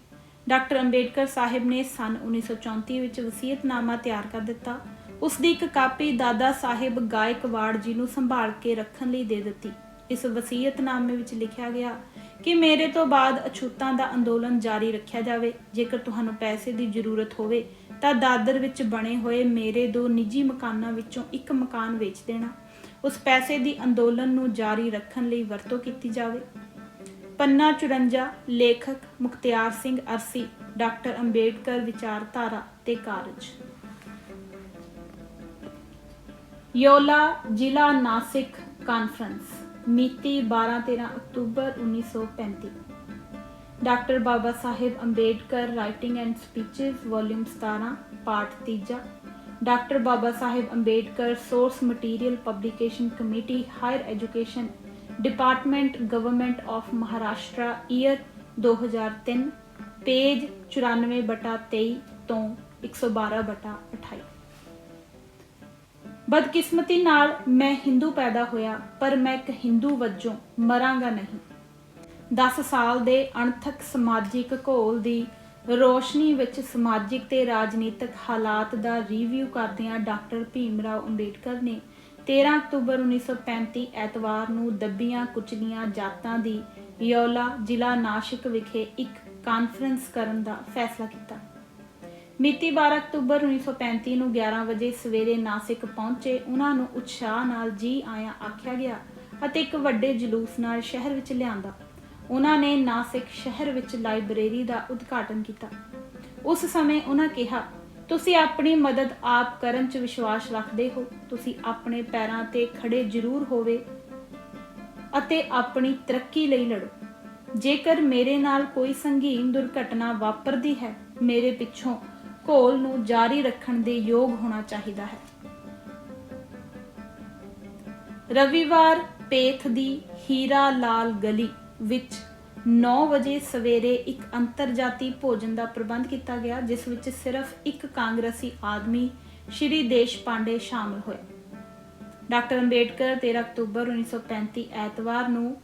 ਡਾਕਟਰ ਅੰਬੇਡਕਰ ਸਾਹਿਬ ਨੇ ਸੰਨ 1934 ਵਿੱਚ ਵਸੀਅਤਨਾਮਾ ਤਿਆਰ ਕਰ ਦਿੱਤਾ। ਉਸ ਦੀ ਇੱਕ ਕਾਪੀ ਦਾਦਾ ਸਾਹਿਬ ਗਾਇਕਵਾੜ ਜੀ ਨੂੰ ਸੰਭਾਲ ਕੇ ਰੱਖਣ ਲਈ ਦੇ ਦਿੱਤੀ। ਇਸ ਵਸੀਅਤਨਾਮੇ ਵਿੱਚ ਲਿਖਿਆ ਗਿਆ ਕਿ ਮੇਰੇ ਤੋਂ ਬਾਅਦ ਅਛੂਤਾਂ ਦਾ ਅੰਦੋਲਨ ਜਾਰੀ ਰੱਖਿਆ ਜਾਵੇ। ਜੇਕਰ ਤੁਹਾਨੂੰ ਪੈਸੇ ਦੀ ਜ਼ਰੂਰਤ ਹੋਵੇ ਤਾਂ ਦਾਦਰ ਵਿੱਚ ਬਣੇ ਹੋਏ ਮੇਰੇ 2 ਨਿੱਜੀ ਮਕਾਨਾਂ ਵਿੱਚੋਂ ਇੱਕ ਮਕਾਨ ਵੇਚ ਦੇਣਾ। ਉਸ ਪੈਸੇ ਦੀ ਅੰਦੋਲਨ ਨੂੰ ਜਾਰੀ ਰੱਖਣ ਲਈ ਵਰਤੋਂ ਕੀਤੀ ਜਾਵੇ। ਪੰਨਾ 54 ਲੇਖਕ ਮੁਖਤਿਆਰ ਸਿੰਘ ਅਰਸੀ। ਡਾਕਟਰ ਅੰਬੇਡਕਰ ਵਿਚਾਰਧਾਰਾ ਤੇ ਕਾਰਜ। ਯੋਲਾ ਜ਼ਿਲ੍ਹਾ ਨਾਸਿਕ ਕਾਨਫਰੰਸ ਮਿਤੀ 12-13 ਅਕਤੂਬਰ 1935। Doctor Baba Sahib Ambedkar writing and speeches volume 17 part 3। Doctor Baba Sahib Ambedkar source material publication committee higher education department government of Maharashtra year 2003 page 94/23 ਤੋਂ 112/28। ਬਦਕਿਸਮਤੀ ਨਾਲ ਮੈਂ ਹਿੰਦੂ ਪੈਦਾ ਹੋਇਆ, ਪਰ ਮੈਂ ਇੱਕ ਹਿੰਦੂ ਵਜੋਂ ਮਰਾਂਗਾ ਨਹੀਂ। 10 ਸਾਲ ਦੇ ਅਣਥਕ ਸਮਾਜਿਕ ਘੋਲ ਦੀ ਰੋਸ਼ਨੀ ਵਿੱਚ ਸਮਾਜਿਕ ਤੇ ਰਾਜਨੀਤਿਕ ਹਾਲਾਤ ਦਾ ਰਿਵਿਊ ਕਰਦਿਆਂ ਡਾਕਟਰ ਭੀਮ ਰਾਓ ਅੰਬੇਡਕਰ ਨੇ 13 ਅਕਤੂਬਰ 1935 ਐਤਵਾਰ ਨੂੰ ਦੱਬੀਆਂ ਕੁਚਲੀਆਂ ਜਾਤਾਂ ਦੀ ਯੋਲਾ ਜ਼ਿਲ੍ਹਾ ਨਾਸਿਕ ਵਿਖੇ ਇੱਕ ਕਾਨਫਰੰਸ ਕਰਨ ਦਾ ਫੈਸਲਾ ਕੀਤਾ। ਮਿਤੀ 12 ਅਕਤੂਬਰ 1935 ਨੂੰ 11 ਵਜੇ ਸਵੇਰੇ ਨਾਸਿਕ ਪਹੁੰਚੇ। ਉਹਨਾਂ ਨੂੰ ਉਤਸ਼ਾਹ ਨਾਲ ਜੀ ਆਇਆਂ ਆਖਿਆ ਗਿਆ ਅਤੇ ਇੱਕ ਵੱਡੇ ਜਲੂਸ ਨਾਲ ਸ਼ਹਿਰ ਵਿੱਚ ਲਿਆਂਦਾ। ਉਹਨਾਂ ਨੇ ਨਾਸਿਕ ਸ਼ਹਿਰ ਵਿੱਚ ਲਾਇਬ੍ਰੇਰੀ ਦਾ ਉਦਘਾਟਨ ਕੀਤਾ। ਉਸ ਸਮੇਂ ਉਹਨਾਂ ਕਿਹਾ, ਤੁਸੀਂ ਆਪਣੀ ਮਦਦ ਆਪ ਕਰਨ 'ਚ ਵਿਸ਼ਵਾਸ ਰੱਖਦੇ ਹੋ। ਤੁਸੀਂ ਆਪਣੇ ਪੈਰਾਂ ਤੇ ਖੜੇ ਜ਼ਰੂਰ ਹੋਵੇ ਅਤੇ ਆਪਣੀ ਤਰੱਕੀ ਲਈ ਲੜੋ। ਜੇਕਰ ਮੇਰੇ ਨਾਲ ਕੋਈ ਸੰਗੀਨ ਦੁਰਘਟਨਾ ਵਾਪਰਦੀ ਹੈ, ਮੇਰੇ ਪਿੱਛੋਂ ਘੋਲ ਨੂੰ ਜਾਰੀ ਰੱਖਣ ਦੇ ਯੋਗ ਹੋਣਾ ਚਾਹੀਦਾ ਹੈ। ਰਵੀਵਾਰ ਪੇਥ ਦੀ ਹੀਰਾ ਲਾਲ ਗਲੀ ਵਿੱਚ 9 ਵਜੇ ਸਵੇਰੇ ਇੱਕ ਅੰਤਰਜਾਤੀ ਭੋਜਨ ਦਾ ਪ੍ਰਬੰਧ ਕੀਤਾ ਗਿਆ, ਜਿਸ ਵਿੱਚ ਸਿਰਫ ਇੱਕ ਕਾਂਗਰਸੀ ਆਦਮੀ ਸ਼੍ਰੀ ਦੇਸ਼ਪਾਂਡੇ ਸ਼ਾਮਲ ਹੋਏ। ਡਾਕਟਰ ਅੰਬੇਡਕਰ 13 ਅਕਤੂਬਰ 1935 ਐਤਵਾਰ ਨੂੰ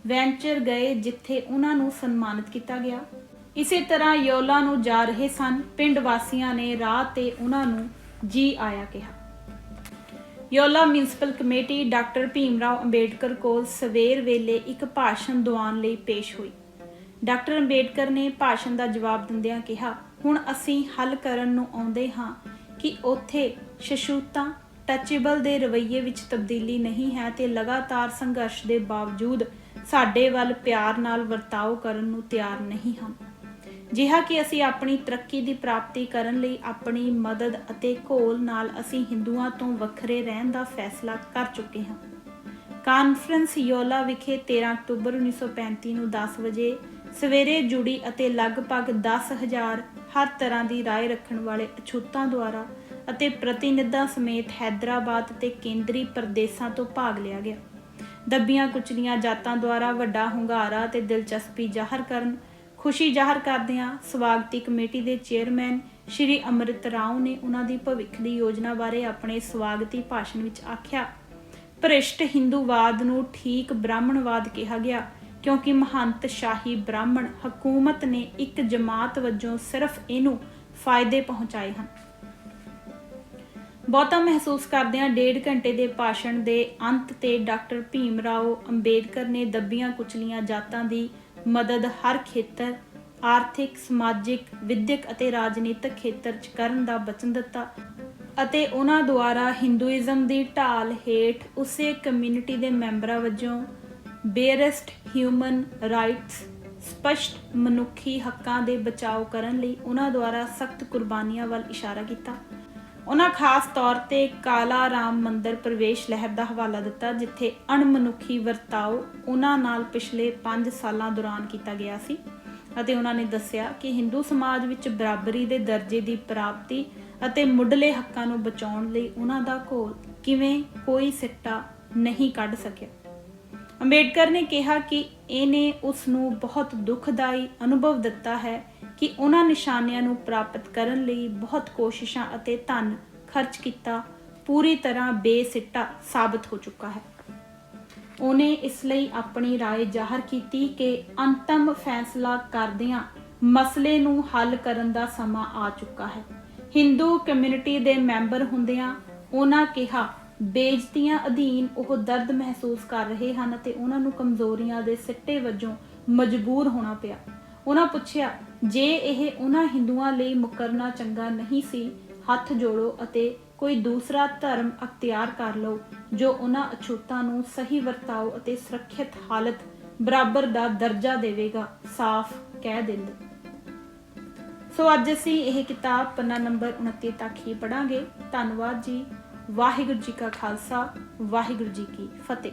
ਵੈਂਚਰ ਗਏ, ਜਿੱਥੇ ਉਹਨਾਂ ਨੂੰ ਸਨਮਾਨਿਤ ਕੀਤਾ ਗਿਆ। ਇਸੇ ਤਰ੍ਹਾਂ ਯੋਲਾ ਨੂੰ ਜਾ ਰਹੇ ਸਨ। ਪਿੰਡ ਵਾਸੀਆਂ ਨੇ ਰਾਹ ਤੇ ਉਹਨਾਂ ਨੂੰ ਜੀ ਆਇਆ ਕਿਹਾ। Yeola municipal committee doctor Bhim Rao Ambedkar ਕੋਲ ਸਵੇਰ ਵੇਲੇ ਇੱਕ ਭਾਸ਼ਣ ਦਿਵਾਉਣ ਲਈ ਪੇਸ਼ ਹੋਈ। ਡਾਕਟਰ ਅੰਬੇਡਕਰ ਨੇ ਭਾਸ਼ਣ ਦਾ ਜਵਾਬ ਦਿੰਦਿਆਂ ਕਿਹਾ, ਹੁਣ ਅਸੀਂ ਹੱਲ ਕਰਨ ਨੂੰ ਆਉਂਦੇ ਹਾਂ ਕਿ ਉੱਥੇ ਸ਼ਸ਼ੂਤਾ ਟੱਚੇਬਲ ਦੇ ਰਵੱਈਏ ਵਿੱਚ ਤਬਦੀਲੀ ਨਹੀਂ ਹੈ ਤੇ ਲਗਾਤਾਰ ਸੰਘਰਸ਼ ਦੇ ਬਾਵਜੂਦ ਸਾਡੇ ਵੱਲ ਪਿਆਰ ਨਾਲ ਵਰਤਾਓ ਕਰਨ ਨੂੰ ਤਿਆਰ ਨਹੀਂ ਹਨ, ਜਿਹਾ ਕਿ ਅਸੀਂ ਆਪਣੀ ਤਰੱਕੀ ਦੀ ਪ੍ਰਾਪਤੀ ਕਰਨ ਲਈ ਆਪਣੀ ਮਦਦ ਅਤੇ ਘੋਲ ਨਾਲ ਅਸੀਂ ਹਿੰਦੂਆਂ ਤੋਂ ਵੱਖਰੇ ਰਹਿਣ ਦਾ ਫੈਸਲਾ ਕਰ ਚੁੱਕੇ ਹਾਂ। ਕਾਨਫਰੰਸ ਯੋਲਾ ਵਿਖੇ 13 ਅਕਤੂਬਰ 1935 ਨੂੰ 10 ਵਜੇ ਸਵੇਰੇ ਜੁੜੀ ਅਤੇ ਲਗਭਗ 10,000 ਹਰ ਤਰ੍ਹਾਂ ਦੀ ਰਾਏ ਰੱਖਣ ਵਾਲੇ ਅਛੂਤਾਂ ਦੁਆਰਾ ਅਤੇ ਪ੍ਰਤੀਨਿਧਾਂ ਸਮੇਤ ਹੈਦਰਾਬਾਦ ਅਤੇ ਕੇਂਦਰੀ ਪ੍ਰਦੇਸ਼ਾਂ ਤੋਂ ਭਾਗ ਲਿਆ ਗਿਆ। ਦੱਬੀਆਂ ਕੁਚਲੀਆਂ ਜਾਤਾਂ ਦੁਆਰਾ ਵੱਡਾ ਹੁੰਗਾਰਾ ਅਤੇ ਦਿਲਚਸਪੀ ਜ਼ਾਹਰ ਕਰਨ ਖੁਸ਼ੀ ਜ਼ਾਹਰ ਕਰਦਿਆਂ ਸਵਾਗਤੀ ਕਮੇਟੀ ਦੇ ਚੇਅਰਮੈਨ ਸ਼੍ਰੀ ਅੰਮ੍ਰਿਤ ਰਾਓ ਨੇ ਉਹਨਾਂ ਦੀ ਭਵਿੱਖ ਦੀ ਯੋਜਨਾ ਬਾਰੇ ਆਪਣੇ ਸਵਾਗਤੀ ਭਾਸ਼ਣ ਵਿੱਚ ਆਖਿਆ, ਭ੍ਰਿਸ਼ਟ ਹਿੰਦੂਵਾਦ ਨੂੰ ਠੀਕ ਬ੍ਰਾਹਮਣਵਾਦ ਕਿਹਾ ਗਿਆ, ਕਿਉਂਕਿ ਮਹੰਤ ਸ਼ਾਹੀ ਬ੍ਰਾਹਮਣ ਹਕੂਮਤ ਨੇ ਇੱਕ ਜਮਾਤ ਵਜੋਂ ਸਿਰਫ ਇਹਨੂੰ ਫਾਇਦੇ ਪਹੁੰਚਾਏ ਹਨ। ਬਹੁਤਾ ਮਹਿਸੂਸ ਕਰਦਿਆਂ 1.5 ਘੰਟੇ ਦੇ ਭਾਸ਼ਣ ਦੇ ਅੰਤ ਤੇ ਡਾਕਟਰ ਭੀਮ ਰਾਓ ਅੰਬੇਡਕਰ ਨੇ ਦੱਬੀਆਂ ਕੁਚਲੀਆਂ ਜਾਤਾਂ ਦੀ ਮਦਦ ਹਰ ਖੇਤਰ, ਆਰਥਿਕ, ਸਮਾਜਿਕ, ਵਿਦਿਅਕ ਅਤੇ ਰਾਜਨੀਤਿਕ ਖੇਤਰ 'ਚ ਕਰਨ ਦਾ ਵਚਨ ਦਿੱਤਾ ਅਤੇ ਉਹਨਾਂ ਦੁਆਰਾ ਹਿੰਦੂਇਜ਼ਮ ਦੀ ਢਾਲ ਹੇਠ ਉਸੇ ਕਮਿਊਨਿਟੀ ਦੇ ਮੈਂਬਰਾਂ ਵਜੋਂ ਬੇਅਰੈਸਟ ਹਿਊਮਨ ਰਾਈਟਸ, ਸਪਸ਼ਟ ਮਨੁੱਖੀ ਹੱਕਾਂ ਦੇ ਬਚਾਓ ਕਰਨ ਲਈ ਉਹਨਾਂ ਦੁਆਰਾ ਸਖਤ ਕੁਰਬਾਨੀਆਂ ਵੱਲ ਇਸ਼ਾਰਾ ਕੀਤਾ। ਉਹਨਾਂ ਖਾਸ ਤੌਰ ਤੇ ਕਾਲਾ ਰਾਮ ਮੰਦਿਰ ਪ੍ਰਵੇਸ਼ ਲਹਿਰ ਦਾ ਹਵਾਲਾ ਦਿੱਤਾ, ਜਿੱਥੇ ਅਣਮਨੁੱਖੀ ਵਰਤਾਓ ਉਹਨਾਂ ਨਾਲ ਪਿਛਲੇ 5 ਸਾਲਾਂ ਦੌਰਾਨ ਕੀਤਾ ਗਿਆ ਸੀ ਅਤੇ ਉਹਨਾਂ ਨੇ ਦੱਸਿਆ ਕਿ ਹਿੰਦੂ ਸਮਾਜ ਵਿੱਚ ਬਰਾਬਰੀ ਦੇ ਦਰਜੇ ਦੀ ਪ੍ਰਾਪਤੀ ਅਤੇ ਮੁੱਢਲੇ ਹੱਕਾਂ ਨੂੰ ਬਚਾਉਣ ਲਈ ਉਹਨਾਂ ਦਾ ਘੋਲ ਕਿਵੇਂ ਕੋਈ ਸਿੱਟਾ ਨਹੀਂ ਕੱਢ ਸਕਿਆ। ਅੰਬੇਡਕਰ ਨੇ ਕਿਹਾ ਕਿ ਇਹਨੇ ਉਸ ਨੂੰ ਬਹੁਤ ਦੁਖਦਾਈ ਅਨੁਭਵ ਦਿੱਤਾ ਹੈ ਕਿ ਉਹਨਾਂ ਨਿਸ਼ਾਨਿਆਂ ਨੂੰ ਪ੍ਰਾਪਤ ਕਰਨ ਲਈ ਬਹੁਤ ਕੋਸ਼ਿਸ਼ਾਂ ਅਤੇ ਧਨ ਖਰਚ ਕੀਤਾ ਪੂਰੀ ਤਰ੍ਹਾਂ ਬੇਸਿੱਟਾ ਸਾਬਤ ਹੋ ਚੁੱਕਾ ਹੈ। ਉਹਨੇ ਇਸ ਲਈ ਆਪਣੀ ਰਾਏ ਜ਼ਾਹਰ ਕੀਤੀ ਕਿ ਅੰਤਮ ਫੈਸਲਾ ਕਰਦਿਆਂ ਮਸਲੇ ਨੂੰ ਹੱਲ ਕਰਨ ਦਾ ਸਮਾਂ ਆ ਚੁੱਕਾ ਹੈ। ਹਿੰਦੂ ਕਮਿਊਨਿਟੀ ਦੇ ਮੈਂਬਰ ਹੁੰਦਿਆਂ ਉਹਨਾਂ ਕਿਹਾ, ਬੇਇੱਜ਼ਤੀਆਂ ਅਧੀਨ ਉਹ ਦਰਦ ਮਹਿਸੂਸ ਕਰ ਰਹੇ ਹਨ ਅਤੇ ਉਹਨਾਂ ਨੂੰ ਕਮਜ਼ੋਰੀਆਂ ਦੇ ਸਿੱਟੇ ਵਜੋਂ ਮਜਬੂਰ ਹੋਣਾ ਪਿਆ। ਉਹਨਾਂ ਪੁੱਛਿਆ, ਜੇ ਇਹ ਉਹਨਾਂ ਹਿੰਦੂਆਂ ਲਈ ਮੁਕਰਨਾ ਚੰਗਾ ਨਹੀਂ ਸੀ, ਹੱਥ ਜੋੜੋ ਅਤੇ ਕੋਈ ਦੂਸਰਾ ਧਰਮ ਅਖਤਿਆਰ ਕਰ ਲਓ ਜੋ ਉਹਨਾਂ ਅਛੂਤਾਂ ਨੂੰ ਸਹੀ ਵਰਤਾਓ ਅਤੇ ਸੁਰੱਖਿਅਤ ਹਾਲਤ ਬਰਾਬਰ ਦਾ ਦਰਜਾ ਦੇਵੇਗਾ, ਸਾਫ਼ ਕਹਿ ਦਿੰਦੇ। ਸੋ ਅੱਜ ਅਸੀਂ ਇਹ ਕਿਤਾਬ ਪੰਨਾ ਨੰਬਰ 29 ਤੱਕ ਹੀ ਪੜ੍ਹਾਂਗੇ। ਧੰਨਵਾਦ ਜੀ। ਵਾਹਿਗੁਰੂ ਜੀ ਕਾ ਖਾਲਸਾ, ਵਾਹਿਗੁਰੂ ਜੀ ਕੀ ਫਤਿਹ।